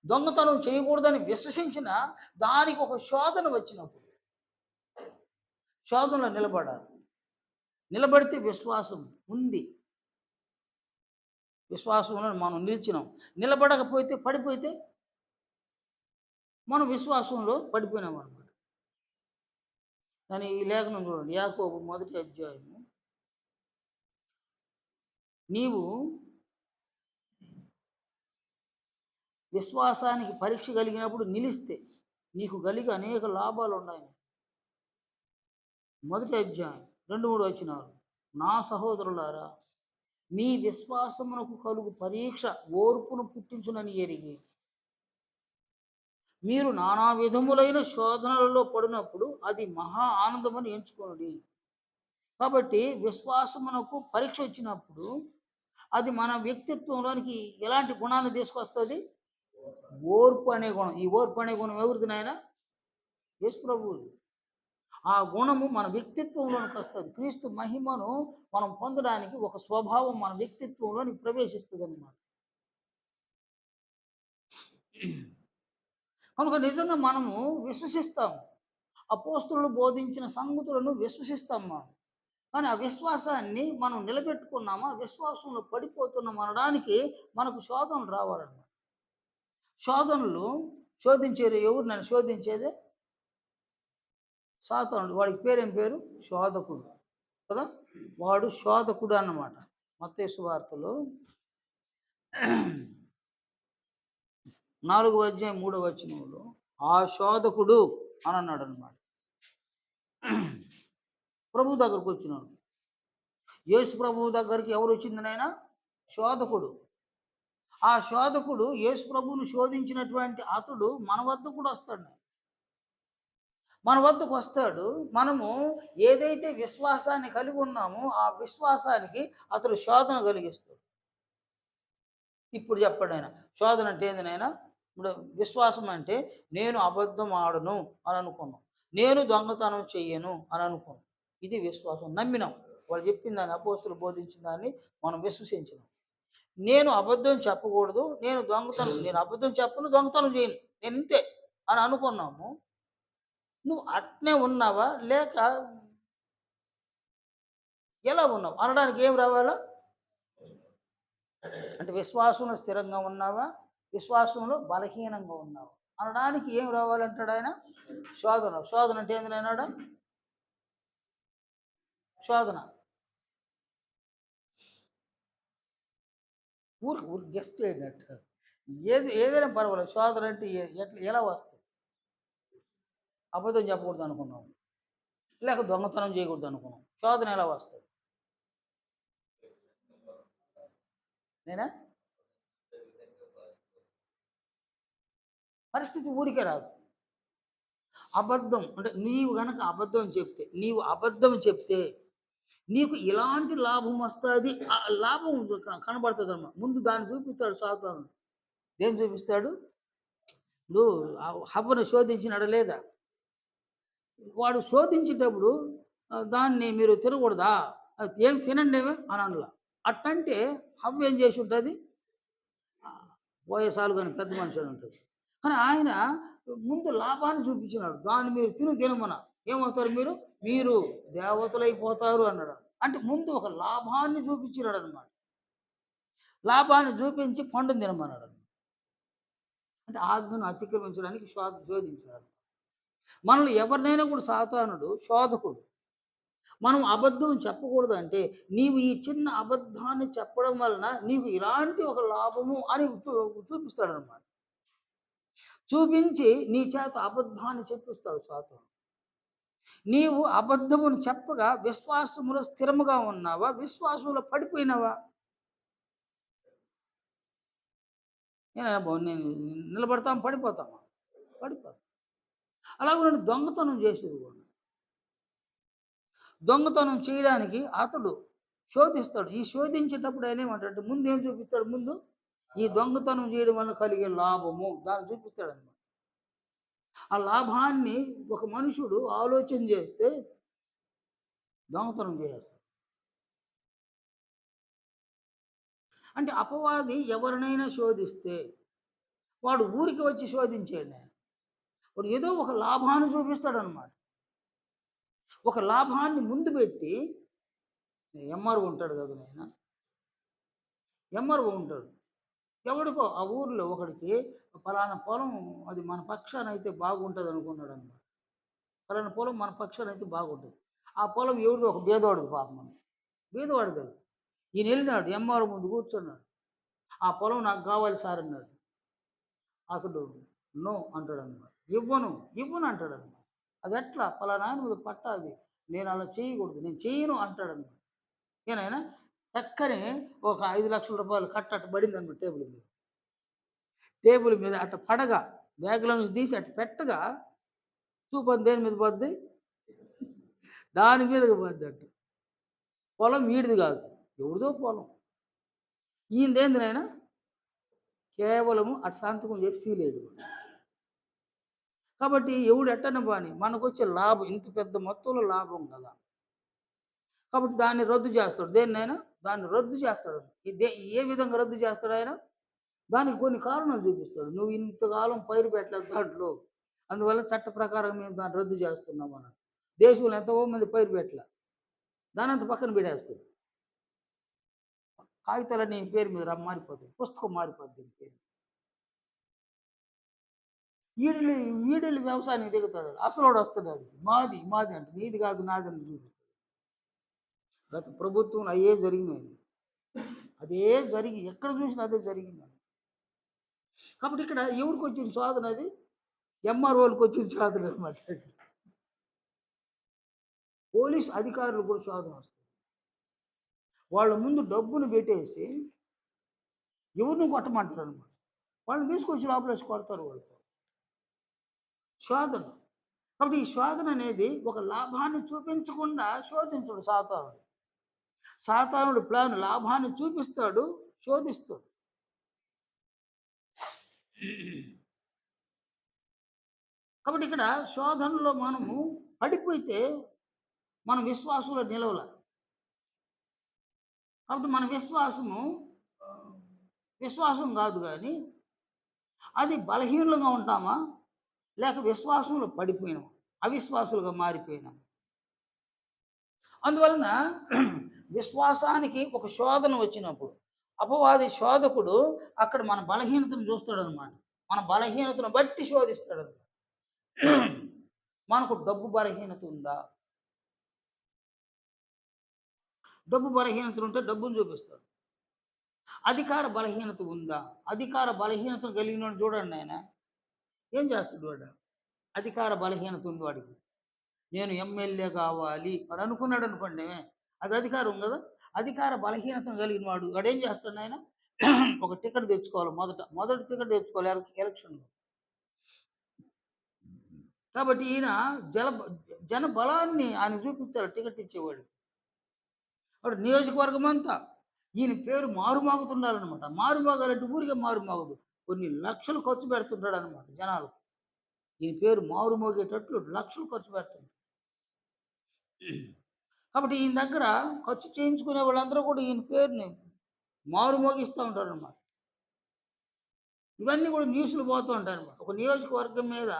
దొంగతనం చేయకూడదని విశ్వసించిన, దానికి ఒక శోధన వచ్చినప్పుడు శోధనలో నిలబడాలి. నిలబడితే విశ్వాసం ఉంది. విశ్వాసంలో మనం నిలిచినాం. నిలబడకపోతే పడిపోతే మనం విశ్వాసంలో పడిపోయినాం అన్నమాట. కానీ ఈ లేఖనం చూడండి, యాకోబు 1వ అధ్యాయము. నీవు విశ్వాసానికి పరీక్ష కలిగినప్పుడు నిలిస్తే నీకు కలిగే అనేక లాభాలు ఉన్నాయి. 1వ అధ్యాయం 2-3 వచనాలు. నా సహోదరులారా, మీ విశ్వాసమునకు కలుగు పరీక్ష ఓర్పును పుట్టించునని ఎరిగి మీరు నానా విధములైన శోధనలలో పడినప్పుడు అది మహా ఆనందమని ఎంచుకోండి. కాబట్టి విశ్వాసమునకు పరీక్ష వచ్చినప్పుడు అది మన వ్యక్తిత్వంలోనికి ఎలాంటి గుణాన్ని తీసుకొస్తుంది? ఓర్పు అనే గుణం. ఈ ఓర్పు అనే గుణం ఎవరిది నాయన? యేసు ప్రభువుది. ఆ గుణము మన వ్యక్తిత్వంలోనికి వస్తుంది. క్రీస్తు మహిమను మనం పొందడానికి ఒక స్వభావం మన వ్యక్తిత్వంలోనికి ప్రవేశిస్తుంది అన్నమాట. కనుక నిజంగా మనము విశ్వసిస్తాము. అపోస్తులు బోధించిన సంగతులను విశ్వసిస్తాం మనం. కానీ ఆ విశ్వాసాన్ని మనం నిలబెట్టుకున్నామా? విశ్వాసంలో పడిపోతున్నాం అనడానికి మనకు శోధనలు రావాలన్నమాట. శోధనలు శోధించేది ఎవరు? నన్ను శోధించేదే సాతానుడు. వాడికి పేరేం పేరు? శోధకుడు కదా. వాడు శోధకుడు అన్నమాట. మత్తయి సువార్తలో 4వ అధ్యాయం 3వ వచనంలో ఆ శోధకుడు అని అన్నాడు అనమాట. ప్రభు దగ్గరకు వచ్చినాడు. యేసు ప్రభువు దగ్గరికి ఎవరు వచ్చింది నాయన? శోధకుడు. ఆ శోధకుడు యేసు ప్రభువును శోధించినటువంటి అతడు మన వద్ద కూడా వస్తాడు. మన వద్దకు వస్తాడు. మనము ఏదైతే విశ్వాసాన్ని కలిగి ఉన్నామో ఆ విశ్వాసానికి అతడు శోధన కలిగిస్తాడు. ఇప్పుడు చెప్పండి ఆయన, శోధన అంటే ఏంది నాయన? ఇప్పుడు విశ్వాసం అంటే నేను అబద్ధం ఆడను అని అనుకున్నాం, నేను దొంగతనం చెయ్యను అని అనుకున్నాం. ఇది విశ్వాసం. నమ్మినాం. వాళ్ళు చెప్పిన దాన్ని, అపోస్తులు బోధించిన దాన్ని మనం విశ్వసించినాం. నేను అబద్ధం చెప్పకూడదు, నేను అబద్ధం చెప్పను, దొంగతనం చేయను, నేను ఇంతే అని అనుకున్నాము. నువ్వు అట్నే ఉన్నావా లేక ఎలా ఉన్నావు అనడానికి ఏం రావాలా? అంటే విశ్వాసంలో స్థిరంగా ఉన్నావా, విశ్వాసంలో బలహీనంగా ఉన్నావా అనడానికి ఏం రావాలంటాడు ఆయన? శోధన. శోధన అంటే ఏంది అన్నాడు? శోధన. ఊరికి గెస్ట్ చేయనట్టు ఏదైనా పర్వాలేదు. శోధన అంటే ఎలా వస్తాయి? అబద్ధం చెప్పకూడదు అనుకున్నాం. లేక దొంగతనం చేయకూడదు అనుకున్నాం. శోధన ఎలా వస్తది? నేనా? పరిస్థితి ఊరికే రాదు. అబద్ధం అంటే నీవు అబద్ధం చెప్తే నీకు ఇలాంటి లాభం వస్తది. లాభం కనబడతదన్నమాట. ముందు దాన్ని చూపిస్తాడు సాతానుడు. దేన్ని చూపిస్తాడు? ఇప్పుడు హవ్వను శోధించినాడా లేదా? వాడు శోధించేటప్పుడు దాన్ని మీరు తినకూడదా? ఏం తినండేమి అని అనలా. అట్టంటే హవ్వ ఏం చేసి ఉంటది? పోయే సాలు గాని పెద్ద మనిషి అని ఉంటది. కానీ ఆయన ముందు లాభాన్ని చూపించినాడు. దాన్ని మీరు తినమన. ఏమవుతారు మీరు? మీరు దేవతలైపోతారు అన్నాడు. అంటే ముందు ఒక లాభాన్ని చూపించినాడనమాట. లాభాన్ని చూపించి పండుని తినమన్నాడు. అంటే ఆజ్ఞను అతిక్రమించడానికి శోధించాడు. మనల్ని ఎవరినైనా కూడా సాతానుడు శోధకుడు. మనం అబద్ధం చెప్పకూడదంటే, నీవు ఈ చిన్న అబద్ధాన్ని చెప్పడం వలన నీకు ఇలాంటి ఒక లాభము అని చూపిస్తాడనమాట. చూపించి నీ చేత అబద్ధాన్ని చెప్పిస్తాడు సాతాను. నీవు అబద్ధమును చెప్పగా విశ్వాసములో స్థిరముగా ఉన్నావా? విశ్వాసంలో పడిపోయినావా? నేను నిలబడతాం, పడిపోతామా? పడిపోతాం. అలాగే నేను దొంగతనం చేసేది కూడా. దొంగతనం చేయడానికి అతడు శోధిస్తాడు. ఈ శోధించేటప్పుడు ఆయన ఏమంటాడు? ముందు ఏం చూపిస్తాడు? ముందు ఈ దొంగతనం చేయడం వల్ల కలిగే లాభము దాన్ని చూపిస్తాడనమాట. ఆ లాభాన్ని ఒక మనుషుడు ఆలోచన చేస్తే దొంగతనం చేస్తాడు. అంటే అపవాది ఎవరినైనా శోధిస్తే వాడు ఊరికి వచ్చి శోధించాడు. వాడు ఏదో ఒక లాభాన్ని చూపిస్తాడనమాట. ఒక లాభాన్ని ముందు పెట్టి ఎంఆర్ఓ ఉంటాడు కదా నాయన. ఎంఆర్ఓ ఉంటాడు. ఎవడికో ఆ ఊర్లో ఒకడికి పలానా పొలం అది మన పక్షాన అయితే బాగుంటుంది అనుకున్నాడు అనమాట. పలానా పొలం మన పక్షాన అయితే బాగుంటుంది. ఆ పొలం ఎవరిదో ఒక బీదవాడిది పాపం. బీదవాడు కదా. ఈయన వెళ్ళినాడు ఎంఆర్ఓ ముందు కూర్చున్నాడు. ఆ పొలం నాకు కావాలి సార్ అన్నాడు. అతడు నో అంటాడు అనమాట. ఇవ్వను అంటాడు అనమాట. అది ఎట్లా? పలానా ఆయన మీద పట్టా అది. నేను అలా చేయకూడదు, నేను చేయను అంటాడు అనమాట. ఏనాయన చక్కని ఒక 5,00,000 రూపాయలు కట్ట పడింది అనమాట టేబుల్ మీద అట్ట పడగా బ్యాగ్లో నుంచి తీసి అట్ట పెట్టగా చూపని దేని మీద పోద్ది? దాని మీదకి పోద్ది అట్ట. పొలం వీడిది కాదు, ఎవరిదో పొలం. ఈయనదేంది నాయన? కేవలము అటు సంతకం చేసి సీలేడు. కాబట్టి ఎవడు ఎట్టన బాని మనకొచ్చే లాభం ఇంత పెద్ద మొత్తంలో లాభం కదా. కాబట్టి దాన్ని రద్దు చేస్తాడు. దేన్నైనా దాన్ని రద్దు చేస్తాడు. ఏ విధంగా రద్దు చేస్తాడు ఆయన? దానికి కొన్ని కారణాలు చూపిస్తాడు. నువ్వు ఇంతకాలం పైరు పెట్టలేదు దాంట్లో, అందువల్ల చట్ట ప్రకారం మేము దాన్ని రద్దు చేస్తున్నాం అన్నాడు. దేశంలో ఎంతో మంది పైరు పెట్టలే, దాని అంత పక్కన పెడేస్తాడు. కాగితాలన్నీ పేరు మీద మారిపోతాయి, పుస్తకం మారిపోద్ది పేరు. వీడిల్లు వ్యవసాయానికి దిగుతాడు. అసలు వస్తున్నాడు, మాది మాది అంటే నీది కాదు నాది అని చూపిస్తాడు. గత ప్రభుత్వం అయ్యే జరిగినాయి. అదే జరిగి ఎక్కడ చూసినా అదే జరిగింది. కాబట్టి ఇక్కడ ఎవరికి వచ్చిన శోధన? అది ఎంఆర్ఓలకు వచ్చిన శోధన అనమాట. పోలీస్ అధికారులు కూడా శోధన వస్తుంది. వాళ్ళ ముందు డబ్బును పెట్టేసి ఎవరిని కొట్టమంటారు అనమాట. వాళ్ళని తీసుకొచ్చి లోపలేసి కొడతారు వాళ్ళు. శోధన. కాబట్టి ఈ శోధన అనేది ఒక లాభాన్ని చూపించకుండా శోధించడు సాతానుడు. సాతానుడు ప్లాన్ లాభాన్ని చూపిస్తాడు, శోధిస్తాడు. కాబట్టి ఇక్కడ శోధనలో మనము పడిపోతే మన విశ్వాసంలో నిలవల. కాబట్టి మన విశ్వాసం కాదు కానీ అది బలహీనంగా ఉంటామా లేక విశ్వాసంలో పడిపోయినాం, అవిశ్వాసులుగా మారిపోయినాం. అందువలన విశ్వాసానికి ఒక శోధన వచ్చినప్పుడు అపవాది శోధకుడు అక్కడ మన బలహీనతను చూస్తాడనమాట. మన బలహీనతను బట్టి శోధిస్తాడనమాట. మనకు డబ్బు బలహీనత ఉందా? డబ్బు బలహీనతలు ఉంటే డబ్బును చూపిస్తాడు. అధికార బలహీనత ఉందా? అధికార బలహీనత కలిగినోడిని చూడండి ఆయన. ఏం చేస్తాడు వాడు? అధికార బలహీనత ఉంది వాడికి. నేను ఎమ్మెల్యే కావాలి అని అనుకున్నాడు అనుకోండి, అది అధికారం కదా. అధికార బలహీనతను కలిగిన వాడు వాడేం చేస్తాడు ఆయన? ఒక టికెట్ తెచ్చుకోవాలి. మొదటి టికెట్ తెచ్చుకోవాలి ఎలక్షన్లో. కాబట్టి ఈయన జల జన బలాన్ని ఆయన చూపించాలి టికెట్ ఇచ్చేవాడు. వాడు నియోజకవర్గం అంతా ఈయన పేరు మారుమాగుతుండాలన్నమాట. మారుమాగాలంటే ఊరికే మారుమాగదు, కొన్ని లక్షలు ఖర్చు పెడుతుంటాడు అనమాట జనాలు. ఈయన పేరు మారుమోగేటట్లు లక్షలు ఖర్చు పెడుతుంటాడు. కాబట్టి ఈయన దగ్గర ఖర్చు చేయించుకునే వాళ్ళందరూ కూడా ఈయన పేరుని మారుమోగిస్తూ ఉంటారన్నమాట. ఇవన్నీ కూడా న్యూస్లు పోతూ ఉంటాయన్నమాట. ఒక నియోజకవర్గం మీద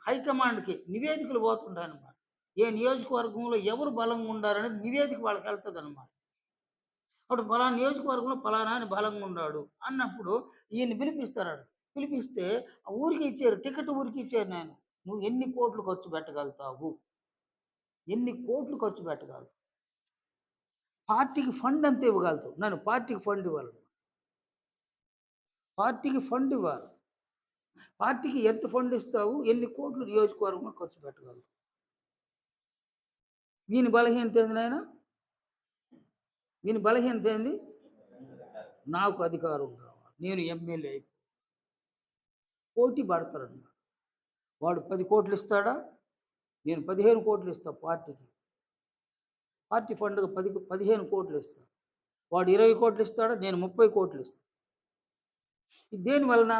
హైకమాండ్కి నివేదికలు పోతుంటాయన్నమాట. ఏ నియోజకవర్గంలో ఎవరు బలంగా ఉండారనేది నివేదిక వాళ్ళకి వెళ్తుంది అనమాట. అప్పుడు ఫలానా నియోజకవర్గంలో ఫలానా అని బలంగా ఉన్నాడు అన్నప్పుడు ఈయన్ని పిలిపిస్తారు. పిలిపిస్తే ఆ ఊరికి ఇచ్చారు, టికెట్ ఊరికి ఇచ్చారు. నేను నువ్వు ఎన్ని కోట్లు ఖర్చు పెట్టగలుగుతావు, ఎన్ని కోట్లు ఖర్చు పెట్టగలవు, పార్టీకి ఫండ్ అంత ఇవ్వగలుగుతావు. నన్ను పార్టీకి ఫండ్ ఇవ్వాలి, పార్టీకి ఫండ్ ఇవ్వాలి. పార్టీకి ఎంత ఫండ్ ఇస్తావు, ఎన్ని కోట్లు నియోజకవర్గంలో ఖర్చు పెట్టగలవు. వీని బలహీనత ఏంది నాయన? వీని బలహీనత ఏంది? నాకు అధికారం కావాలి, నేను ఎమ్మెల్యే అయిపో. పోటీ పడతారన్నమాట. వాడు 10 కోట్లు ఇస్తాడా, నేను 15 కోట్లు ఇస్తా పార్టీకి. పార్టీ ఫండ్గా 15 కోట్లు ఇస్తా. వాడు 20 కోట్లు ఇస్తాడా, నేను 30 కోట్లు ఇస్తా. ఇది దేని వలన?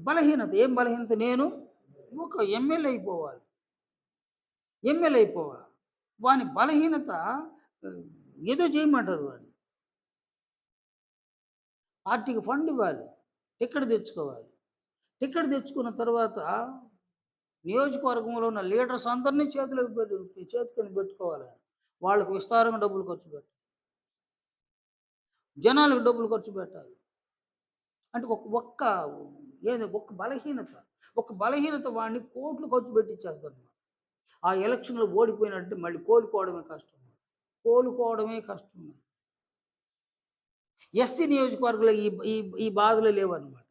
బలహీనత. ఏం బలహీనత? నేను ఒక ఎమ్మెల్యే అయిపోవాలి, ఎమ్మెల్యే అయిపోవాలి. వాని బలహీనత ఏదో చేయమంటారు వాడిని. పార్టీకి ఫండ్ ఇవ్వాలి, టికెట్ తెచ్చుకోవాలి. టికెట్ తెచ్చుకున్న తర్వాత నియోజకవర్గంలో ఉన్న లీడర్స్ అందరినీ చేతికి పెట్టుకోవాలి. వాళ్ళకు విస్తారంగా డబ్బులు ఖర్చు పెట్టాలి, జనాలకు డబ్బులు ఖర్చు పెట్టాలి. అంటే ఒక్క బలహీనత వాడిని కోట్లు ఖర్చు పెట్టిచ్చేస్తారు. ఆ ఎలక్షన్లో ఓడిపోయినట్టు మళ్ళీ కోలుకోవడమే కష్టం. ఎస్సీ నియోజకవర్గంలో ఈ ఈ ఈ బాధలే లేవన్నమాట.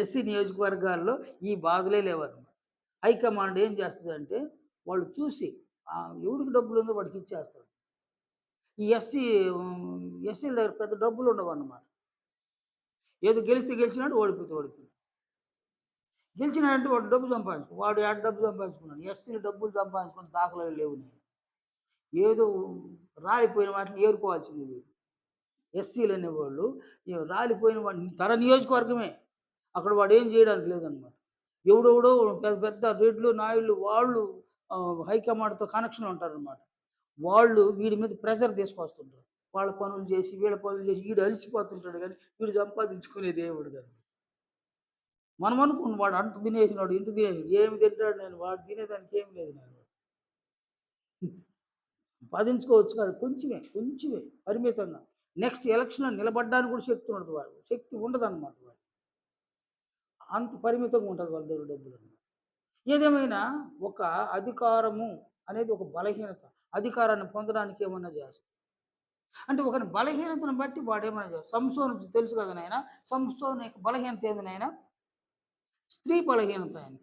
ఎస్సీ నియోజకవర్గాల్లో ఈ బాధలే లేవన్నమాట. హైకమాండ్ ఏం చేస్తుందంటే వాళ్ళు చూసి ఎవరికి డబ్బులు ఉందో వాడికి ఇచ్చేస్తారు. ఈ ఎస్సీల దగ్గర పెద్ద డబ్బులు ఉండవన్నమాట. ఏదో గెలిస్తే గెలిచినాడు, ఓడిపోతే ఓడిపోయాడు. గెలిచినాడంటే వాడు డబ్బు వాడు డబ్బు సంపాదించుకున్నాడు. ఎస్సీలు డబ్బులు సంపాదించుకున్న దాఖలాలు లేవు. ఏదో రాలిపోయిన వాటిని ఏరుకోవాల్సింది వీడు. ఎస్సీలు అనేవాళ్ళు రాలిపోయిన వాడిని తన నియోజకవర్గమే, అక్కడ వాడు ఏం చేయడానికి లేదనమాట. ఎవడెవడో పెద్ద పెద్ద రెడ్లు నాయుళ్ళు వాళ్ళు హైకమాండ్తో కనెక్షన్ ఉంటారనమాట. వాళ్ళు వీడి మీద ప్రెషర్ తీసుకొస్తుంటారు. వాళ్ళ పనులు చేసి వీళ్ళ పనులు చేసి వీడు అలిసిపోతుంటాడు, కానీ వీడు సంపాదించుకునేది ఏమిడు కానీ. మనం అనుకున్నాం వాడు అంత తినేసినాడు, ఇంత తినేసి ఏమి తింటాడు, నేను వాడు తినేదానికి ఏమి లేదు. నేను సంపాదించుకోవచ్చు కాదు, కొంచెమే పరిమితంగా. నెక్స్ట్ ఎలక్షన్లో నిలబడ్డానికి కూడా శక్తి ఉండదు, వాడు శక్తి ఉండదు అనమాట. వాడు అంత పరిమితంగా ఉంటుంది వాళ్ళ దగ్గర డబ్బులు. ఏదేమైనా ఒక అధికారము అనేది ఒక బలహీనత. అధికారాన్ని పొందడానికి ఏమన్నా చేస్తాం అంటే ఒకరి బలహీనతను బట్టి వాడు ఏమైనా చేస్తాం. సంసోను తెలుసు కదా నాయన, సంసోను యొక్క బలహీనత ఏంది నాయన? స్త్రీ బలహీనత ఆయన.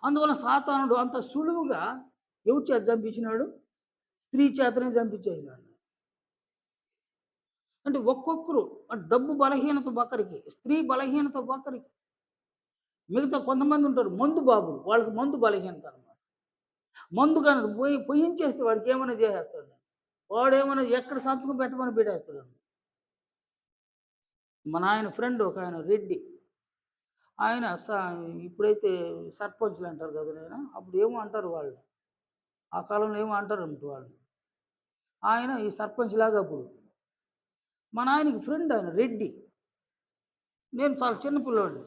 అందువల్ల సాతానుడు అంత సులువుగా ఎవరి చేత చంపించినాడు? స్త్రీ చేతనే చంపించేసినాడు. అంటే ఒక్కొక్కరు డబ్బు బలహీనత ఒకరికి, స్త్రీ బలహీనత ఒకరికి. మిగతా కొంతమంది ఉంటారు మందు బాబులు, వాళ్ళకి మందు బలహీనత అనమాట. మందు కనుక పొయ్యించేస్తే వాడికి ఏమైనా చేసేస్తాడు. వాడేమైనా ఎక్కడ సంతకం పెట్టమని పెట్టేస్తాడు. మన ఆయన ఫ్రెండ్ ఒక ఆయన రెడ్డి, ఆయన ఇప్పుడైతే సర్పంచ్లు అంటారు కదా నాయన, అప్పుడు ఏమో అంటారు వాళ్ళు, ఆ కాలంలో ఏమో అంటారు అన్నమాట వాళ్ళు. ఆయన ఈ సర్పంచ్ లాగా అప్పుడు మన ఆయనకి ఫ్రెండ్, ఆయన రెడ్డి. నేను చాలా చిన్నపిల్లోడిని.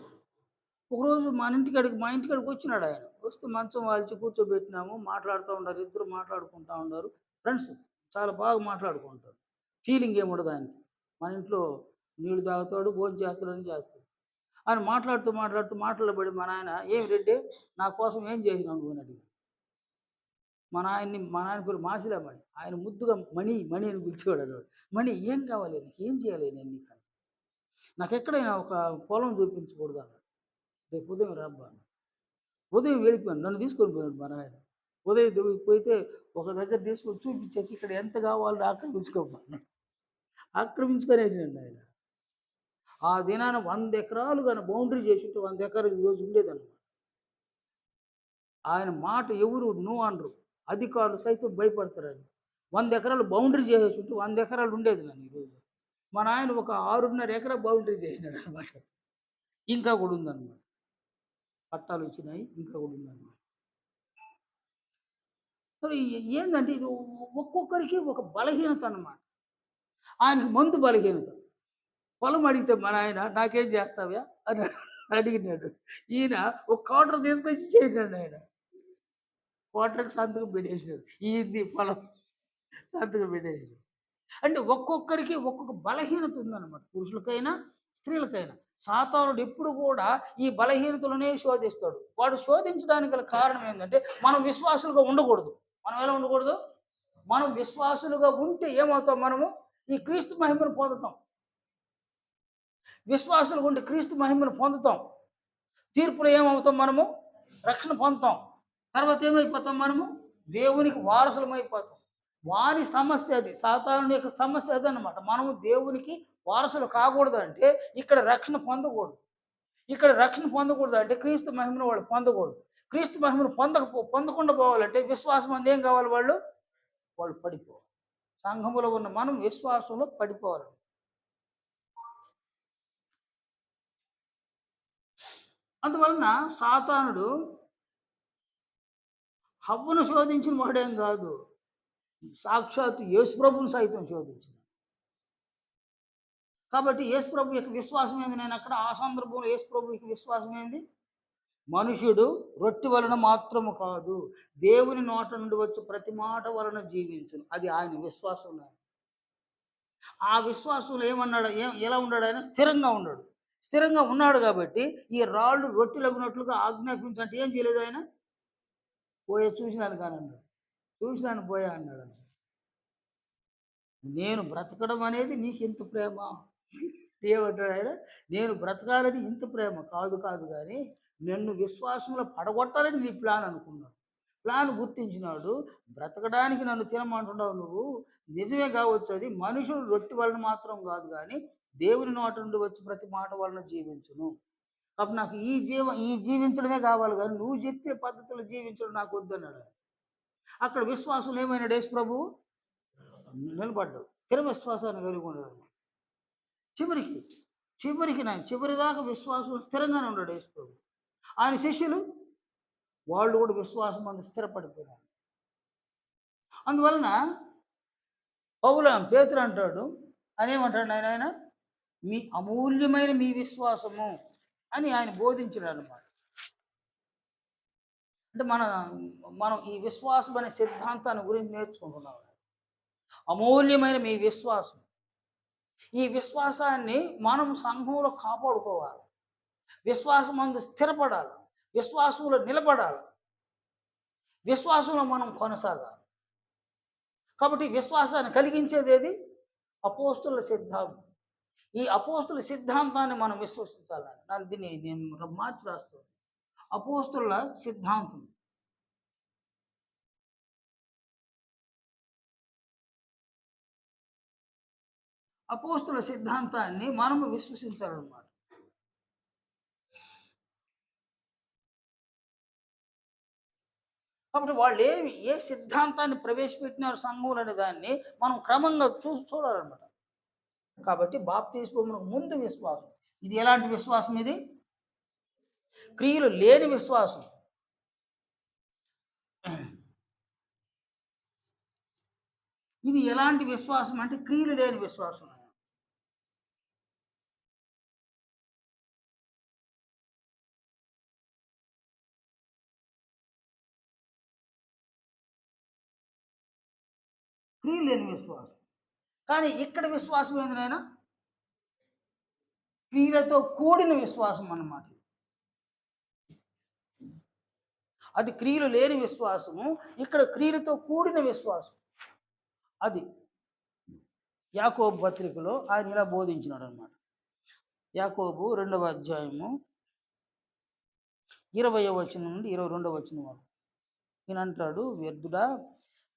ఒకరోజు మా ఇంటికాడికి వచ్చినాడు ఆయన. వస్తే మంచం వాల్చి కూర్చోబెట్టినాము, మాట్లాడుతూ ఉన్నారు, ఇద్దరు మాట్లాడుకుంటూ ఉన్నారు. ఫ్రెండ్స్ చాలా బాగా మాట్లాడుకుంటారు. ఫీలింగ్ ఏముండదు ఆయనకి. మన ఇంట్లో నీళ్లు తాగుతాడు, భోజనం చేస్తాడని చేస్తాడు. ఆయన మాట్లాడుతూ మాటలు పడి మా నాయన, ఏం రెడ్డి నా కోసం ఏం చేసినావు నువ్వు అని అడిగాడు. మా నాయన పేరు మాసిలామణి. ఆయన ముద్దుగా మణి, మణి అని పిలిచేవాడు అన్నమాట. మణి ఏం కావాలి నీకు? ఏం చేయాలి నేను నీకు? నాకెక్కడైనా ఒక పొలం చూపించకూడదన్నాడు. రేపు ఉదయం రమ్మా అన్నాడు. ఉదయం వెళ్ళిపోయాను. నన్ను తీసుకొని పోయాడు మా నాయన. ఉదయం పోయితే ఒక దగ్గర తీసుకొని చూపించేసి ఇక్కడ ఎంత కావాలో ఆక్రమించుకోమన్నాడు. ఆక్రమించుకొనేసాడండి ఆయన. ఆ దినాన 100 ఎకరాలు గాని బౌండరీ చేసుంటే 100 ఎకరాలు ఈరోజు ఉండేదన్నమాట. ఆయన మాట ఎవరు నో అనరు. అధికారులు సైతం భయపడతారని. 100 ఎకరాలు బౌండరీ చేసేసుంటే 100 ఎకరాలు ఉండేది నన్ను ఈరోజు. మా నాయన ఒక 6.5 ఎకరా బౌండరీ చేసినాడనమాట. ఇంకా కూడా ఉందన్నమాట. పట్టాలు వచ్చినాయి. ఇంకా కూడా ఉందన్నమాట. మరి ఏందంటే ఇది ఒక్కొక్కరికి ఒక బలహీనత అన్నమాట. ఆయనకి మందు బలహీనత. పొలం అడిగితే మా నాయన నాకేం చేస్తావ్యా అని అడిగినాడు. ఈయన ఒక క్వార్టర్ తీసుకొచ్చి ఇచ్చేసాడు ఆయన. క్వార్టర్‌కి సంతకం పెట్టేసాడు. ఈయనది పొలం సంతకం పెట్టేసాడు. అంటే ఒక్కొక్కరికి ఒక్కొక్క బలహీనత ఉందన్నమాట. పురుషులకైనా, స్త్రీలకైనా. సాతానుడు ఎప్పుడు కూడా ఈ బలహీనతలనే శోధిస్తాడు. వాడు శోధించడానికి గల కారణం ఏందంటే, మనం విశ్వాసులుగా ఉండకూడదు. మనం ఎలా ఉండకూడదు? మనం విశ్వాసులుగా ఉంటే ఏమవుతాం మనము? ఈ క్రీస్తు మహిమను పొందుతాం. విశ్వాసులుగా ఉంటే క్రీస్తు మహిమను పొందుతాం. తీర్పులో ఏమవుతాం మనము? రక్షణ పొందుతాం. తర్వాత ఏమైపోతాం మనము? దేవునికి వారసులమైపోతాం. వారి సమస్య అది. సాతానుడి యొక్క సమస్య అదనమాట. మనము దేవునికి వారసులు కాకూడదంటే ఇక్కడ రక్షణ పొందకూడదు. ఇక్కడ రక్షణ పొందకూడదు అంటే క్రీస్తు మహిమను వాళ్ళు పొందకూడదు. క్రీస్తు మహిమను పొందకుండా పోవాలంటే విశ్వాసం అందు ఏం కావాలి వాళ్ళు? వాళ్ళు పడిపోవాలి. సంఘములో ఉన్న మనం విశ్వాసంలో పడిపోవాలి. అందువలన సాతానుడు హవ్వను శోధించిన వాడేం కాదు. సాక్షాత్తు యేసుప్రభువును సైతం శోధించింది. కాబట్టి యేసుప్రభు యొక్క విశ్వాసం ఏంది? నేను అక్కడ ఆ సందర్భంలో యేసుప్రభు యొక్క విశ్వాసం ఏంది? మనుషుడు రొట్టె వలన మాత్రము కాదు, దేవుని నోట నుండి వచ్చే ప్రతి మాట వలన జీవించును. అది ఆయన విశ్వాసం. ఆ విశ్వాసంలో ఏమన్నాడు? ఎలా ఉన్నాడు ఆయన? స్థిరంగా ఉన్నాడు. స్థిరంగా ఉన్నాడు కాబట్టి ఈ రాళ్ళు రొట్టెలగునట్లుగా ఆజ్ఞాపించంటే ఏం చేయలేదు ఆయన? పోయే చూసినాను కానీ అన్నాడు. చూసినాను పోయా అన్నాడు. నేను బ్రతకడం అనేది నీకింత ప్రేమ. ఏమంటాడు ఆయన? నేను బ్రతకాలని ఇంత ప్రేమ కాదు కానీ నన్ను విశ్వాసంలో పడగొట్టాలని నీ ప్లాన్ అనుకున్నాడు. ప్లాన్ గుర్తించినాడు. బ్రతకడానికి నన్ను తినమంటున్నావు నువ్వు. నిజమే కావచ్చు అది. మనుషులు రొట్టె వలన మాత్రం కాదు కానీ దేవుని నోట నుండి వచ్చి ప్రతి మాట వలన జీవించును. కాబట్టి నాకు ఈ జీవించడమే కావాలి కానీ నువ్వు చెప్పే పద్ధతిలో జీవించడం నాకు వద్దన్నాడు. అక్కడ విశ్వాసం ఏమైనాడు? యేసు ప్రభువు నిలబడ్డాడు. స్థిర విశ్వాసాన్ని కలిగి ఉన్నాడు. చివరికి నేను చివరిదాకా విశ్వాసం స్థిరంగానే ఉన్నాడు యేసు ప్రభు. ఆయన శిష్యులు వాళ్ళు కూడా విశ్వాసం అందు స్థిరపడిపోయినారు. అందువలన పేతురు అంటాడు, అనేమంటాడు ఆయన? మీ అమూల్యమైన మీ విశ్వాసము అని ఆయన బోధించాడు అన్నమాట. అంటే మనం ఈ విశ్వాసం అనే సిద్ధాంతాన్ని గురించి నేర్చుకుంటున్నాం. అమూల్యమైన మీ విశ్వాసం. ఈ విశ్వాసాన్ని మనం సంఘంలో కాపాడుకోవాలి. విశ్వాసం అందు స్థిరపడాలి. విశ్వాసంలో నిలబడాలి. విశ్వాసంలో మనం కొనసాగాలి. కాబట్టి విశ్వాసాన్ని కలిగించేది ఏది? అపోస్తుల సిద్ధాంతం. ఈ అపోస్తుల సిద్ధాంతాన్ని మనం విశ్వసించాలని దీన్ని నేను మార్చి రాస్తాను. అపోస్తుల సిద్ధాంతం. అపోస్తుల సిద్ధాంతాన్ని మనము విశ్వసించాలన్నమాట. కాబట్టి వాళ్ళు ఏ సిద్ధాంతాన్ని ప్రవేశపెట్టినారు సంఘంలో అనే దాన్ని మనం క్రమంగా చూడాలన్నమాట. కాబట్టి బాప్తిస్మమునకు ముందు విశ్వాసం. ఇది ఎలాంటి విశ్వాసం? ఇది క్రియలు లేని విశ్వాసం. ఇది ఎలాంటి విశ్వాసం అంటే క్రియలు లేని విశ్వాసం. క్రియలు లేని విశ్వాసం. కానీ ఇక్కడ విశ్వాసం ఏంది నాయన? క్రియలతో కూడిన విశ్వాసం అన్నమాట. అది క్రియలు లేని విశ్వాసము. ఇక్కడ క్రియలతో కూడిన విశ్వాసం. అది యాకోబు పత్రికలో ఆయన ఇలా బోధించినాడు అనమాట. యాకోబు 2వ అధ్యాయము 20వ వచనం నుండి 22వ వచనం వరకు ఈయన అంటాడు, వ్యర్థుడా,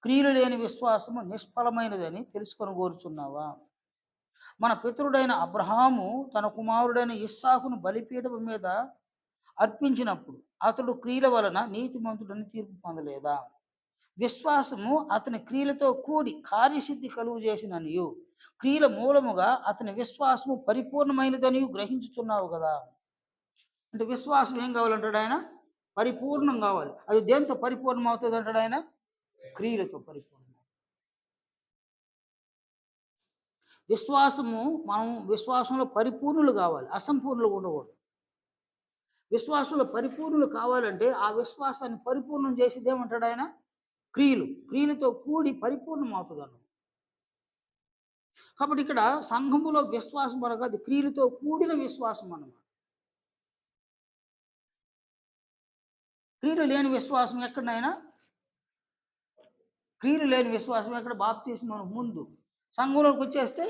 క్రియలు లేని విశ్వాసము నిష్ఫలమైనదని తెలుసుకొని కోరుచున్నావా? మన పితరుడైన అబ్రహాము తన కుమారుడైన ఇస్సాకును బలిపీఠం మీద అర్పించినప్పుడు అతడు క్రియల వలన నీతిమంతుడని తీర్పు పొందలేదా? విశ్వాసము అతని క్రియలతో కూడి కార్యసిద్ధి కలుగు చేసిననియు, క్రియల మూలముగా అతని విశ్వాసము పరిపూర్ణమైనదనియు గ్రహించుచున్నావు కదా. అంటే విశ్వాసం ఏం కావాలంటాడు ఆయన? పరిపూర్ణం కావాలి. అది దేంతో పరిపూర్ణం అవుతుంది అంటాడు ఆయన? క్రియలతో పరిపూర్ణం. విశ్వాసము, మనం విశ్వాసంలో పరిపూర్ణులు కావాలి, అసంపూర్ణులు ఉండకూడదు. విశ్వాసంలో పరిపూర్ణులు కావాలంటే ఆ విశ్వాసాన్ని పరిపూర్ణం చేసేది ఏమంటాడు ఆయన? క్రియలు. క్రియలతో కూడి పరిపూర్ణం అవుతుంది అన్న. కాబట్టి ఇక్కడ సంఘములో విశ్వాసం అనగా అది క్రియలతో కూడిన విశ్వాసం అన్నమాట. క్రియలు లేని విశ్వాసం ఎక్కడైనా? క్రియలు లేని విశ్వాసం ఎక్కడ? బాప్తిస్మం ముందు. సంఘంలోకి వచ్చేస్తే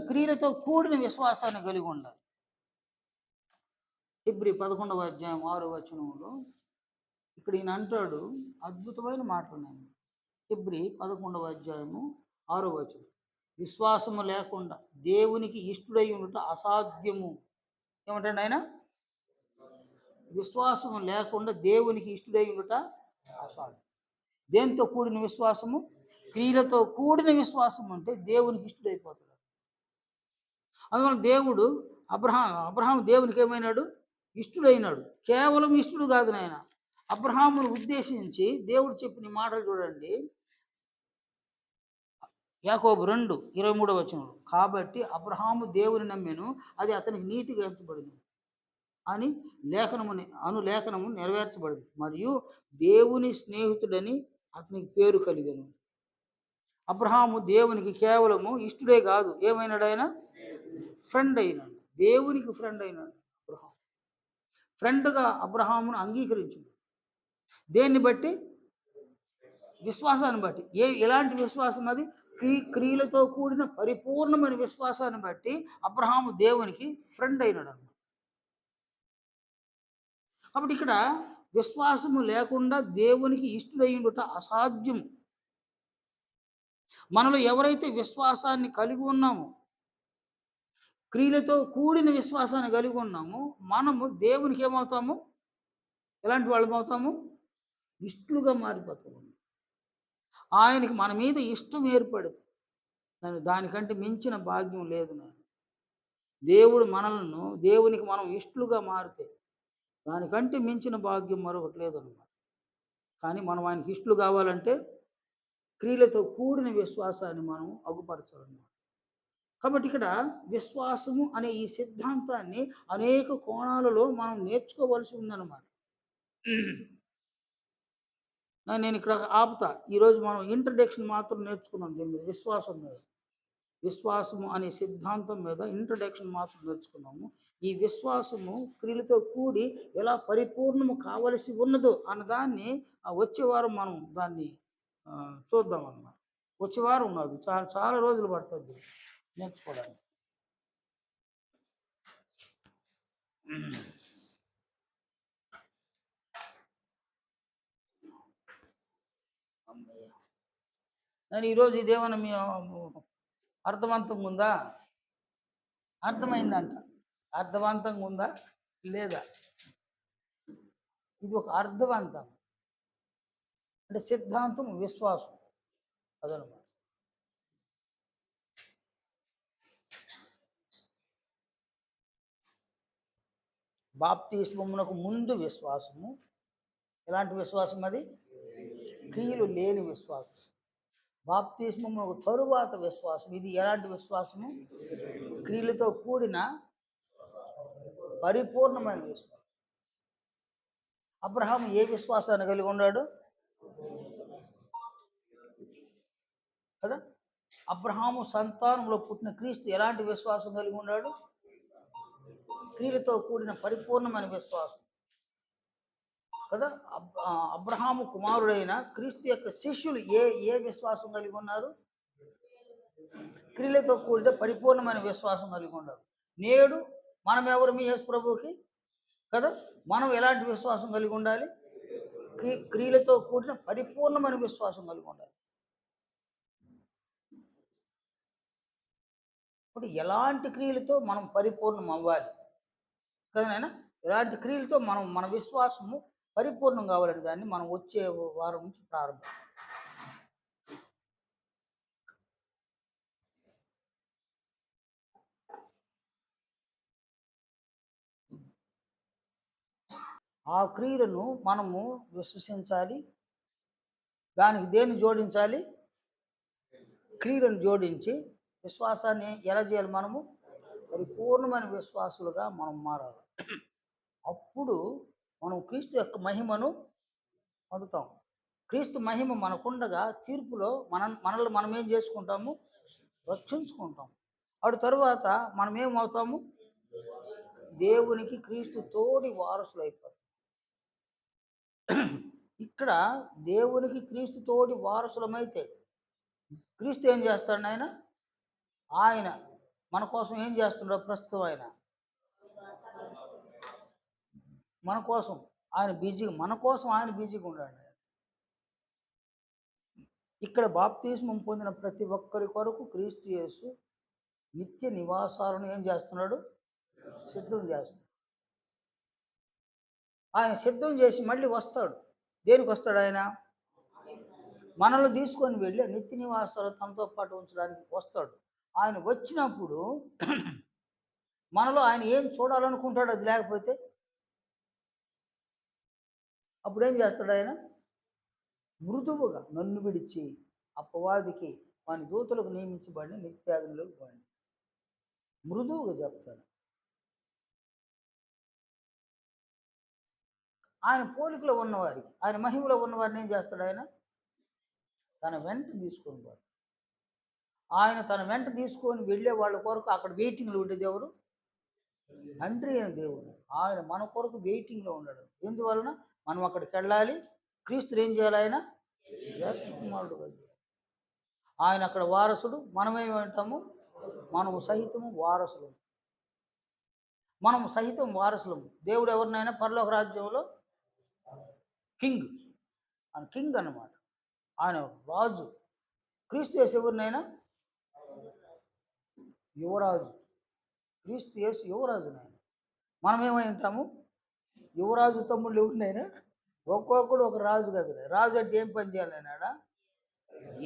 క్రియలతో కూడిన విశ్వాసాన్ని కలిగి ఉండాలి. హెబ్రీ 11వ అధ్యాయం 6వ వచనంలో ఇక్కడ ఈయన అంటాడు అద్భుతమైన మాటలు. నేను హెబ్రీ 11వ అధ్యాయము 6వ వచనం, విశ్వాసము లేకుండా దేవునికి ఇష్టడై ఉండుట అసాధ్యము. ఏమంటాడు ఆయన? విశ్వాసము లేకుండా దేవునికి ఇష్టడై ఉండుట అసాధ్యం. దేంతో కూడిన విశ్వాసము? క్రియలతో కూడిన విశ్వాసం అంటే దేవునికి ఇష్టడైపోతాడు. అందువల్ల దేవుడు అబ్రహాం దేవునికి ఏమైనాడు? ఇష్టడైనాడు. కేవలం ఇష్టడు కాదు నాయన, అబ్రహామును ఉద్దేశించి దేవుడు చెప్పిన మాటలు చూడండి. యాకోబు 2:23 వచనం, కాబట్టి అబ్రహాము దేవుని నమ్మెను, అది అతనికి నీతిగా ఎంచబడింది అని లేఖనము నెరవేర్చబడింది, మరియు దేవుని స్నేహితుడని అతనికి పేరు కలిగను. అబ్రహాము దేవునికి కేవలము ఇష్టడే కాదు, ఏమైనాడు ఆయన? ఫ్రెండ్ అయినాడు. దేవునికి ఫ్రెండ్ అయినాడు అబ్రహాం. ఫ్రెండ్గా అబ్రహామును అంగీకరించింది. దేన్ని బట్టి? విశ్వాసాన్ని బట్టి. ఎలాంటి విశ్వాసం అది? క్రియలతో కూడిన పరిపూర్ణమైన విశ్వాసాన్ని బట్టి అబ్రహాము దేవునికి ఫ్రెండ్ అయినాడు అన్నమాట. కాబట్టి ఇక్కడ విశ్వాసము లేకుండా దేవునికి ఇష్టడయ్యుట అసాధ్యం. మనలో ఎవరైతే విశ్వాసాన్ని కలిగి ఉన్నామో, క్రియలతో కూడిన విశ్వాసాన్ని కలిగి ఉన్నామో, మనము దేవునికి ఏమవుతాము? ఎలాంటి వాళ్ళం అవుతాము? ఇష్టలుగా మారిపోతాము. ఆయనకి మన మీద ఇష్టం ఏర్పడుతుంది. దానికంటే మించిన భాగ్యం లేదు నాకు. దేవుడు మనలను, దేవునికి మనం ఇష్టలుగా మారితే దానికంటే మించిన భాగ్యం మరొకటి లేదన్నమాట. కానీ మనం ఆయనకి ఇష్టలు కావాలంటే క్రియలతో కూడిన విశ్వాసాన్ని మనం అగుపరచాలన్నమాట. కాబట్టి ఇక్కడ విశ్వాసము అనే ఈ సిద్ధాంతాన్ని అనేక కోణాలలో మనం నేర్చుకోవలసి ఉందన్నమాట. నేను ఇక్కడ ఆపుతా. ఈరోజు మనం ఇంట్రడక్షన్ మాత్రం నేర్చుకున్నాం దీని మీద, విశ్వాసం మీద. విశ్వాసము అనే సిద్ధాంతం మీద ఇంట్రడక్షన్ మాత్రం నేర్చుకున్నాము. ఈ విశ్వాసము క్రియలతో కూడి ఎలా పరిపూర్ణము కావలసి ఉన్నదో అన్నదాన్ని వచ్చే వారం మనం దాన్ని చూద్దాం అన్నమాట. వచ్చే వారం ఉన్నది, చాలా రోజులు పడుతుంది నేర్చుకోవడానికి. నేను ఈరోజు ఇదేమన్నా మీ అర్థవంతంగా ఉందా? అర్థమైందంట. అర్థవంతంగా ఉందా లేదా? ఇది ఒక అర్థవంతం అంటే సిద్ధాంతం, విశ్వాసం అదనమాట. బాప్తిస్మమునకు ముందు విశ్వాసము. ఎలాంటి విశ్వాసం అది? క్రియలు లేని విశ్వాసం. బాప్తిస్మమునకు తరువాత విశ్వాసం. ఇది ఎలాంటి విశ్వాసము? క్రియలతో కూడిన పరిపూర్ణమైన విశ్వాసం. అబ్రహాము ఏ విశ్వాసాన్ని కలిగి ఉన్నాడు కదా? అబ్రహాము సంతానంలో పుట్టిన క్రీస్తు ఎలాంటి విశ్వాసం కలిగి ఉన్నాడు? క్రియలతో కూడిన పరిపూర్ణమైన విశ్వాసం కదా. అబ్రహాము కుమారుడైన క్రీస్తు యొక్క శిష్యులు ఏ ఏ విశ్వాసం కలిగి ఉన్నారు? క్రియలతో కూడిన పరిపూర్ణమైన విశ్వాసం కలిగి ఉన్నారు. నేడు మనం ఎవరు మీ యేసు ప్రభువుకి? కదా. మనం ఎలాంటి విశ్వాసం కలిగి ఉండాలి? క్రియలతో కూడిన పరిపూర్ణమైన విశ్వాసం కలిగి ఉండాలి. ఇప్పుడు ఎలాంటి క్రియలతో మనం పరిపూర్ణం అవ్వాలి కదా నాయన? ఎలాంటి క్రియలతో మన విశ్వాసము పరిపూర్ణం కావాలని దాన్ని మనం వచ్చే వారం నుంచి ప్రారంభం. ఆ క్రియలను మనము విశ్వసించాలి. దానికి దేన్ని జోడించాలి? క్రియలను జోడించి విశ్వాసాన్ని ఎలా చేయాలి? మనము పరిపూర్ణమైన విశ్వాసులుగా మనం మారాలి. అప్పుడు మనం క్రీస్తు యొక్క మహిమను పొందుతాం. క్రీస్తు మహిమ మనకుండగా తీర్పులో మనల్ని మనం ఏం చేసుకుంటాము? రక్షించుకుంటాం. అటు తరువాత మనం ఏమవుతాము? దేవునికి క్రీస్తు తోడి వారసులు అయిపోతాం. ఇక్కడ దేవునికి క్రీస్తు తోడి వారసులమైతే క్రీస్తు ఏం చేస్తాడు ఆయన? ఆయన మన కోసం ఏం చేస్తున్నాడు? ప్రస్తుతం ఆయన మన కోసం ఆయన బిజీగా ఉన్నాడు. ఇక్కడ బాప్తిస్మం పొందిన ప్రతి ఒక్కరి కొరకు క్రీస్తు యేసు నిత్య నివాసాలను ఏం చేస్తున్నాడు? సిద్ధం చేస్తున్నాడు. ఆయన సిద్ధం చేసి మళ్ళీ వస్తాడు. దేనికి వస్తాడు ఆయన? మనల్ని తీసుకొని వెళ్ళి నిత్య నివాసాలు తనతో పాటు ఉంచడానికి వస్తాడు. ఆయన వచ్చినప్పుడు మనలో ఆయన ఏం చూడాలనుకుంటాడు? అది లేకపోతే అప్పుడు ఏం చేస్తాడు ఆయన? మృదువుగా నన్ను విడిచి అపవాదికి వాని దూతలకు నియమించబడిన నిత్యాగ్నిలోకి పోయింది. మృదువుగా చెప్తాడు. ఆయన పోలికలో ఉన్నవారికి, ఆయన మహిమలో ఉన్నవారిని ఏం చేస్తాడు? ఆయన తన వెంట తీసుకొని పోతాడు. ఆయన తన వెంట తీసుకొని వెళ్ళే వాళ్ళ కొరకు అక్కడ వెయిటింగ్లో ఉండేది ఎవరు? తండ్రి అయిన దేవుడు. ఆయన మన కొరకు వెయిటింగ్లో ఉన్నాడు. ఎందువలన? మనం అక్కడికి వెళ్ళాలి. క్రీస్తుని ఏం చేయాలి? ఆయన కుమారుడు. ఆయన అక్కడ వారసుడు. మనమేమంటాము? మనము సహితము వారసులు. మనము సహితం వారసులము. దేవుడు ఎవరినైనా పరలోక రాజ్యంలో కింగ్, ఆయన కింగ్ అన్నమాట. ఆయన రాజు. క్రీస్తు యేసు ఎవరినైనా యువరాజు. క్రీస్తు యేసు యువరాజు. నాయన మనం ఏమై ఉంటాము? యువరాజు తమ్ముళ్ళు ఎవరినైనా ఒక్కొక్కడు ఒక రాజు కదా. రాజు అంటే ఏం పని చేయాలి? ఆయన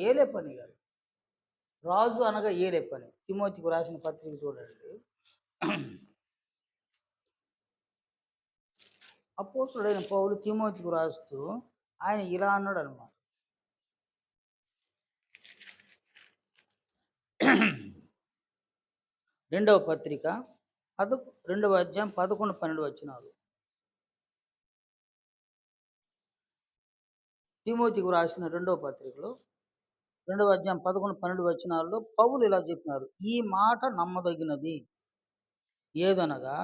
ఏలే పని కాదు. రాజు అనగా ఏలే పని. తిమోతికి రాసిన పత్రిక చూడండి. అపోస్తుడైన పౌలు తిమోతికి రాస్తూ ఆయన ఇలా అన్నాడు అనమాట. రెండవ పత్రిక 2వ అధ్యాయం 11, 12 వచనాలు. తిమోతికి రాసిన 2వ పత్రికలో 2వ అధ్యాయం 11, 12 వచనాల్లో పౌలు ఇలా చెప్పినారు. ఈ మాట నమ్మదగినది. ఏదనగా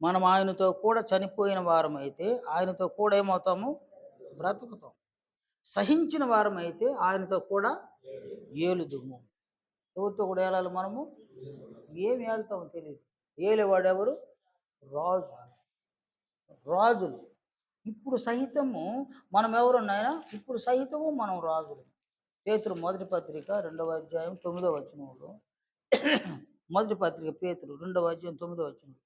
మనం ఆయనతో కూడా చనిపోయిన వారమైతే ఆయనతో కూడా ఏమవుతాము? బ్రతుకుతాం. సహించిన వారమైతే ఆయనతో కూడా ఏలుదుము. ఎవరితో కూడా ఏలాలి మనము? ఏమి ఏలుతామో తెలియదు. ఏలేవాడెవరు? రాజు. రాజులు. ఇప్పుడు సహితము మనం ఎవరున్నాయన? ఇప్పుడు సహితము మనం రాజులు. పేతురు మొదటి పత్రిక 2వ అధ్యాయం 9వ వచనంలో, మొదటి పత్రిక పేతురు 2వ అధ్యాయం 9వ వచనం,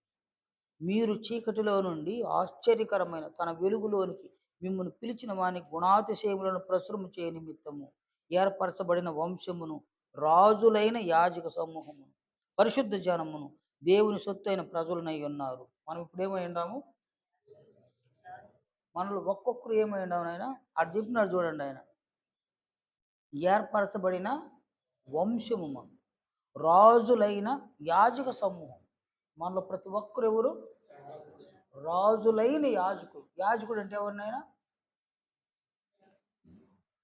మీరు చీకటిలో నుండి ఆశ్చర్యకరమైన తన వెలుగులోనికి మిమ్మల్ని పిలిచిన వాని గుణాతిశయములను ప్రచురము చేయ నిమిత్తము ఏర్పరచబడిన వంశమును, రాజులైన యాజక సమూహమును, పరిశుద్ధ జనమును, దేవుని సొత్తు అయిన ప్రజలనై ఉన్నారు. మనం ఇప్పుడు ఏమై ఉన్నాము? మనలో ఒక్కొక్కరు ఏమై ఉన్నాము? ఆయన అటు చెప్పినాడు చూడండి. ఆయన ఏర్పరచబడిన వంశము, మనం రాజులైన యాజక సమూహం. మనలో ప్రతి ఒక్కరు ఎవరు? రాజులైన యాజకుడు. యాజకుడు అంటే ఎవరినైనా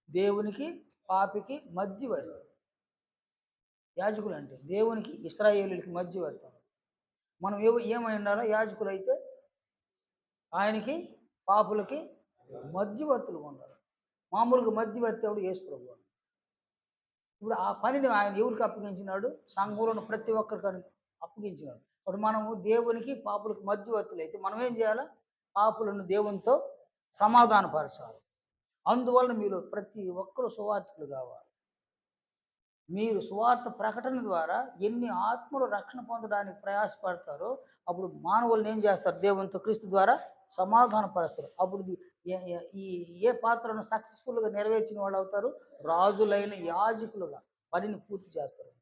దేవునికి పాపికి మధ్యవర్తి. యాజకులు అంటే దేవునికి ఇశ్రాయేలుకి మధ్యవర్తి. మనం ఏమై ఉండాలో? యాజకులు అయితే ఆయనకి పాపులకి మధ్యవర్తులుగా ఉండాలి. మామూలుగా మధ్యవర్తి ఎవడు? యేసు ప్రభువు. ఇప్పుడు ఆ పనిని ఆయన ఎవరికి అప్పగించినాడు? సంఘంలో ఉన్న ప్రతి ఒక్కరికి అప్పగించినాడు. ఇప్పుడు మనము దేవునికి, పాపులకు మధ్యవర్తులైతే మనం ఏం చేయాలా? పాపులను దేవునితో సమాధానపరచాలి. అందువలన మీరు ప్రతి ఒక్కరు సువార్తికులు కావాలి. మీరు సువార్త ప్రకటన ద్వారా ఎన్ని ఆత్మలు రక్షణ పొందడానికి ప్రయాసపడతారో, అప్పుడు మానవుల్ని ఏం చేస్తారు? దేవునితో క్రీస్తు ద్వారా సమాధానపరుస్తారు. అప్పుడు ఈ ఏ పాత్రను సక్సెస్‌ఫుల్‌గా నెరవేర్చిన వాళ్ళు అవుతారు? రాజులైన యాజకులుగా పనిని పూర్తి చేస్తారు.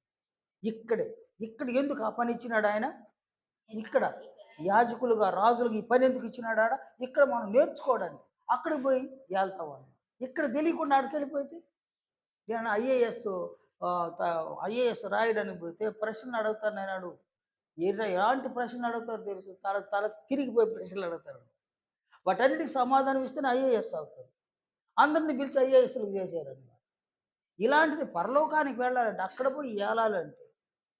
ఇక్కడే, ఇక్కడ ఎందుకు ఆ పని ఇచ్చినాడు ఆయన? ఇక్కడ యాజకులుగా, రాజులుగా ఈ పని ఎందుకు ఇచ్చినాడు ఆడ? ఇక్కడ మనం నేర్చుకోవడానికి. అక్కడికి పోయి ఏళ్తామని. ఇక్కడ తెలియకుండా ఆడికెళ్ళిపోతే నేను ఐఏఎస్ రాయడానికి పోతే ప్రశ్నలు అడుగుతారు. నేను అడుగు ఎలాంటి ప్రశ్నలు అడుగుతారో తెలుసు. తల తల తిరిగిపోయి ప్రశ్నలు అడుగుతారు. వాటన్నిటికి సమాధానం ఇస్తేనే ఐఏఎస్ అవుతారు. అందరిని పిలిచి ఐఏఎస్లు చేశారన్నమాట. ఇలాంటిది పరలోకానికి వెళ్ళాలంటే, అక్కడ పోయి ఏలాలంటే,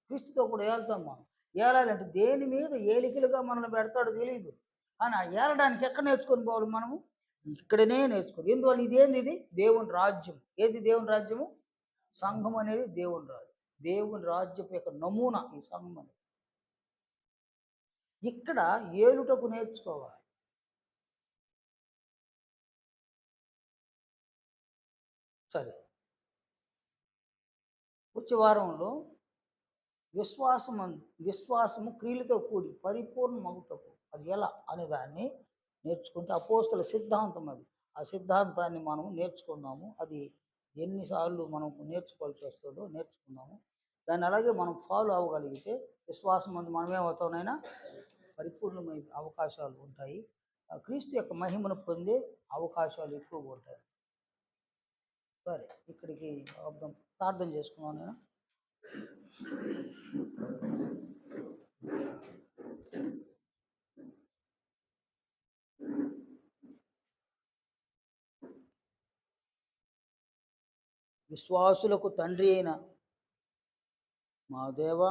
క్రీస్తుతో కూడా ఏళ్తాం మనం. ఏలాలంటే దేని మీద ఏలికలుగా మనల్ని పెడతాడో తెలియదు. కానీ ఆ ఏలడానికి ఎక్కడ నేర్చుకొని పోవాలి మనము? ఇక్కడనే నేర్చుకోవాలి. ఎందువల్ల ఇదేంది? ఇది దేవుని రాజ్యం. ఏది దేవుని రాజ్యము? సంఘం అనేది దేవుని రాజ్యం. దేవుని రాజ్యపు యొక్క నమూనా ఈ సంఘం అనేది. ఇక్కడ ఏలుటకు నేర్చుకోవాలి. సరే, వచ్చే వారంలో విశ్వాసము క్రియలతో కూడి పరిపూర్ణమగుటకు అది ఎలా అనే దాన్ని నేర్చుకుంటే అపోస్తల సిద్ధాంతం అది. ఆ సిద్ధాంతాన్ని మనం నేర్చుకుందాము. అది ఎన్నిసార్లు మనం నేర్చుకోవాల్సి వస్తుందో నేర్చుకుందాము. దాన్ని అలాగే మనం ఫాలో అవ్వగలిగితే విశ్వాసం అందు మనమేమవుతామైనా పరిపూర్ణమై అవకాశాలు ఉంటాయి. క్రీస్తు యొక్క మహిమను పొందే అవకాశాలు ఎక్కువగా ఉంటాయి. సరే, ఇక్కడికి ప్రార్థన చేసుకున్నాను నేను. విశ్వాసులకు తండ్రి అయిన మా దేవ,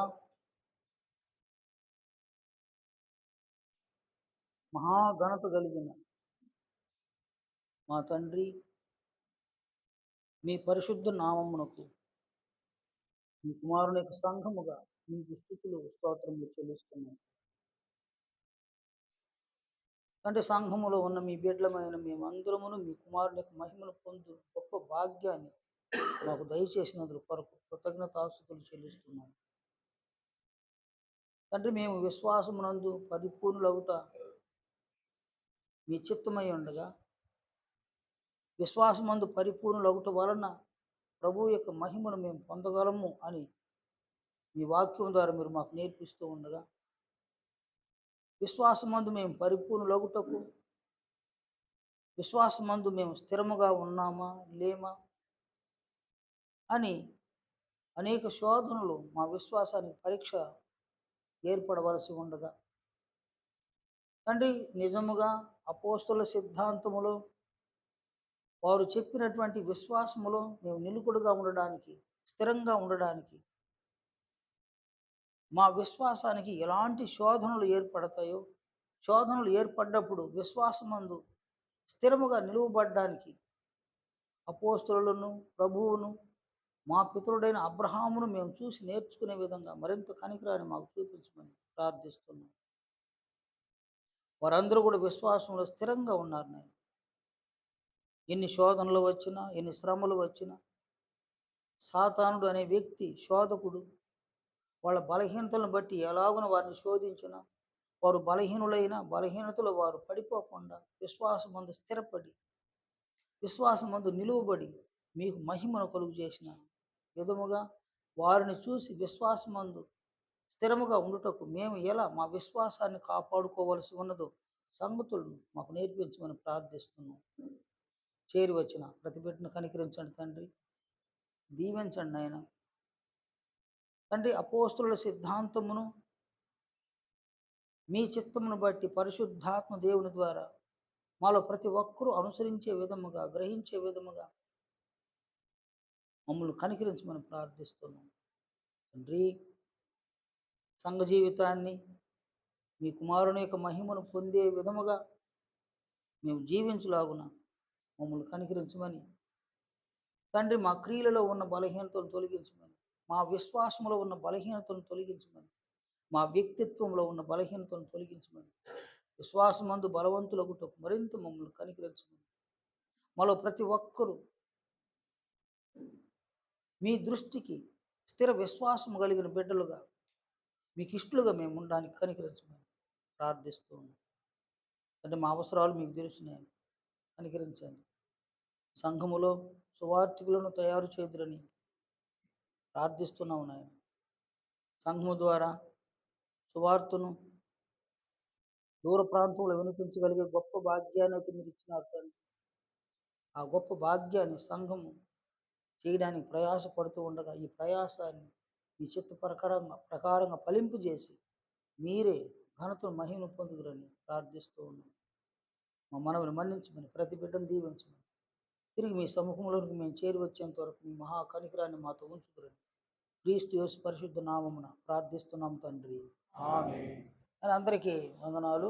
మహాఘనత కలిగిన మా తండ్రి, మీ పరిశుద్ధ నామమునకు మీ కుమారుని యొక్క సంఘముగా మీకు స్తుతులు స్తోత్రములు చెల్లిస్తున్నాం. అంటే సంఘములో ఉన్న మీ బిడ్డలమైన మేమందరమును మీ కుమారుని యొక్క మహిమను పొందు గొప్ప భాగ్యాన్ని మాకు దయచేసినందుకు కొరకు కృతజ్ఞతాస్తుతులు చెల్లిస్తున్నాం. తండ్రి, మేము విశ్వాసమునందు పరిపూర్ణులవుట మీ చిత్తమై ఉండగా, విశ్వాసమందు పరిపూర్ణులవుట వలన ప్రభువు యొక్క మహిమను మేము పొందగలము అని మీ వాక్యం ద్వారా మీరు మాకు నేర్పిస్తూ ఉండగా, విశ్వాసమందు మేము పరిపూర్ణులగుటకు, విశ్వాసమందు మేము స్థిరముగా ఉన్నామా లేమా అని అనేక శోధనలు మా విశ్వాసానికి పరీక్ష ఏర్పడవలసి ఉండగా, తండ్రి, నిజముగా అపోస్తుల సిద్ధాంతములో వారు చెప్పినటువంటి విశ్వాసములో మేము నిలుకుడుగా ఉండడానికి, స్థిరంగా ఉండడానికి, మా విశ్వాసానికి ఎలాంటి శోధనలు ఏర్పడతాయో, శోధనలు ఏర్పడ్డప్పుడు విశ్వాసమందు స్థిరముగా నిలువబడ్డానికి అపోస్తులను, ప్రభువును, మా పితరుడైన అబ్రహామును మేము చూసి నేర్చుకునే విధంగా మరింత కనికరాన్ని మాకు చూపించమని ప్రార్థిస్తున్నాం. వారందరూ కూడా విశ్వాసంలో స్థిరంగా ఉన్నారు. నేను ఎన్ని శోధనలు వచ్చినా, ఎన్ని శ్రమలు వచ్చినా, సాతానుడు అనే వ్యక్తి, శోధకుడు, వాళ్ళ బలహీనతలను బట్టి ఎలాగున వారిని శోధించినా, వారు బలహీనతలు వారు పడిపోకుండా విశ్వాసమందు స్థిరపడి, విశ్వాసమందు నిలువబడి మీకు మహిమను కలుగు చేసిన విధముగా వారిని చూసి విశ్వాసమందు స్థిరముగా ఉండుటకు మేము ఎలా మా విశ్వాసాన్ని కాపాడుకోవలసి ఉన్నదో సంగతులను మాకు నేర్పించమని ప్రార్థిస్తున్నాం. చేరి వచ్చిన ప్రతి బిడ్డను కనికరించండి తండ్రి, దీవించండి ఆయన. తండ్రి, అపోస్తుల సిద్ధాంతమును మీ చిత్తమును బట్టి పరిశుద్ధాత్మ దేవుని ద్వారా మాలో ప్రతి ఒక్కరూ అనుసరించే విధముగా, గ్రహించే విధముగా మమ్మల్ని కనికరించమని ప్రార్థిస్తున్నాం. తండ్రి, సంఘ జీవితాన్ని మీ కుమారుని యొక్క మహిమను పొందే విధముగా మేము జీవించలాగున మమ్మల్ని కనికరించమని, తండ్రి మా క్రియలలో ఉన్న బలహీనతలను తొలగించమని, మా విశ్వాసములో ఉన్న బలహీనతలను తొలగించమని, మా వ్యక్తిత్వంలో ఉన్న బలహీనతలను తొలగించమని, విశ్వాసమందు బలవంతులగుటకు మరింత మమ్మల్ని కనికరించమని, మాలో ప్రతి ఒక్కరూ మీ దృష్టికి స్థిర విశ్వాసము కలిగిన బిడ్డలుగా, మీకు ఇష్టలుగా మేము ఉండడానికి కనికరించమని ప్రార్థిస్తూ ఉన్నాం. అంటే మా అవసరాలు మీకు తెలుసున్నాయని కనికరించండి. సంఘములో సువార్థికులను తయారు చేదురని ప్రార్థిస్తున్నాము నాయన. సంఘము ద్వారా సువార్తను దూర ప్రాంతంలో వినిపించగలిగే గొప్ప భాగ్యాన్ని అయితే మీరు ఇచ్చినారు తండ్రి. ఆ గొప్ప భాగ్యాన్ని సంఘము చేయడానికి ప్రయాసపడుతూ ఉండగా, ఈ ప్రయాసాన్ని మీ చిత్త ప్రకారంగా ఫలింపజేసి మీరే ఘనతను మహిమను పొందుదురని ప్రార్థిస్తూ ఉన్నాం. మా మనవిని మన్నించమని, ప్రతి బిడ్డను దీవించమని, తిరిగి మీ సముఖంలోనికి మేము చేరి వచ్చేంత వరకు మీ మహా కనికరాన్ని మాతో ఉంచుదురని క్రీస్తు యేసు పరిశుద్ధ నామమున ప్రార్థిస్తున్నాం తండ్రి. ఆమేన్. అందరికీ వందనాలు.